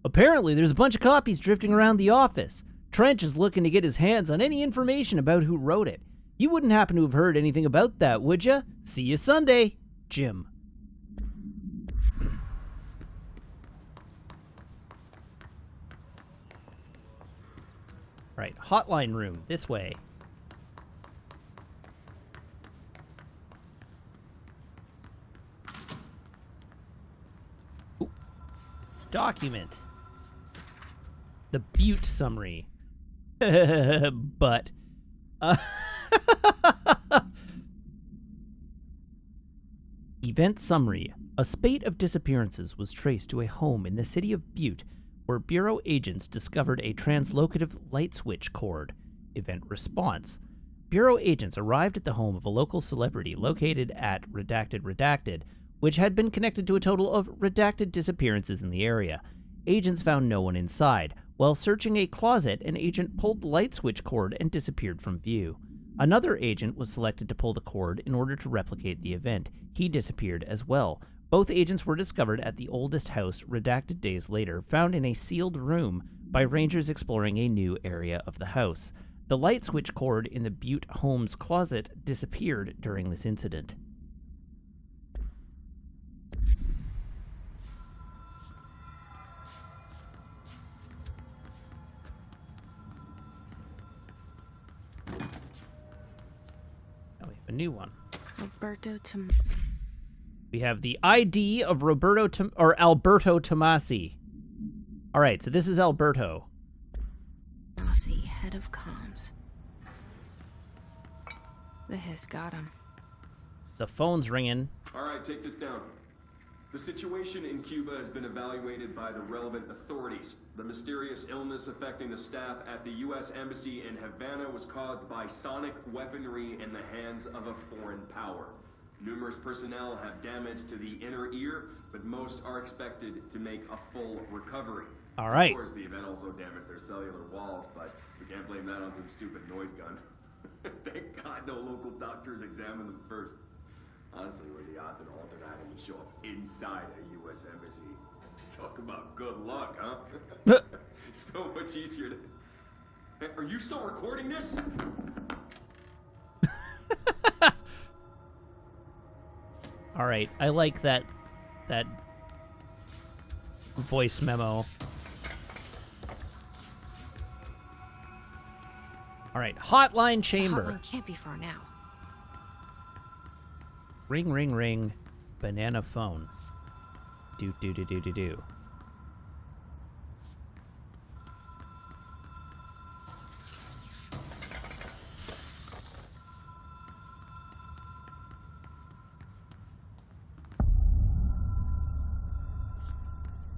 Apparently, there's a bunch of copies drifting around the office. Trench is looking to get his hands on any information about who wrote it. You wouldn't happen to have heard anything about that, would ya? See you Sunday, Jim. Right, hotline room, this way. Ooh. Document. The Butte summary. But. Event summary. A spate of disappearances was traced to a home in the city of Butte, where Bureau agents discovered a translocative light switch cord. Event response. Bureau agents arrived at the home of a local celebrity located at redacted, which had been connected to a total of redacted disappearances in the area. Agents found no one inside. While searching a closet, an agent pulled the light switch cord and disappeared from view. Another agent was selected to pull the cord in order to replicate the event. He disappeared as well. Both agents were discovered at the oldest house, redacted days later, found in a sealed room by rangers exploring a new area of the house. The light switch cord in the Butte home's closet disappeared during this incident. Now we have a new one. Alberto to... We have the ID of Alberto Tomasi. All right, so this is Alberto. Tomasi, head of comms. The hiss got him. The phone's ringing. All right, take this down. The situation in Cuba has been evaluated by the relevant authorities. The mysterious illness affecting the staff at the U.S. Embassy in Havana was caused by sonic weaponry in the hands of a foreign power. Numerous personnel have damage to the inner ear, but most are expected to make a full recovery. All right. Of course, the event also damaged their cellular walls, but we can't blame that on some stupid noise gun. Thank God no local doctors examined them first. Honestly, what are the odds an altered item would show up inside a U.S. embassy? Talk about good luck, huh? So much easier to... Hey, are you still recording this? All right, I like that voice memo. All right, hotline chamber. The hotline can't be far now. Ring, ring, ring. Banana phone. Do.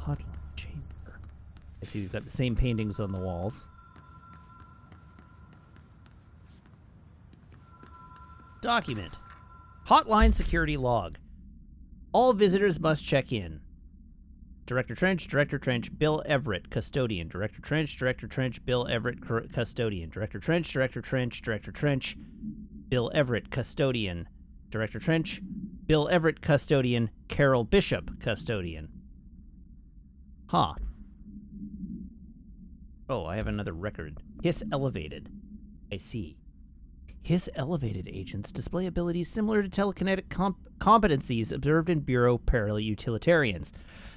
Hotline chamber. I see we've got the same paintings on the walls. Document. Hotline security log. All visitors must check in. Director Trench, Bill Everett, custodian. Director Trench, Bill Everett, custodian. Director Trench, Bill Everett, custodian. Director Trench, Bill Everett, custodian. Carol Bishop, custodian. Huh. Oh, I have another record. Hiss elevated. I see. Hiss elevated agents display abilities similar to telekinetic competencies observed in Bureau para-utilitarians.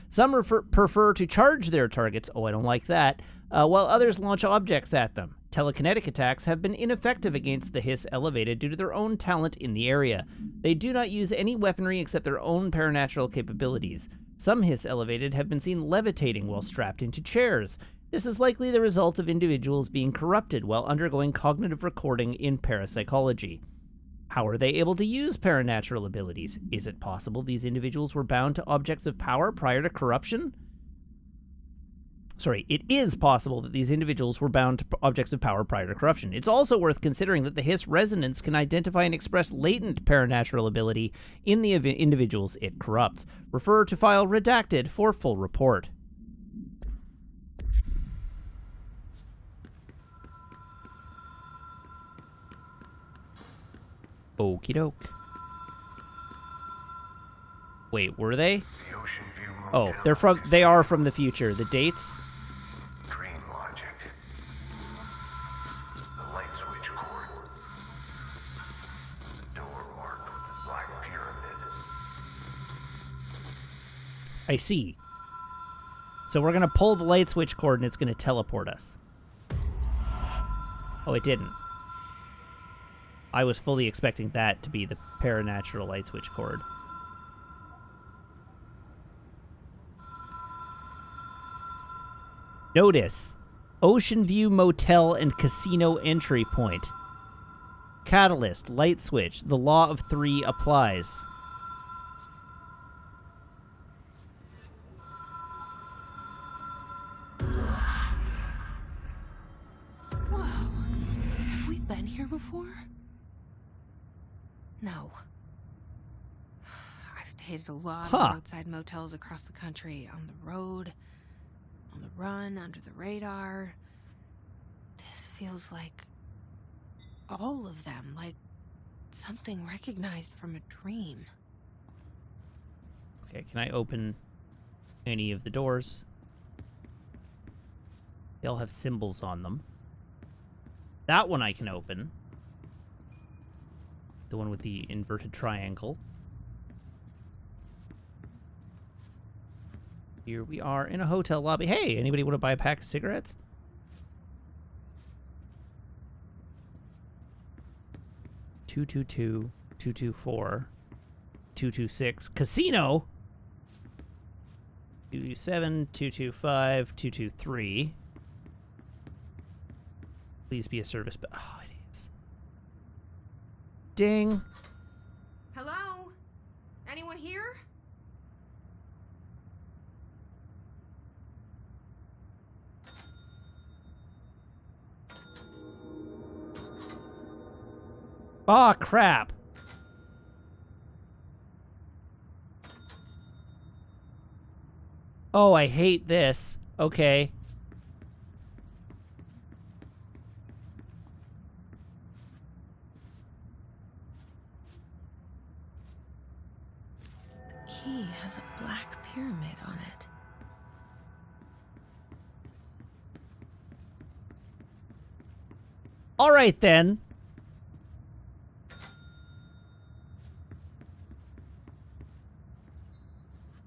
Some prefer to charge their targets, oh, I don't like that, while others launch objects at them. Telekinetic attacks have been ineffective against the Hiss elevated due to their own talent in the area. They do not use any weaponry except their own paranatural capabilities. Some Hiss elevated have been seen levitating while strapped into chairs. This is likely the result of individuals being corrupted while undergoing cognitive recording in parapsychology. How are they able to use paranatural abilities? Is it possible these individuals were bound to objects of power prior to corruption? It is possible that these individuals were bound to objects of power prior to corruption. It's also worth considering that the Hiss resonance can identify and express latent paranatural ability in the individuals it corrupts. Refer to file redacted for full report. Okie doke. Wait, were they? The Ocean View Oh, Motel they are from the future. The dates? Dream logic. The light switch cord. The door marked with the black pyramid. I see. So we're going to pull the light switch cord and it's going to teleport us. Oh, it didn't. I was fully expecting that to be the paranatural light switch cord. Notice. Ocean View Motel and Casino entry point. Catalyst, light switch. The law of 3 applies. Whoa. Have we been here before? No. I've stayed at a lot of roadside motels across the country, on the road, on the run, under the radar. This feels like all of them, like something recognized from a dream. Okay, can I open any of the doors? They all have symbols on them. That one I can open. The one with the inverted triangle. Here we are in a hotel lobby. Hey, anybody want to buy a pack of cigarettes? $222, $224, 226. Casino. 227, 225, 223. Please be a service, but oh, it is. Ding. Hello? Anyone here? Aw, crap. Oh, I hate this. Okay. Key has a black pyramid on it. All right, then.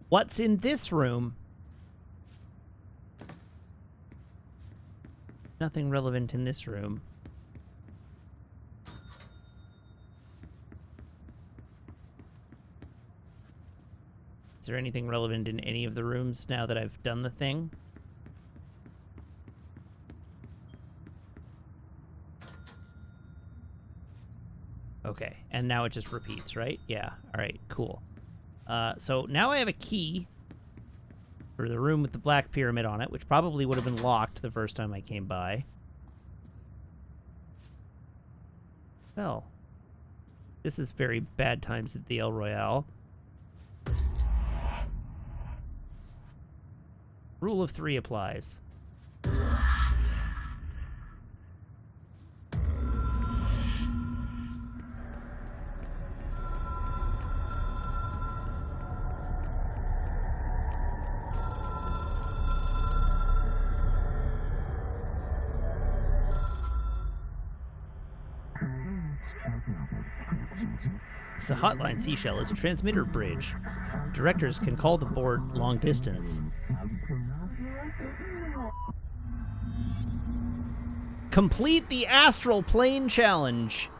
What's in this room? Nothing relevant in this room. Is there anything relevant in any of the rooms now that I've done the thing? Okay, and now it just repeats, right? Yeah, all right, cool. So now I have a key for the room with the black pyramid on it, which probably would have been locked the first time I came by. Well, this is very bad times at the El Royale. Rule of 3 applies. The hotline Seashell is a transmitter bridge. Directors can call the board long distance. Complete the astral plane challenge.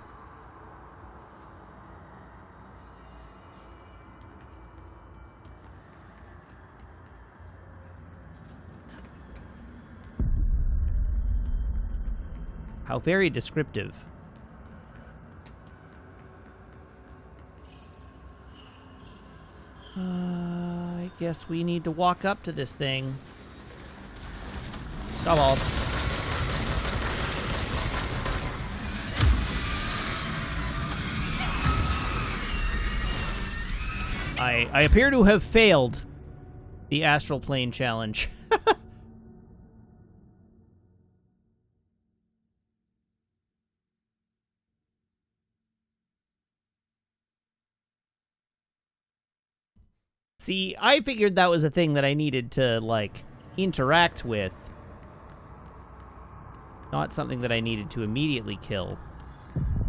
How very descriptive. I guess we need to walk up to this thing. Come on. I appear to have failed the astral plane challenge. See, I figured that was a thing that I needed to, like, interact with. Not something that I needed to immediately kill.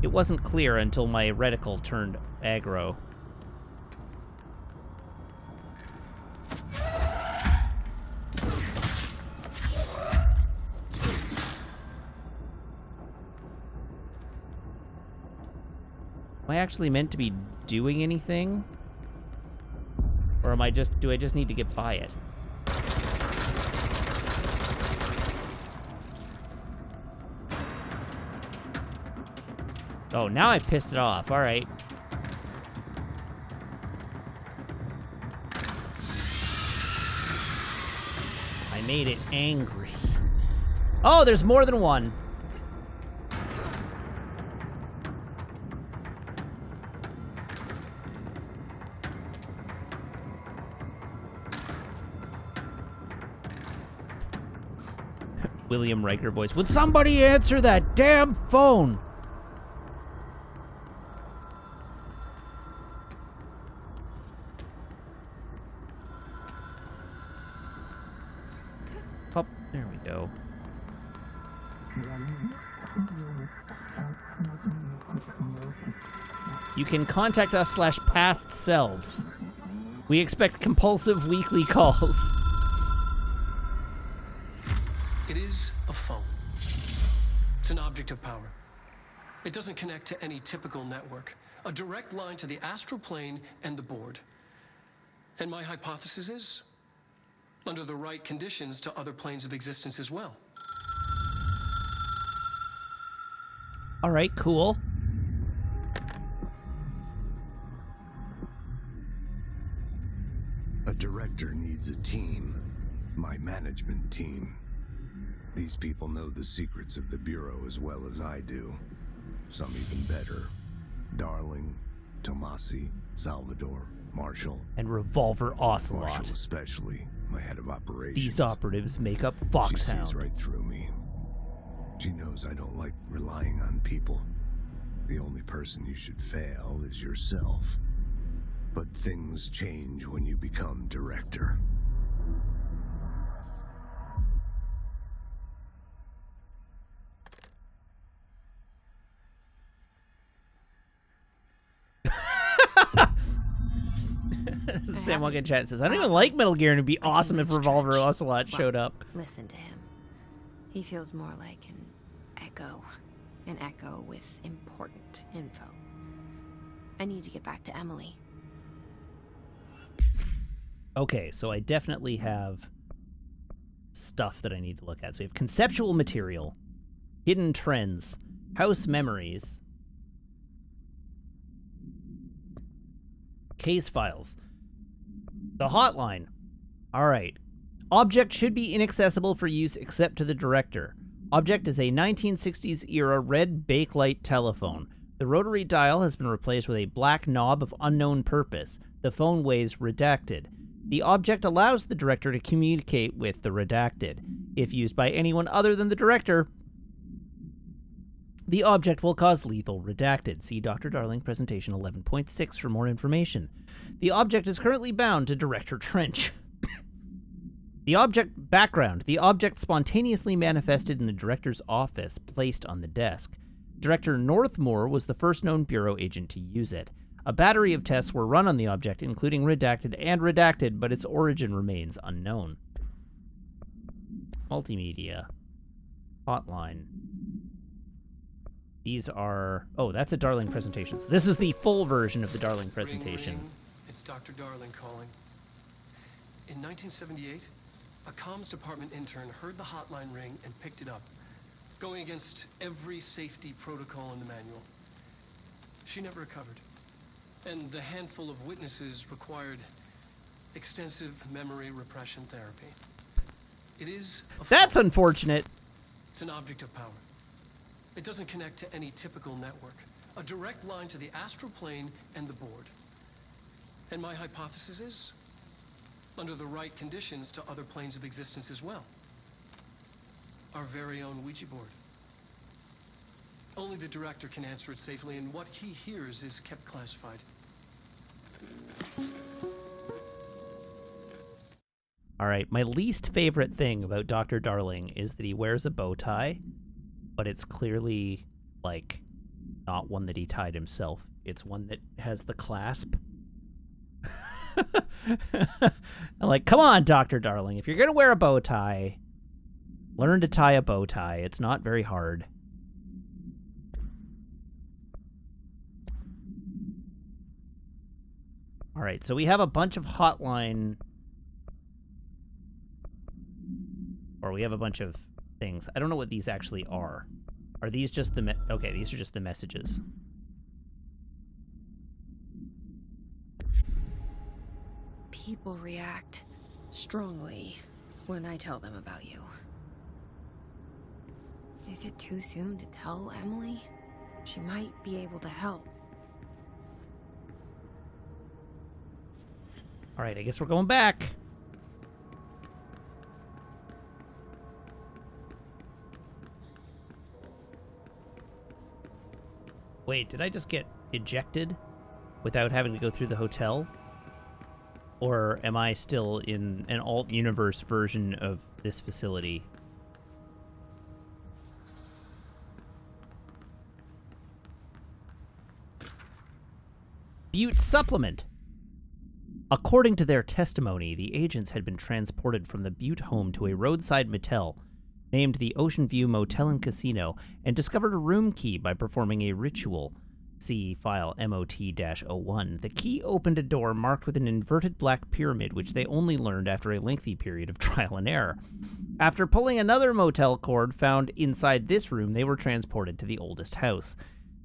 It wasn't clear until my reticle turned aggro. Am I actually meant to be doing anything? Or am I just, do I just need to get by it? Oh, now I've pissed it off. All right. I made it angry. Oh, there's more than one. William Riker voice. Would somebody answer that damn phone? Oh, there we go. You can contact us /past selves. We expect compulsive weekly calls. It is a phone. It's an object of power. It doesn't connect to any typical network. a direct line to the astral plane and the board. And my hypothesis is, under the right conditions, to other planes of existence as well. All right, cool. A director needs a team. My management team. These people know the secrets of the Bureau as well as I do. Some even better. Darling, Tomasi, Salvador, Marshall. And Revolver Ocelot. Marshall especially, my head of operations. These operatives make up She Foxhound. sees right through me. She knows I don't like relying on people. The only person you should fail is yourself. But things change when you become director. Sam Walken chat says, I don't even like Metal Gear, and it'd be awesome if Revolver Ocelot showed up. Listen to him. He feels more like an echo. An echo with important info. I need to get back to Emily. Okay, so I definitely have stuff that I need to look at. So we have conceptual material, hidden trends, house memories, case files, the hotline. All right. Object should be inaccessible for use except to the director. Object is a 1960s era red bakelite telephone. The rotary dial has been replaced with a black knob of unknown purpose. The phone weighs redacted. The object allows the director to communicate with the redacted. If used by anyone other than the director, the object will cause lethal redacted. See Dr. Darling Presentation 11.6 for more information. The object is currently bound to Director Trench. The object background. The object spontaneously manifested in the director's office, placed on the desk. Director Northmore was the first known Bureau agent to use it. A battery of tests were run on the object, including redacted and redacted, but its origin remains unknown. Multimedia. Hotline. These are... Oh, that's a Darling presentation. So this is the full version of the Darling presentation. Ring, ring. It's Dr. Darling calling. In 1978, a comms department intern heard the hotline ring and picked it up, going against every safety protocol in the manual. She never recovered. And the handful of witnesses required extensive memory repression therapy. It is That's unfortunate. It's an object of power. It doesn't connect to any typical network. A direct line to the astral plane and the board. And my hypothesis is, under the right conditions, to other planes of existence as well. Our very own Ouija board. Only the director can answer it safely, and what he hears is kept classified. All right, my least favorite thing about Dr. Darling is that he wears a bow tie, but it's clearly, like, not one that he tied himself. It's one that has the clasp. I'm like, come on, Dr. Darling. If you're going to wear a bow tie, learn to tie a bow tie. It's not very hard. All right, so we have a bunch of hotline... Or we have a bunch of things. I don't know what these actually are. Are these just the... Okay, these are just the messages. People react strongly when I tell them about you. Is it too soon to tell Emily? She might be able to help. All right, I guess we're going back. Wait, did I just get ejected without having to go through the hotel? Or am I still in an alt-universe version of this facility? Butte Supplement. According to their testimony, the agents had been transported from the Butte home to a roadside motel named the Ocean View Motel and Casino and discovered a room key by performing a ritual. See file MOT-01. The key opened a door marked with an inverted black pyramid, which they only learned after a lengthy period of trial and error. After pulling another motel cord found inside this room, they were transported to the oldest house.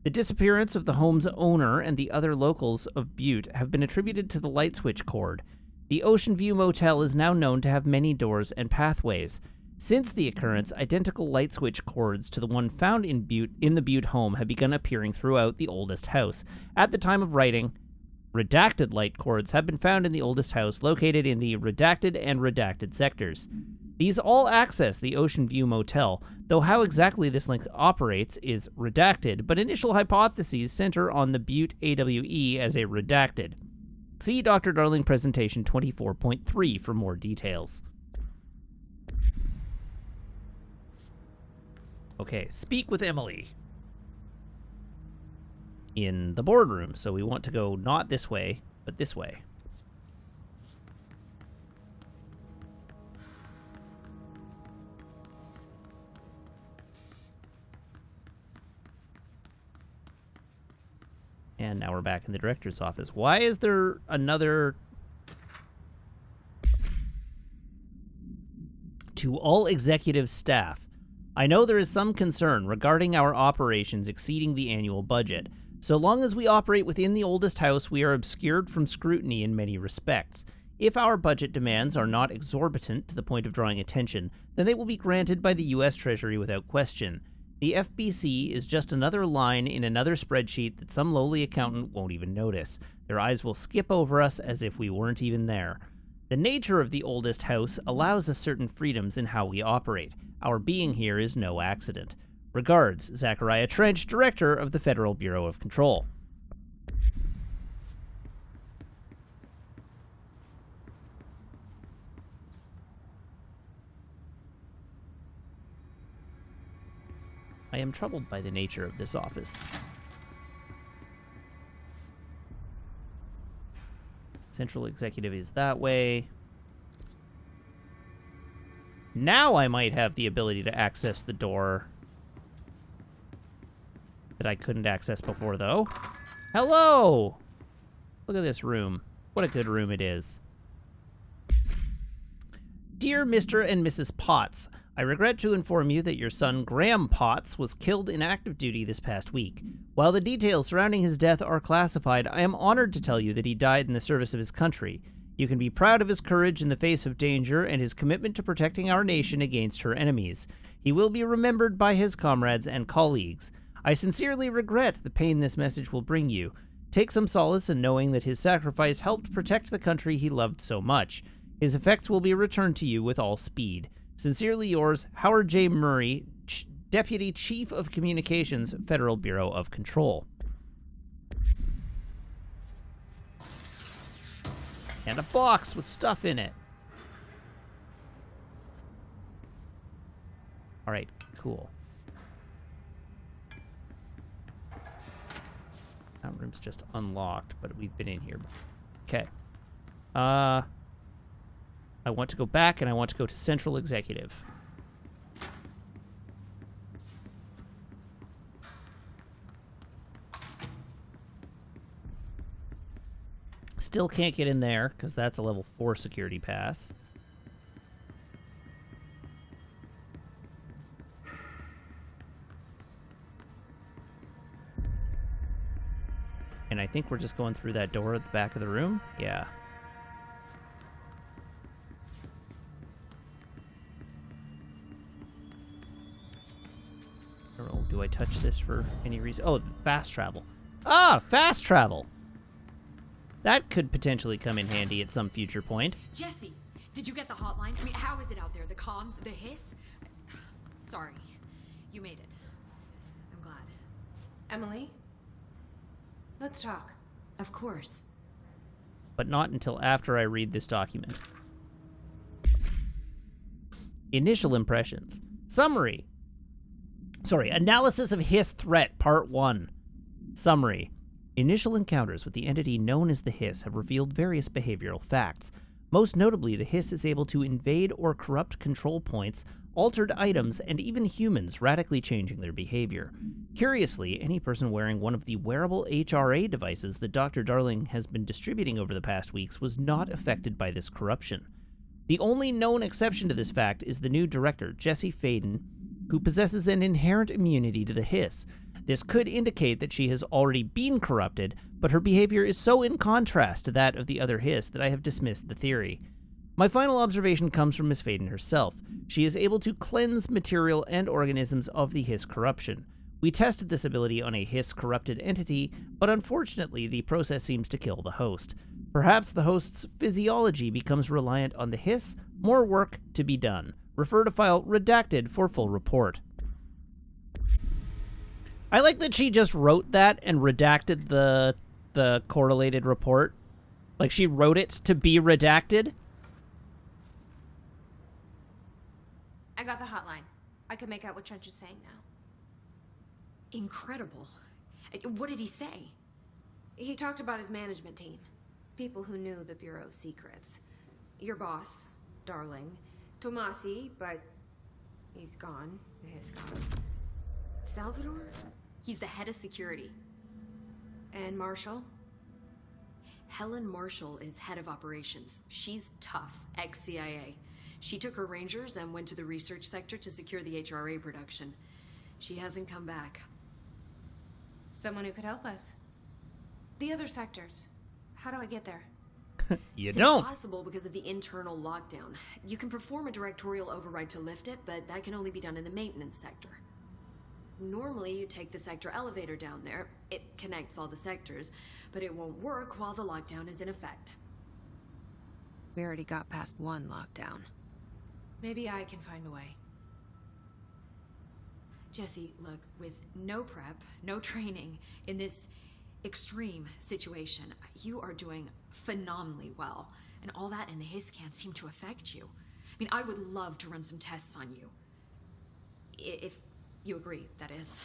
The disappearance of the home's owner and the other locals of Butte have been attributed to the light switch cord. The Ocean View Motel is now known to have many doors and pathways. Since the occurrence, identical light switch cords to the one found in the Butte home have begun appearing throughout the oldest house. At the time of writing, redacted light cords have been found in the oldest house, located in the redacted and redacted sectors. These all access the Ocean View Motel, though how exactly this link operates is redacted, but initial hypotheses center on the Butte AWE as a redacted. See Dr. Darling Presentation 24.3 for more details. Okay, speak with Emily. In the boardroom, so we want to go not this way, but this way. And now we're back in the director's office. Why is there another... To all executive staff, I know there is some concern regarding our operations exceeding the annual budget. So long as we operate within the oldest house, we are obscured from scrutiny in many respects. If our budget demands are not exorbitant to the point of drawing attention, then they will be granted by the U.S. Treasury without question. The FBC is just another line in another spreadsheet that some lowly accountant won't even notice. Their eyes will skip over us as if we weren't even there. The nature of the oldest house allows us certain freedoms in how we operate. Our being here is no accident. Regards, Zachariah Trench, Director of the Federal Bureau of Control. I am troubled by the nature of this office. Central Executive is that way. Now I might have the ability to access the door that I couldn't access before, though. Hello! Look at this room. What a good room it is. Dear Mr. and Mrs. Potts, I regret to inform you that your son, Graham Potts, was killed in active duty this past week. While the details surrounding his death are classified, I am honored to tell you that he died in the service of his country. You can be proud of his courage in the face of danger and his commitment to protecting our nation against her enemies. He will be remembered by his comrades and colleagues. I sincerely regret the pain this message will bring you. Take some solace in knowing that his sacrifice helped protect the country he loved so much. His effects will be returned to you with all speed. Sincerely yours, Howard J. Murray, Deputy Chief of Communications, Federal Bureau of Control. And a box with stuff in it. Alright, cool. That room's just unlocked, but we've been in here. Okay. I want to go back, and I want to go to Central Executive. Still can't get in there, because that's a level 4 security pass. And I think we're just going through that door at the back of the room. Yeah. Oh, do I touch this for any reason? Oh, fast travel. Ah, fast travel! That could potentially come in handy at some future point. Jesse, did you get the hotline? I mean, how is it out there? The comms, the hiss? Sorry, you made it. I'm glad. Emily? Let's talk. Of course. But not until after I read this document. Initial impressions. Summary. Analysis of Hiss Threat, Part 1. Summary. Initial encounters with the entity known as the Hiss have revealed various behavioral facts. Most notably, the Hiss is able to invade or corrupt control points, altered items, and even humans, radically changing their behavior. Curiously, any person wearing one of the wearable HRA devices that Dr. Darling has been distributing over the past weeks was not affected by this corruption. The only known exception to this fact is the new director, Jesse Faden, who possesses an inherent immunity to the Hiss. This could indicate that she has already been corrupted, but her behavior is so in contrast to that of the other Hiss that I have dismissed the theory. My final observation comes from Miss Faden herself. She is able to cleanse material and organisms of the Hiss corruption. We tested this ability on a Hiss-corrupted entity, but unfortunately the process seems to kill the host. Perhaps the host's physiology becomes reliant on the Hiss. More work to be done. Refer to file redacted for full report. I like that she just wrote that and redacted the correlated report. Like, she wrote it to be redacted. I got the hotline. I can make out what Trench is saying now. Incredible. What did he say? He talked about his management team. People who knew the Bureau's secrets. Your boss, Darling. Tomasi, but he's gone. He's gone. Salvador? He's the head of security. And Marshall? Helen Marshall is head of operations. She's tough, ex-CIA. She took her Rangers and went to the research sector to secure the HRA production. She hasn't come back. Someone who could help us. The other sectors. How do I get there? It's don't. impossible because of the internal lockdown. You can perform a directorial override to lift it, but that can only be done in the maintenance sector. Normally, you take the sector elevator down there. It connects all the sectors, but it won't work while the lockdown is in effect. We already got past one lockdown. Maybe I can find a way. Jesse, look, with no prep, no training, in this extreme situation, you are doing phenomenally well. And all that and the Hiss can't seem to affect you. I mean, I would love to run some tests on you. If you agree, that is.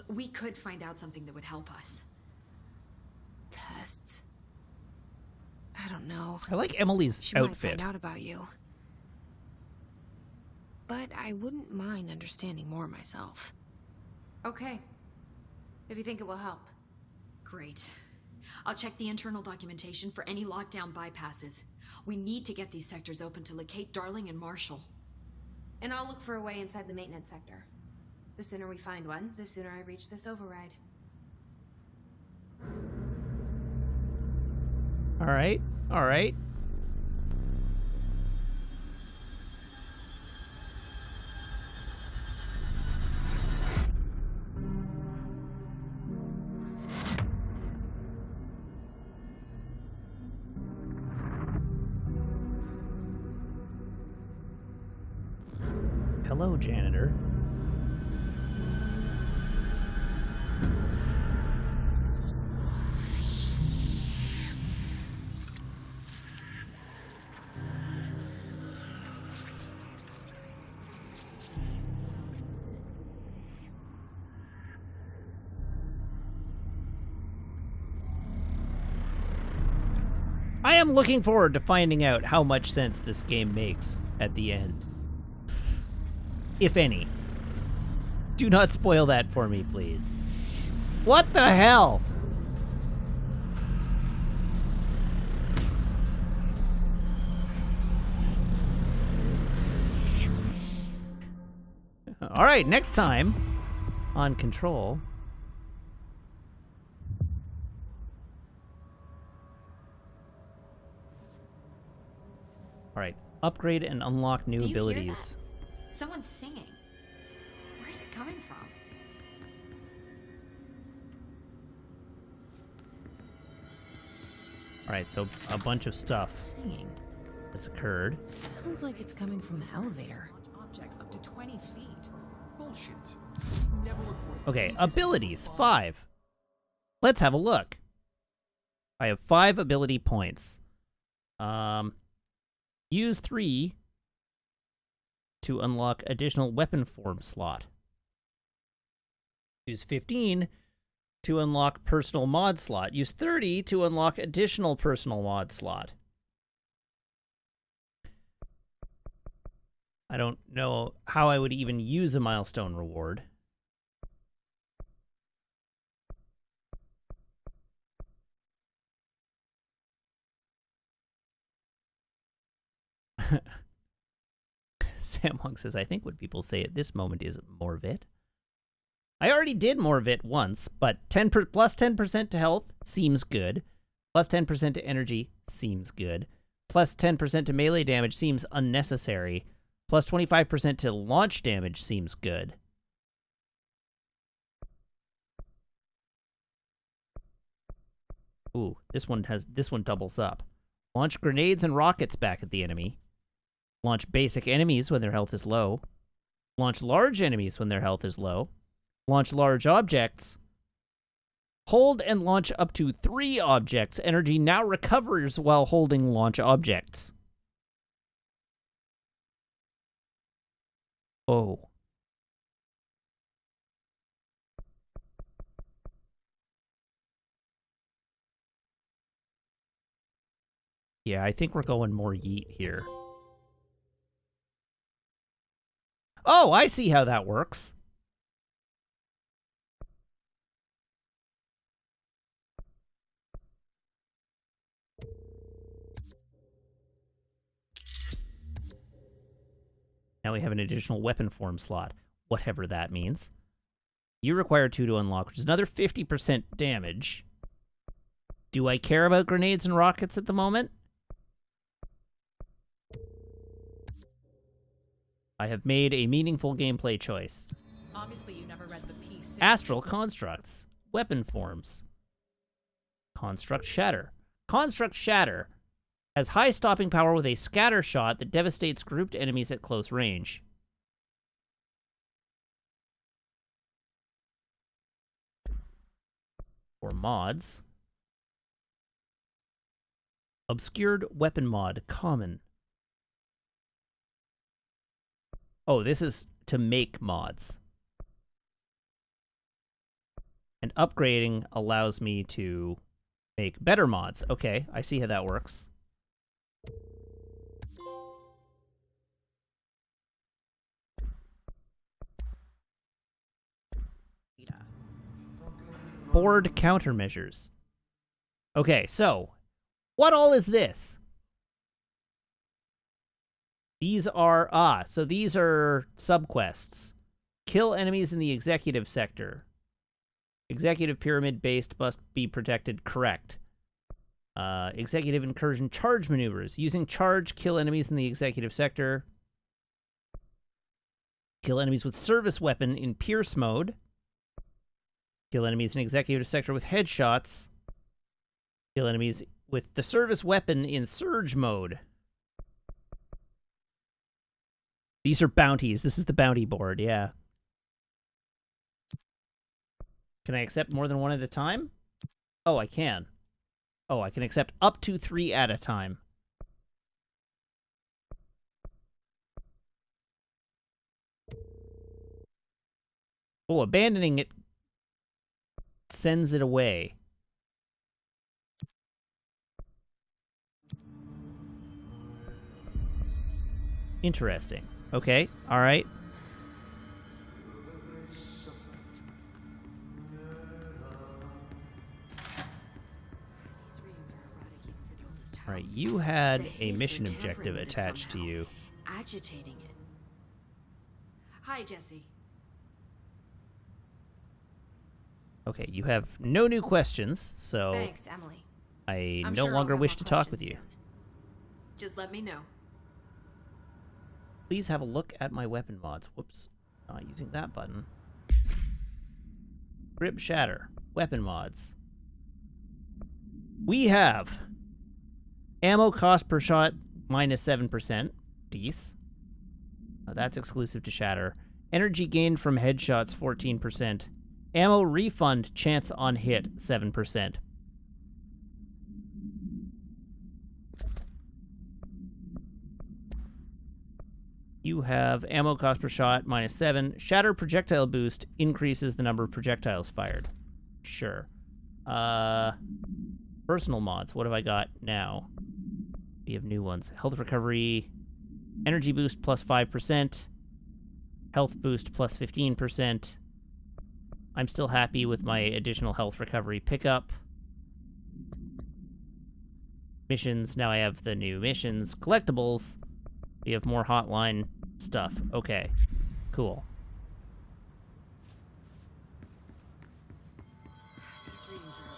We could find out something that would help us. Tests? I don't know. I like Emily's She might outfit. find out about you. But I wouldn't mind understanding more myself. Okay. If you think it will help. Great. I'll check the internal documentation for any lockdown bypasses. We need to get these sectors open to locate Darling and Marshall. And I'll look for a way inside the maintenance sector. The sooner we find one, the sooner I reach this override. All right. All right. Hello, janitor. I am looking forward to finding out how much sense this game makes at the end. If any. Do not spoil that for me, please. What the hell? All right, next time on Control. All right, upgrade and unlock new Do you hear abilities. that? Someone's singing. Where's it coming from? All right, so a bunch of stuff Singing. has occurred. Sounds like it's coming from the elevator. Objects up to 20 feet. Bullshit. Never recorded. Okay, abilities, 5. Let's have a look. I have 5 ability points. Use 3 to unlock additional weapon form slot. Use 15 to unlock personal mod slot. Use 30 to unlock additional personal mod slot. I don't know how I would even use a milestone reward. Sam Hung says, I think what people say at this moment is more of it. I already did more of it once, but plus 10% to health seems good. Plus 10% to energy seems good. Plus 10% to melee damage seems unnecessary. Plus 25% to launch damage seems good. Ooh, this one doubles up. Launch grenades and rockets back at the enemy. Launch basic enemies when their health is low. Launch large enemies when their health is low. Launch large objects. Hold and launch up to 3 objects. Energy now recovers while holding launch objects. Oh. Yeah, I think we're going more yeet here. Oh, I see how that works. Now we have an additional weapon form slot, whatever that means. You require 2 to unlock, which is another 50% damage. Do I care about grenades and rockets at the moment? I have made a meaningful gameplay choice. Obviously, you never read the PC. Astral constructs. Weapon forms. Construct Shatter. Construct Shatter has high stopping power with a scatter shot that devastates grouped enemies at close range. For mods. Obscured Weapon Mod. Common. Oh, this is to make mods. And upgrading allows me to make better mods. Okay, I see how that works. Board countermeasures. Okay, so what all is this? These are, so these are subquests. Kill enemies in the executive sector. Executive pyramid-based must be protected. Correct. Executive incursion charge maneuvers. Using charge, kill enemies in the executive sector. Kill enemies with service weapon in pierce mode. Kill enemies in executive sector with headshots. Kill enemies with the service weapon in surge mode. These are bounties. This is the bounty board, yeah. Can I accept more than 1 at a time? Oh, I can. Oh, I can accept up to 3 at a time. Oh, abandoning it sends it away. Interesting. Okay, all right. All right, you had a mission objective attached to you. Agitating it. Hi, Jesse. Okay, you have no new questions, so Thanks, Emily. I'm sure no I'll longer have wish more to talk with questions you. soon. Just let me know. Please have a look at my weapon mods. Whoops, not using that button. Grip Shatter, weapon mods. We have ammo cost per shot minus 7%. Dece. That's exclusive to Shatter. Energy gained from headshots 14%. Ammo refund chance on hit 7%. You have ammo cost per shot minus 7. Shatter projectile boost increases the number of projectiles fired. Sure. Personal mods. What have I got now? We have new ones. Health recovery. Energy boost plus 5%. Health boost plus 15%. I'm still happy with my additional health recovery pickup. Missions. Now I have the new missions. Collectibles. We have more hotline stuff. Okay. Cool.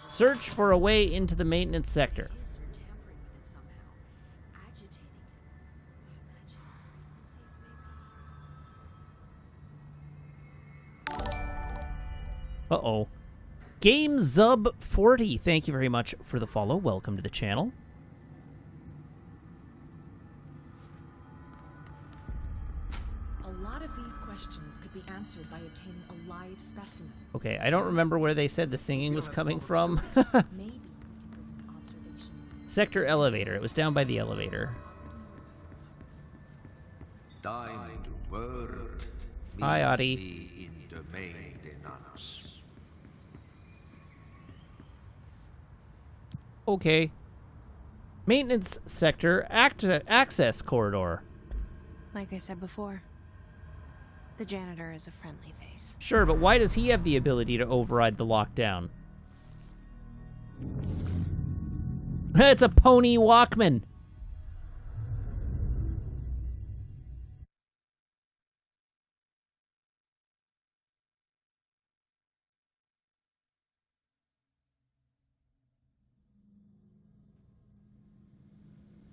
Search for a way into the maintenance sector. Uh-oh. GameZub40, thank you very much for the follow. Welcome to the channel. A lot of these questions could be answered by obtaining a live specimen. Okay, I don't remember where they said the singing was coming from. Maybe observation. Sector elevator. It was down by the elevator. Hi, Adi. Okay. Maintenance sector access corridor. Like I said before, the janitor is a friendly face. Sure, but why does he have the ability to override the lockdown? It's a pony Walkman.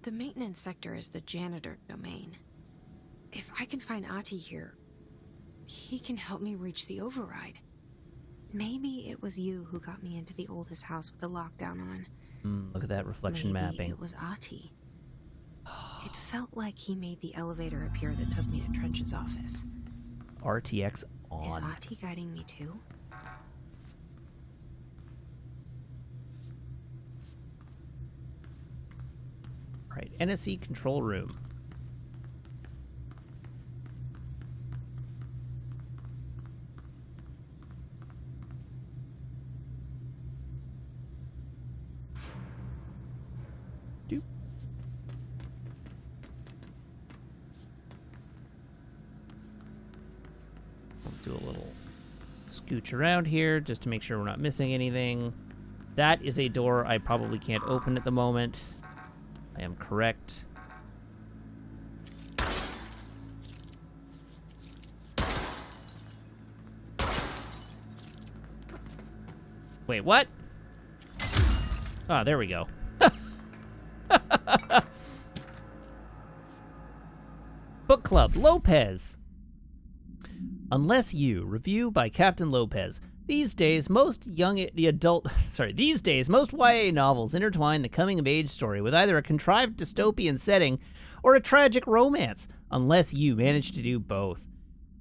The maintenance sector is the janitor domain. If I can find Ati here, he can help me reach the override. Maybe it was you who got me into the oldest house with the lockdown on. Look at that reflection Maybe mapping. It was Ati. It felt like he made the elevator appear that took me to Trench's office. RTX on. Is Ati guiding me too? Right, NSE control room. Doop. We'll do a little scooch around here just to make sure we're not missing anything. That is a door I probably can't open at the moment. I am correct. Wait, what? Ah, there we go. Book Club, Lopez. Unless You, review by Captain Lopez. These days, most YA novels intertwine the coming-of-age story with either a contrived dystopian setting or a tragic romance, unless you manage to do both.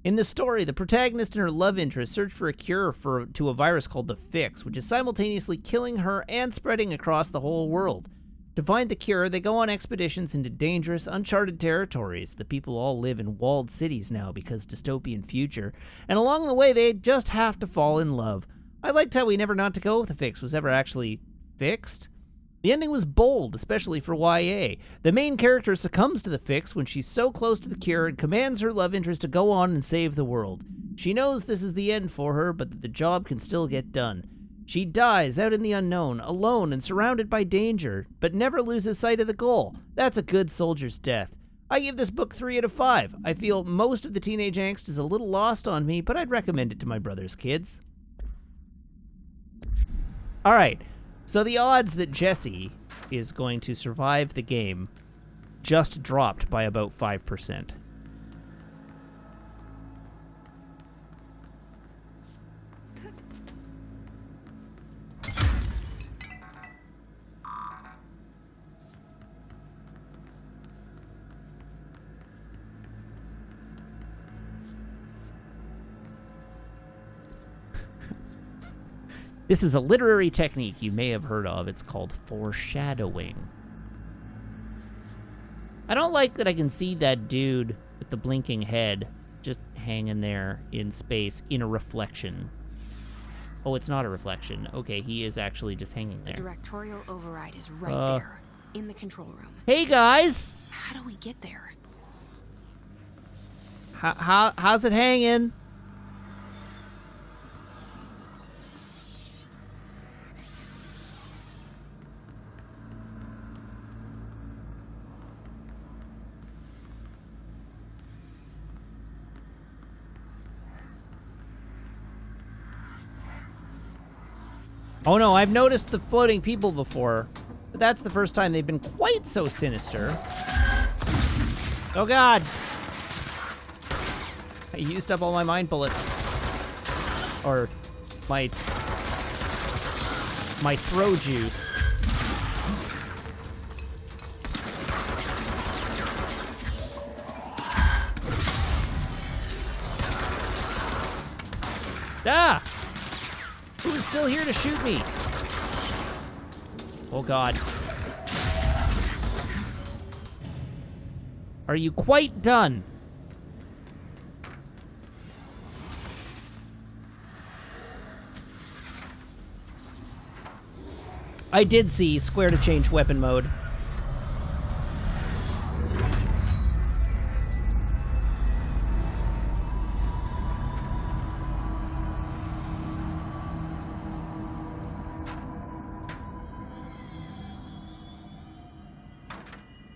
In the story, the protagonist and her love interest search for a cure to a virus called the Fix, which is simultaneously killing her and spreading across the whole world. To find the cure, they go on expeditions into dangerous, uncharted territories. The people all live in walled cities now because dystopian future, and along the way they just have to fall in love. I liked how we never not to go if the Fix was ever actually fixed. The ending was bold, especially for YA. The main character succumbs to the Fix when she's so close to the cure and commands her love interest to go on and save the world. She knows this is the end for her, but that the job can still get done. She dies out in the unknown, alone and surrounded by danger, but never loses sight of the goal. That's a good soldier's death. I give this book 3 out of 5. I feel most of the teenage angst is a little lost on me, but I'd recommend it to my brother's kids. Alright, so the odds that Jesse is going to survive the game just dropped by about 5%. This is a literary technique you may have heard of. It's called foreshadowing. I don't like that I can see that dude with the blinking head just hanging there in space in a reflection. Oh, it's not a reflection. Okay, he is actually just hanging there. The directorial override is right there, in the control room. Hey, guys! How do we get there? How's it hanging? Oh no, I've noticed the floating people before, but that's the first time they've been quite so sinister. Oh god! I used up all my mind bullets. Or my throw juice. Ah! Who's still here to shoot me? Oh god. Are you quite done? I did see square to change weapon mode.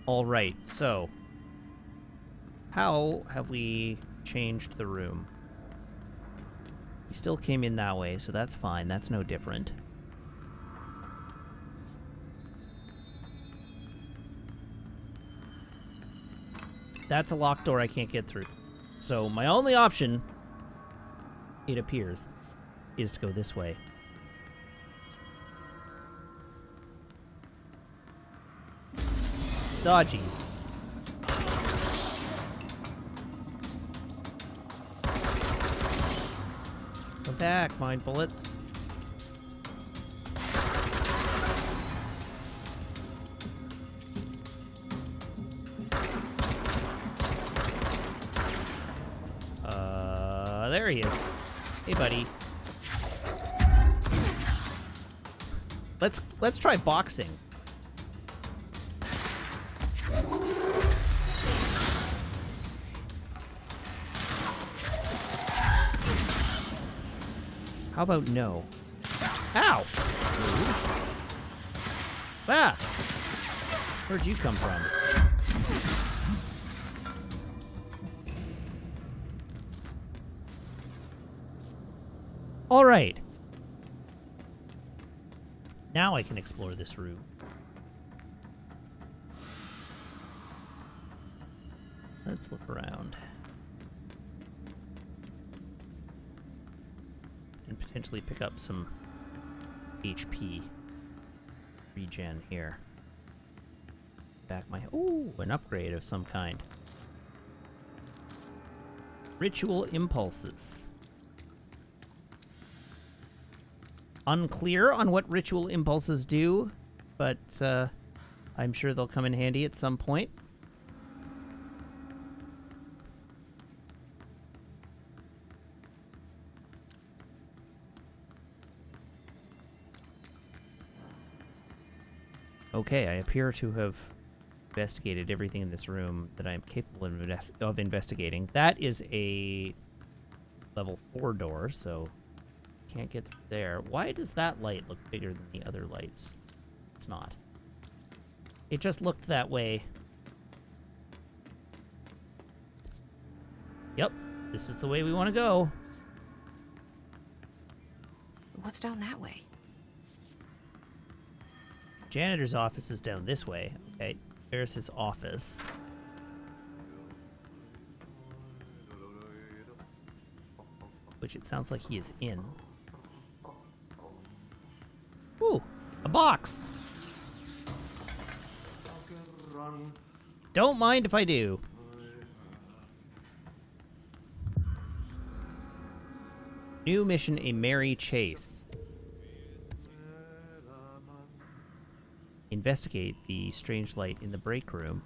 All right, so how have we changed the room? We still came in that way, so that's fine. That's no different. That's a locked door I can't get through. So my only option, it appears, is to go this way. Dodgies. Come back, mind bullets. There he is. Hey, buddy. Let's try boxing. How about no? Ow! Ah! Where'd you come from? All right. Now I can explore this room. Let's look around. And potentially pick up some HP regen here. Back my... Ooh, an upgrade of some kind. Ritual impulses. Unclear on what ritual impulses do, but I'm sure they'll come in handy at some point. Okay, I appear to have investigated everything in this room that I'm capable of investigating. That is a level 4 door, so can't get through there. Why does that light look bigger than the other lights? It's not. It just looked that way. Yep, this is the way we want to go. What's down that way? Janitor's office is down this way. Okay, there's his office. Which it sounds like he is in. Ooh, a box! Don't mind if I do. New mission, a merry chase. Investigate the strange light in the break room.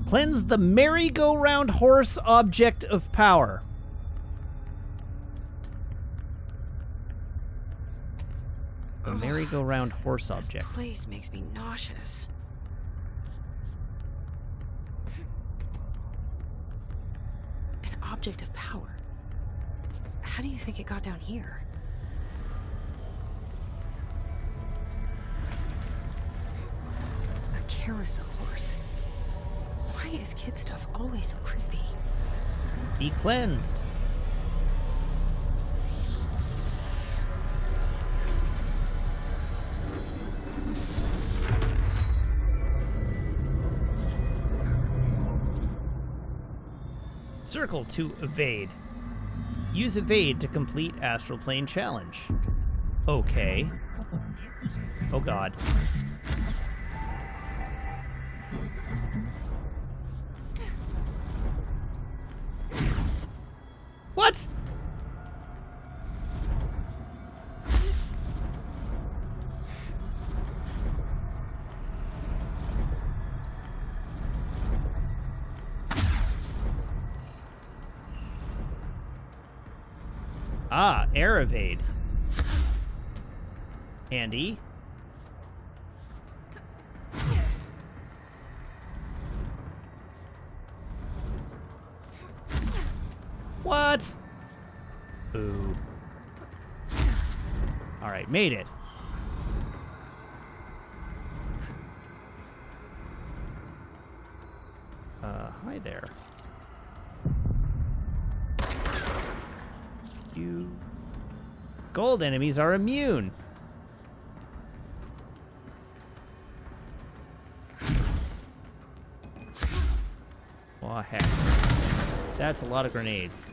Cleanse the merry-go-round horse object of power. A merry-go-round horse object. This place makes me nauseous. An object of power. How do you think it got down here? A carousel horse. Why is kid stuff always so creepy? Be cleansed. Circle to evade. Use evade to complete astral plane challenge. Okay. Oh god. What? Ah, air evade. Handy. What? Ooh. Alright, made it. Hi there. You... Gold enemies are immune. Oh, heck. That's a lot of grenades.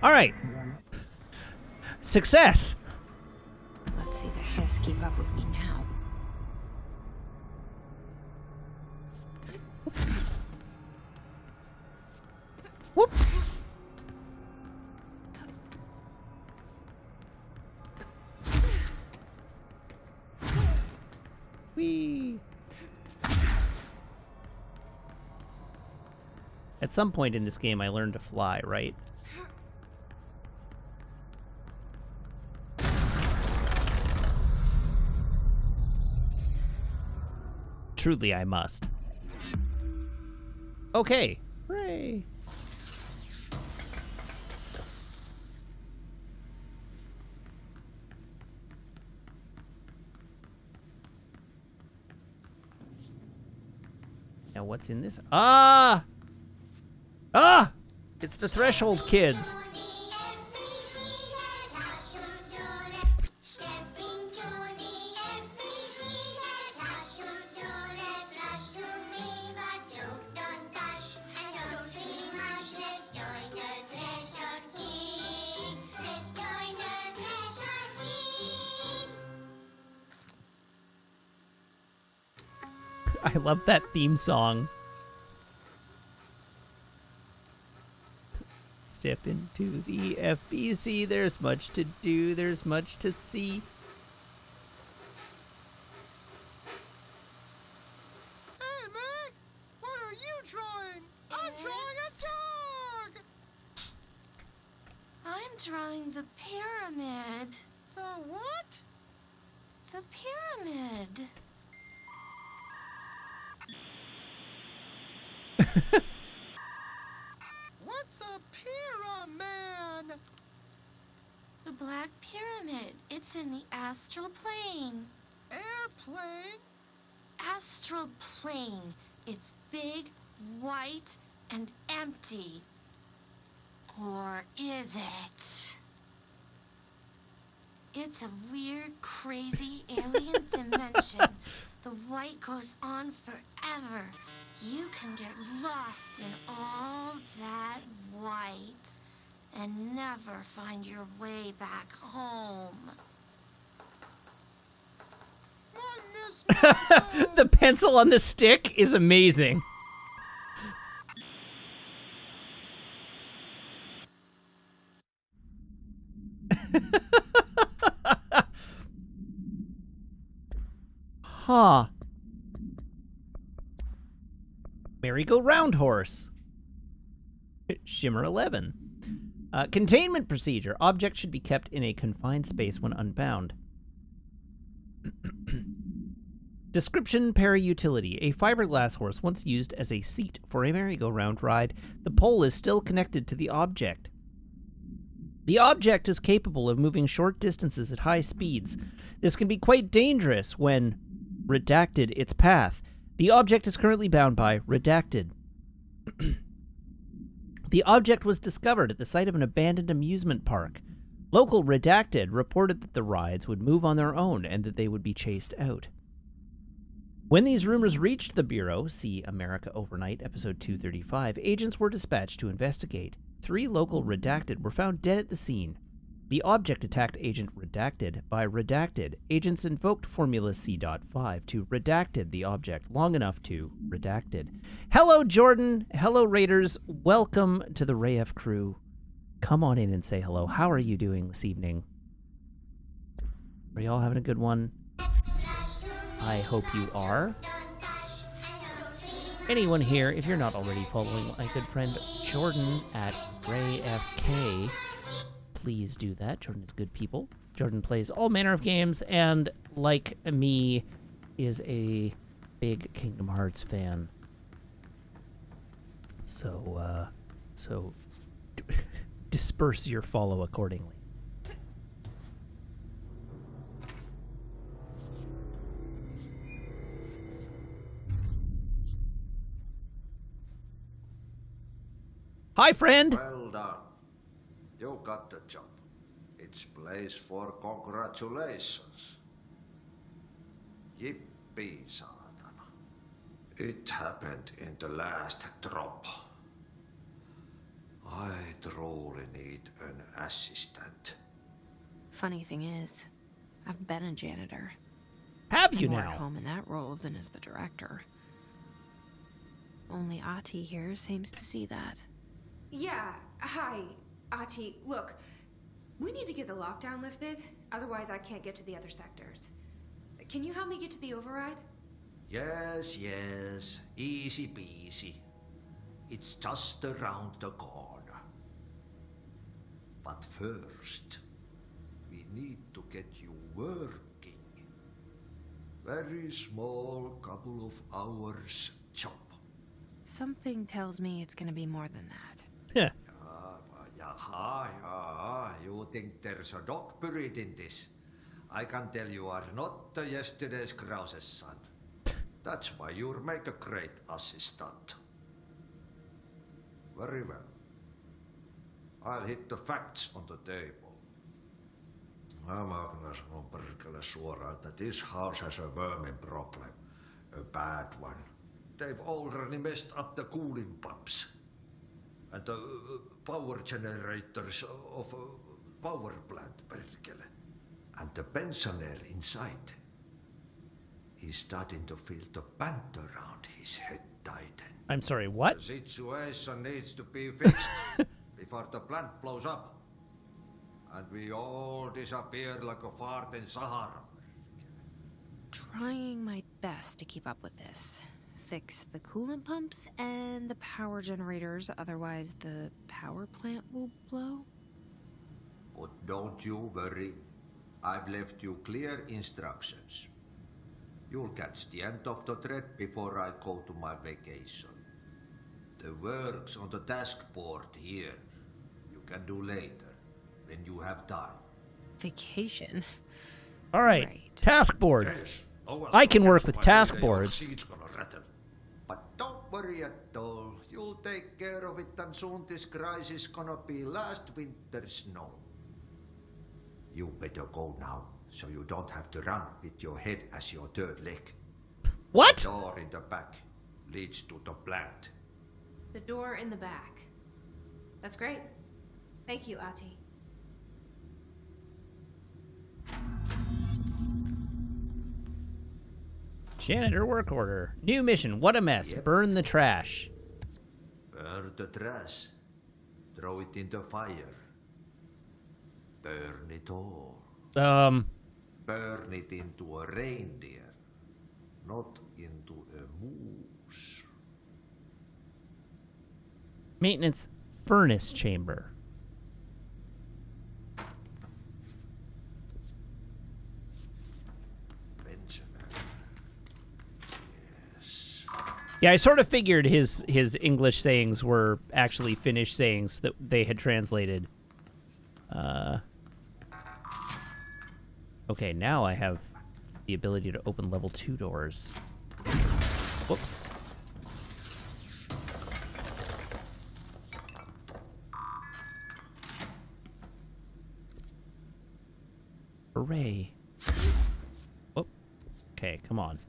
All right. Success. Let's see the Hess keep up with me now. Whoop. Whee. At some point in this game, I learned to fly, right? Truly, I must. Okay. Hooray. Now what's in this? Ah! Ah! It's the Threshold kids. I love that theme song. Step into the FBC, there's much to do, there's much to see. Hey, Meg! What are you drawing? I'm drawing a dog! I'm drawing the pyramid. The what? The pyramid. What's a pyramid? The Black Pyramid. It's in the astral plane. Airplane? Astral plane. It's big, white, and empty. Or is it? It's a weird, crazy alien dimension. The white goes on forever. You can get lost in all that white and never find your way back home. The pencil on the stick is amazing. Huh. Merry-go-round horse. Shimmer 11. Containment procedure. Objects should be kept in a confined space when unbound. Description: para-utility. A fiberglass horse once used as a seat for a merry-go-round ride. The pole is still connected to the object. The object is capable of moving short distances at high speeds. This can be quite dangerous when redacted its path. The object is currently bound by redacted. The object was discovered at the site of an abandoned amusement park. Local redacted reported that the rides would move on their own and that they would be chased out. When these rumors reached the Bureau, see America Overnight, episode 235, agents were dispatched to investigate. 3 local redacted were found dead at the scene. The object attacked Agent Redacted by redacted. Agents invoked Formula C.5 to redacted the object long enough to redacted. Hello, Jordan. Hello, Raiders. Welcome to the RayF crew. Come on in and say hello. How are you doing this evening? Are y'all having a good one? I hope you are. Anyone here, if you're not already following my good friend Jordan at RayFK, please do that. Jordan is good people. Jordan plays all manner of games and, like me, is a big Kingdom Hearts fan. So disperse your follow accordingly. Hi, friend! Well done. You got the job. It's place for congratulations. Yippee, saatana. It happened in the last drop. I truly need an assistant. Funny thing is, I've been a janitor. Have you I'm more now? at home in that role than as the director. Only Ati here seems to see that. Yeah, hi, Ati. Look, we need to get the lockdown lifted, otherwise I can't get to the other sectors. Can you help me get to the override? Yes, easy peasy. It's just around the corner. But first, we need to get you working. Very small, couple of hours job. Something tells me it's gonna be more than that. Yeah. You think there's a dog buried in this? I can tell you are not yesterday's Krause's son. That's why you'll make a great assistant. Very well. I'll hit the facts on the table. Mä kyllä sanon perkele suoraan, että this house has a vermin problem. A bad one. They've already messed up the cooling pumps. And the power generators of a power plant, perkele. And the pensioner inside is starting to feel the band around his head tighten. I'm sorry, what? The situation needs to be fixed before the plant blows up. And we all disappear like a fart in Sahara. Trying my best to keep up with this. Fix the coolant pumps and the power generators, otherwise the power plant will blow. But don't you worry. I've left you clear instructions. You'll catch the end of the thread before I go to my vacation. The work's on the task board here. You can do later, when you have time. Vacation? All right. Task boards. Yes. Oh, I can work that's with why task your boards. seat's gonna rattle. But don't worry at all. You'll take care of it, and soon this crisis gonna be last winter's snow. You better go now, so you don't have to run with your head as your third leg. What? The door in the back leads to the plant. The door in the back. That's great. Thank you, Ati. Janitor work order. New mission. What a mess. Yep. Burn the trash. Burn the trash. Throw it in the fire. Burn it all. Burn it into a reindeer, not into a moose. Maintenance furnace chamber. Yeah, I sort of figured his English sayings were actually Finnish sayings that they had translated. Okay, now I have the ability to open level 2 doors. Whoops. Hooray. Oh. Okay, come on.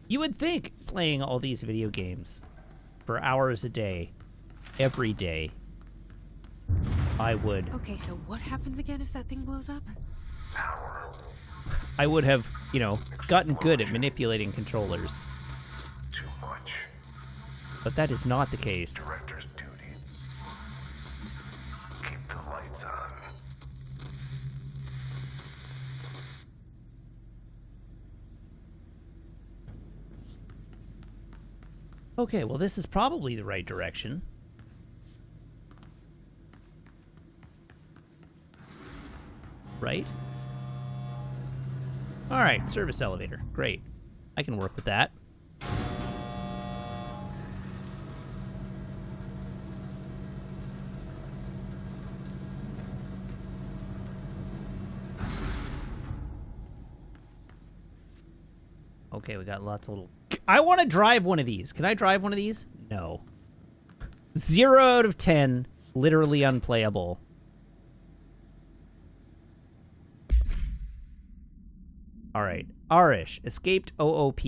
You would think playing all these video games for hours a day, every day, I would... Okay, so what happens again if that thing blows up? I would have, you know, gotten good at manipulating controllers. Too much. But that is not the case. Director's duty. Keep the lights on. Okay, well, this is probably the right direction. Right? All right, service elevator. Great. I can work with that. Okay, we got lots of little... I want to drive one of these. Can I drive one of these? No. 0 out of 10. Literally unplayable. Alright. Arish. Escaped OOP.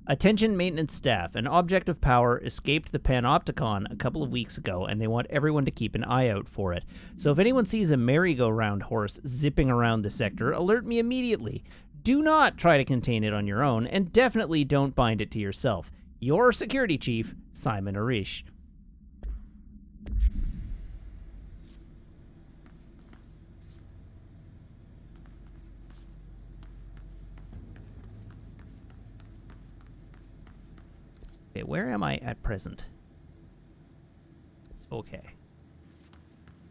Attention maintenance staff. An object of power escaped the Panopticon a couple of weeks ago, and they want everyone to keep an eye out for it. So if anyone sees a merry-go-round horse zipping around the sector, alert me immediately. Do not try to contain it on your own, and definitely don't bind it to yourself. Your security chief, Simon Arish. Okay, where am I at present? Okay.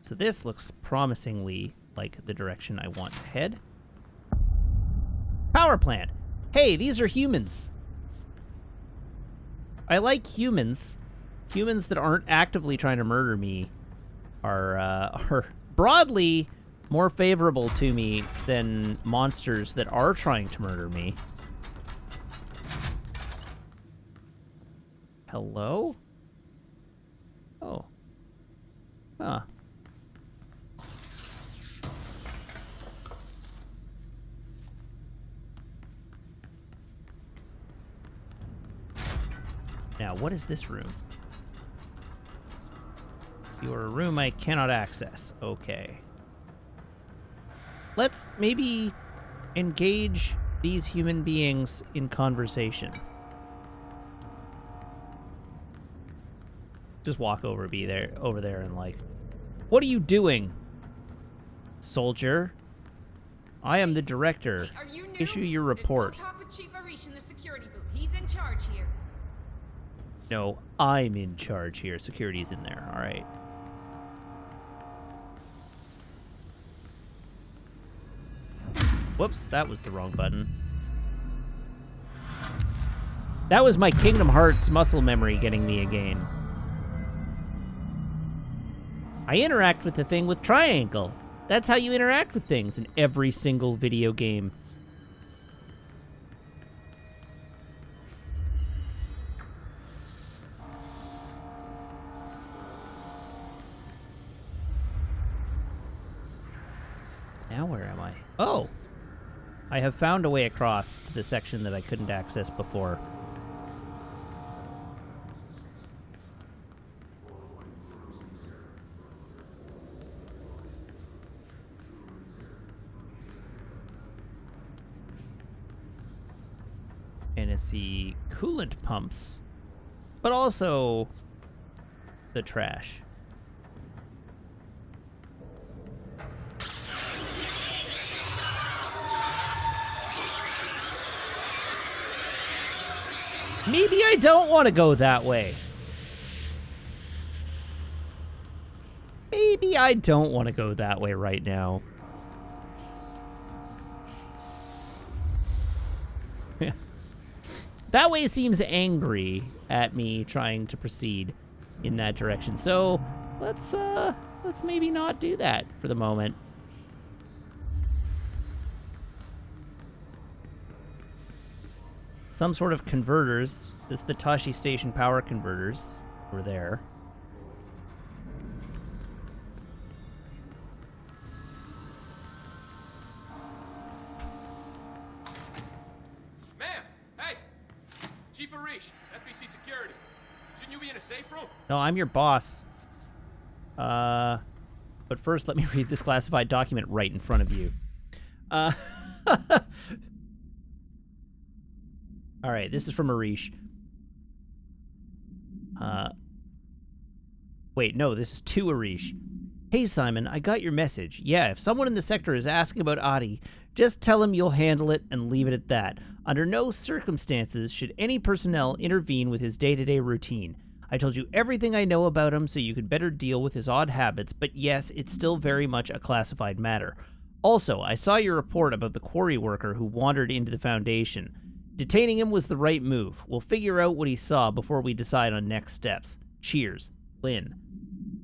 So this looks promisingly like the direction I want to head. Power plant. Hey, these are humans. I like humans. Humans that aren't actively trying to murder me are broadly more favorable to me than monsters that are trying to murder me. Hello? Oh. Huh. Now, what is this room? Your room I cannot access. Okay. Let's maybe engage these human beings in conversation. Just walk over there and like, what are you doing, soldier? I am the director. Hey, are you new? Issue your report. Go talk with Chief Arish in the security booth. He's in charge here. No, I'm in charge here. Security's in there. All right. Whoops, that was the wrong button. That was my Kingdom Hearts muscle memory getting me again. I interact with the thing with triangle. That's how you interact with things in every single video game. Now where am I? Oh! I have found a way across to the section that I couldn't access before. And it's the coolant pumps, but also the trash. Maybe I don't want to go that way. Maybe I don't want to go that way right now. That way seems angry at me trying to proceed in that direction. So let's maybe not do that for the moment. Some sort of converters. This is the Tashi Station power converters over there. Ma'am! Hey! Chief Arish, FBC Security. Shouldn't you be in a safe room? No, I'm your boss. But first, let me read this classified document right in front of you. All right, this is from Arish. Wait, no, this is to Arish. Hey, Simon, I got your message. Yeah, if someone in the sector is asking about Adi, just tell him you'll handle it and leave it at that. Under no circumstances should any personnel intervene with his day-to-day routine. I told you everything I know about him so you could better deal with his odd habits, but yes, it's still very much a classified matter. Also, I saw your report about the quarry worker who wandered into the Foundation. Detaining him was the right move. We'll figure out what he saw before we decide on next steps. Cheers, Lynn.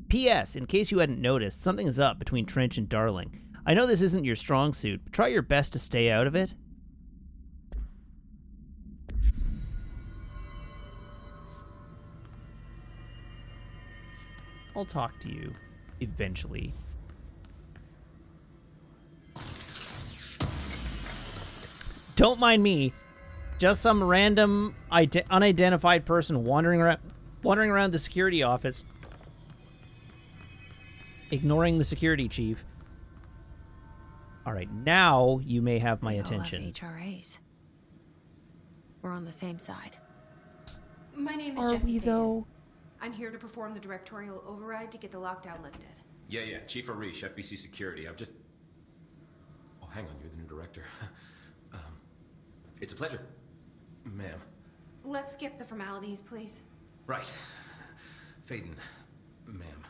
P.S. In case you hadn't noticed, something is up between Trench and Darling. I know this isn't your strong suit, but try your best to stay out of it. I'll talk to you eventually. Don't mind me. Just some random unidentified person wandering around the security office, ignoring the security chief. All right, now you may have my attention. All have HRAs. We're on the same side. My name is Are Jessie we, Fagan. though? I'm here to perform the directorial override to get the lockdown lifted. Yeah, Chief Arish, FBC Security. Oh, hang on, you're the new director. It's a pleasure, ma'am. Let's skip the formalities, please. Right. Faden, ma'am.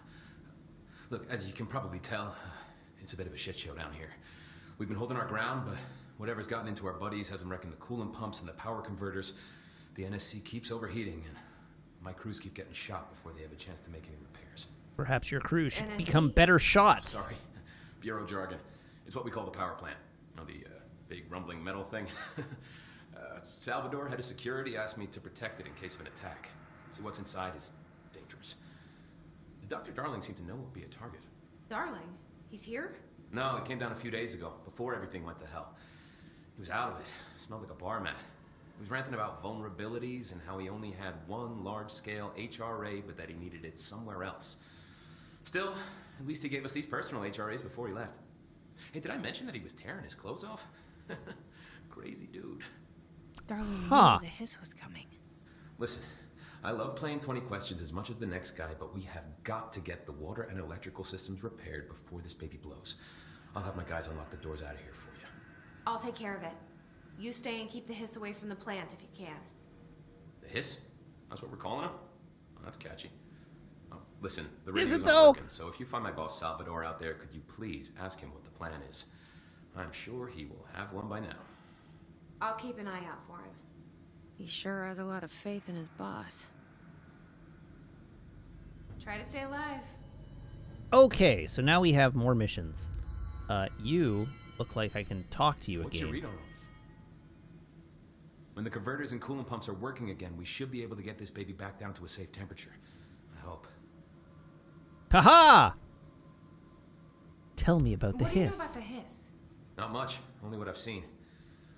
Look, as you can probably tell, it's a bit of a shit show down here. We've been holding our ground, but whatever's gotten into our buddies has them wrecking the coolant pumps and the power converters. The NSC keeps overheating, and my crews keep getting shot before they have a chance to make any repairs. Perhaps your crew should NSC? become better shots. Sorry. Bureau jargon. It's what we call the power plant. You know, the big rumbling metal thing? Salvador, head of security, asked me to protect it in case of an attack. See, what's inside is dangerous. Dr. Darling seemed to know it would be a target. Darling, he's here? No, he came down a few days ago, before everything went to hell. He was out of it. Smelled like a bar mat. He was ranting about vulnerabilities and how he only had one large-scale HRA, but that he needed it somewhere else. Still, at least he gave us these personal HRAs before he left. Hey, did I mention that he was tearing his clothes off? Crazy dude. Darling knew Huh. the hiss was coming. Listen, I love playing 20 questions as much as the next guy, but we have got to get the water and electrical systems repaired before this baby blows. I'll have my guys unlock the doors out of here for you. I'll take care of it. You stay and keep the hiss away from the plant if you can. The hiss? That's what we're calling him? Oh, that's catchy. Oh, listen, the Is radio's it not though? working, so if you find my boss Salvador out there, could you please ask him what the plan is? I'm sure he will have one by now. I'll keep an eye out for him. He sure has a lot of faith in his boss. Try to stay alive. Okay, so now we have more missions. You look like I can talk to you What's again. your read on all this? When the converters and coolant pumps are working again, we should be able to get this baby back down to a safe temperature. I hope. Haha! Tell me about the What do you know hiss. about the hiss? Not much, only what I've seen.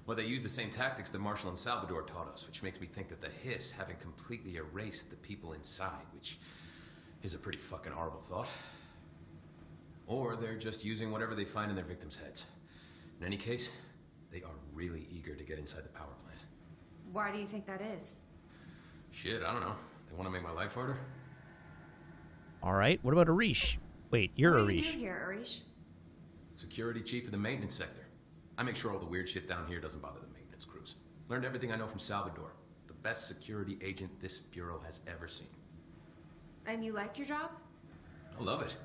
Well, they use the same tactics that Marshall and Salvador taught us, which makes me think that the hiss haven't completely erased the people inside, which is a pretty fucking horrible thought. Or they're just using whatever they find in their victims' heads. In any case, they are really eager to get inside the power plant. Why do you think that is? Shit, I don't know. They want to make my life harder? All right, what about Arish? Wait, you're What do you Arish. do here, Arish? Security chief of the maintenance sector. I make sure all the weird shit down here doesn't bother the maintenance crews. Learned everything I know from Salvador. The best security agent this bureau has ever seen. And you like your job? I love it.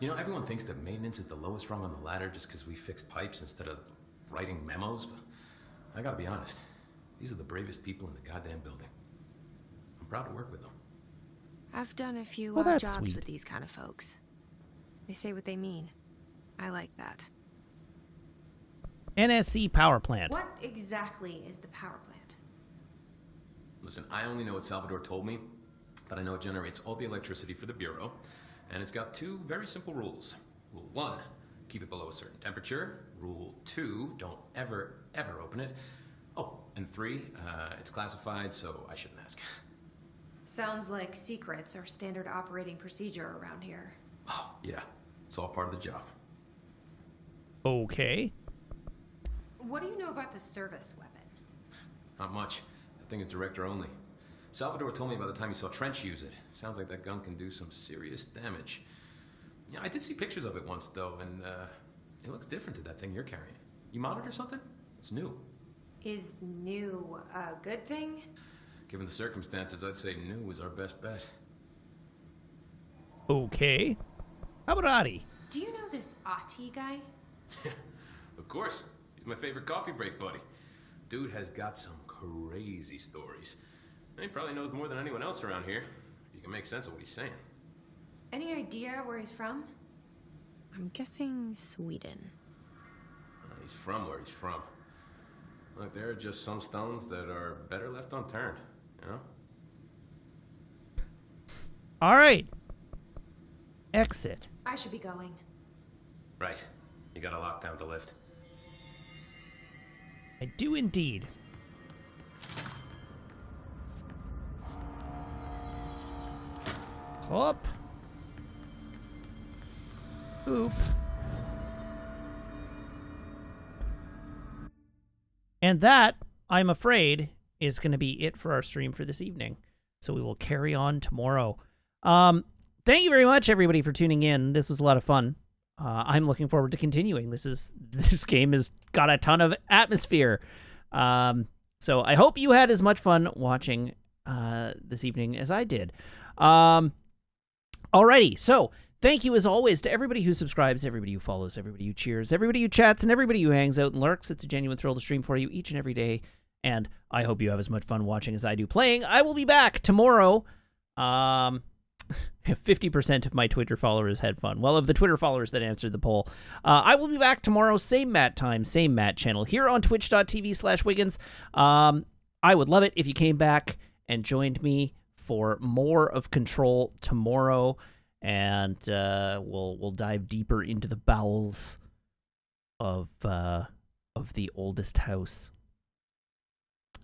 You know, everyone thinks that maintenance is the lowest rung on the ladder just because we fix pipes instead of writing memos, but I gotta be honest, these are the bravest people in the goddamn building. I'm proud to work with them. I've done a few Well, that's jobs sweet. with these kind of folks. They say what they mean. I like that. NSC power plant. What exactly is the power plant? Listen, I only know what Salvador told me, but I know it generates all the electricity for the Bureau, and it's got 2 very simple rules. Rule 1, keep it below a certain temperature. Rule 2, don't ever, ever open it. Oh, and 3, it's classified, so I shouldn't ask. Sounds like secrets are standard operating procedure around here. Oh, yeah, it's all part of the job. Okay. What do you know about the service weapon? Not much. That thing is director only. Salvador told me by the time he saw Trench use it. Sounds like that gun can do some serious damage. Yeah, I did see pictures of it once, though, and it looks different to that thing you're carrying. You monitor something? It's new. Is new a good thing? Given the circumstances, I'd say new is our best bet. Okay. How about Adi? Do you know this Ati guy? Of course. He's my favorite coffee break buddy. Dude has got some crazy stories. He probably knows more than anyone else around here. You can make sense of what he's saying. Any idea where he's from? I'm guessing Sweden. He's from where he's from. Look, there are just some stones that are better left unturned, you know? All right. Exit. I should be going. Right. You got a lockdown to lift. I do indeed. Up. Oop. And that, I'm afraid, is going to be it for our stream for this evening. So we will carry on tomorrow. Thank you very much, everybody, for tuning in. This was a lot of fun. I'm looking forward to continuing. This game has got a ton of atmosphere. So I hope you had as much fun watching this evening as I did. Alrighty, so thank you as always to everybody who subscribes, everybody who follows, everybody who cheers, everybody who chats, and everybody who hangs out and lurks. It's a genuine thrill to stream for you each and every day, and I hope you have as much fun watching as I do playing. I will be back tomorrow. 50% of my Twitter followers had fun. Well, of the Twitter followers that answered the poll. I will be back tomorrow, same Matt time, same Matt channel, here on twitch.tv/Wiggins. I would love it if you came back and joined me for more of Control tomorrow, and we'll dive deeper into the bowels of the oldest house.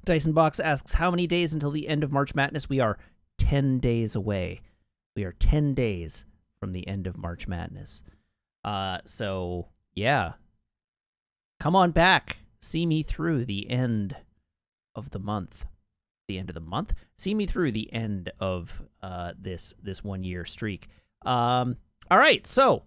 Dyson Box asks, how many days until the end of March Madness? We are 10 days away. We are 10 days from the end of March Madness. So, yeah. Come on back. See me through the end of the month. The end of the month? See me through the end of this 1 year streak. All right, so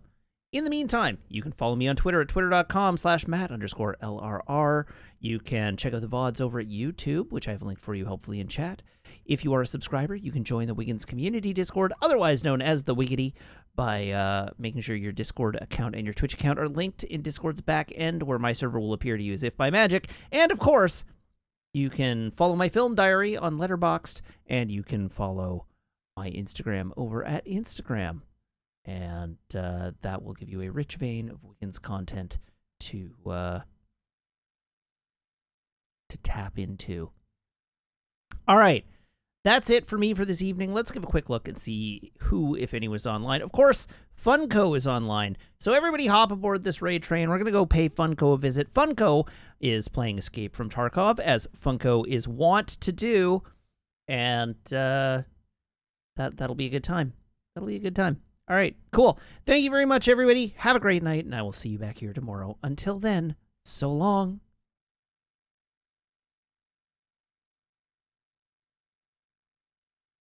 in the meantime, you can follow me on Twitter at twitter.com/Matt_LRR. You can check out the VODs over at YouTube, which I've linked for you hopefully in chat. If you are a subscriber, you can join the Wiggins Community Discord, otherwise known as the Wiggity, by making sure your Discord account and your Twitch account are linked in Discord's back end, where my server will appear to you as if by magic. And, of course, you can follow my film diary on Letterboxd, and you can follow my Instagram over at Instagram. And that will give you a rich vein of Wiggins content to tap into. All right. That's it for me for this evening. Let's give a quick look and see who, if any, was online. Of course, Funko is online. So everybody hop aboard this raid train. We're going to go pay Funko a visit. Funko is playing Escape from Tarkov, as Funko is wont to do. And that'll be a good time. That'll be a good time. All right, cool. Thank you very much, everybody. Have a great night, and I will see you back here tomorrow. Until then, so long.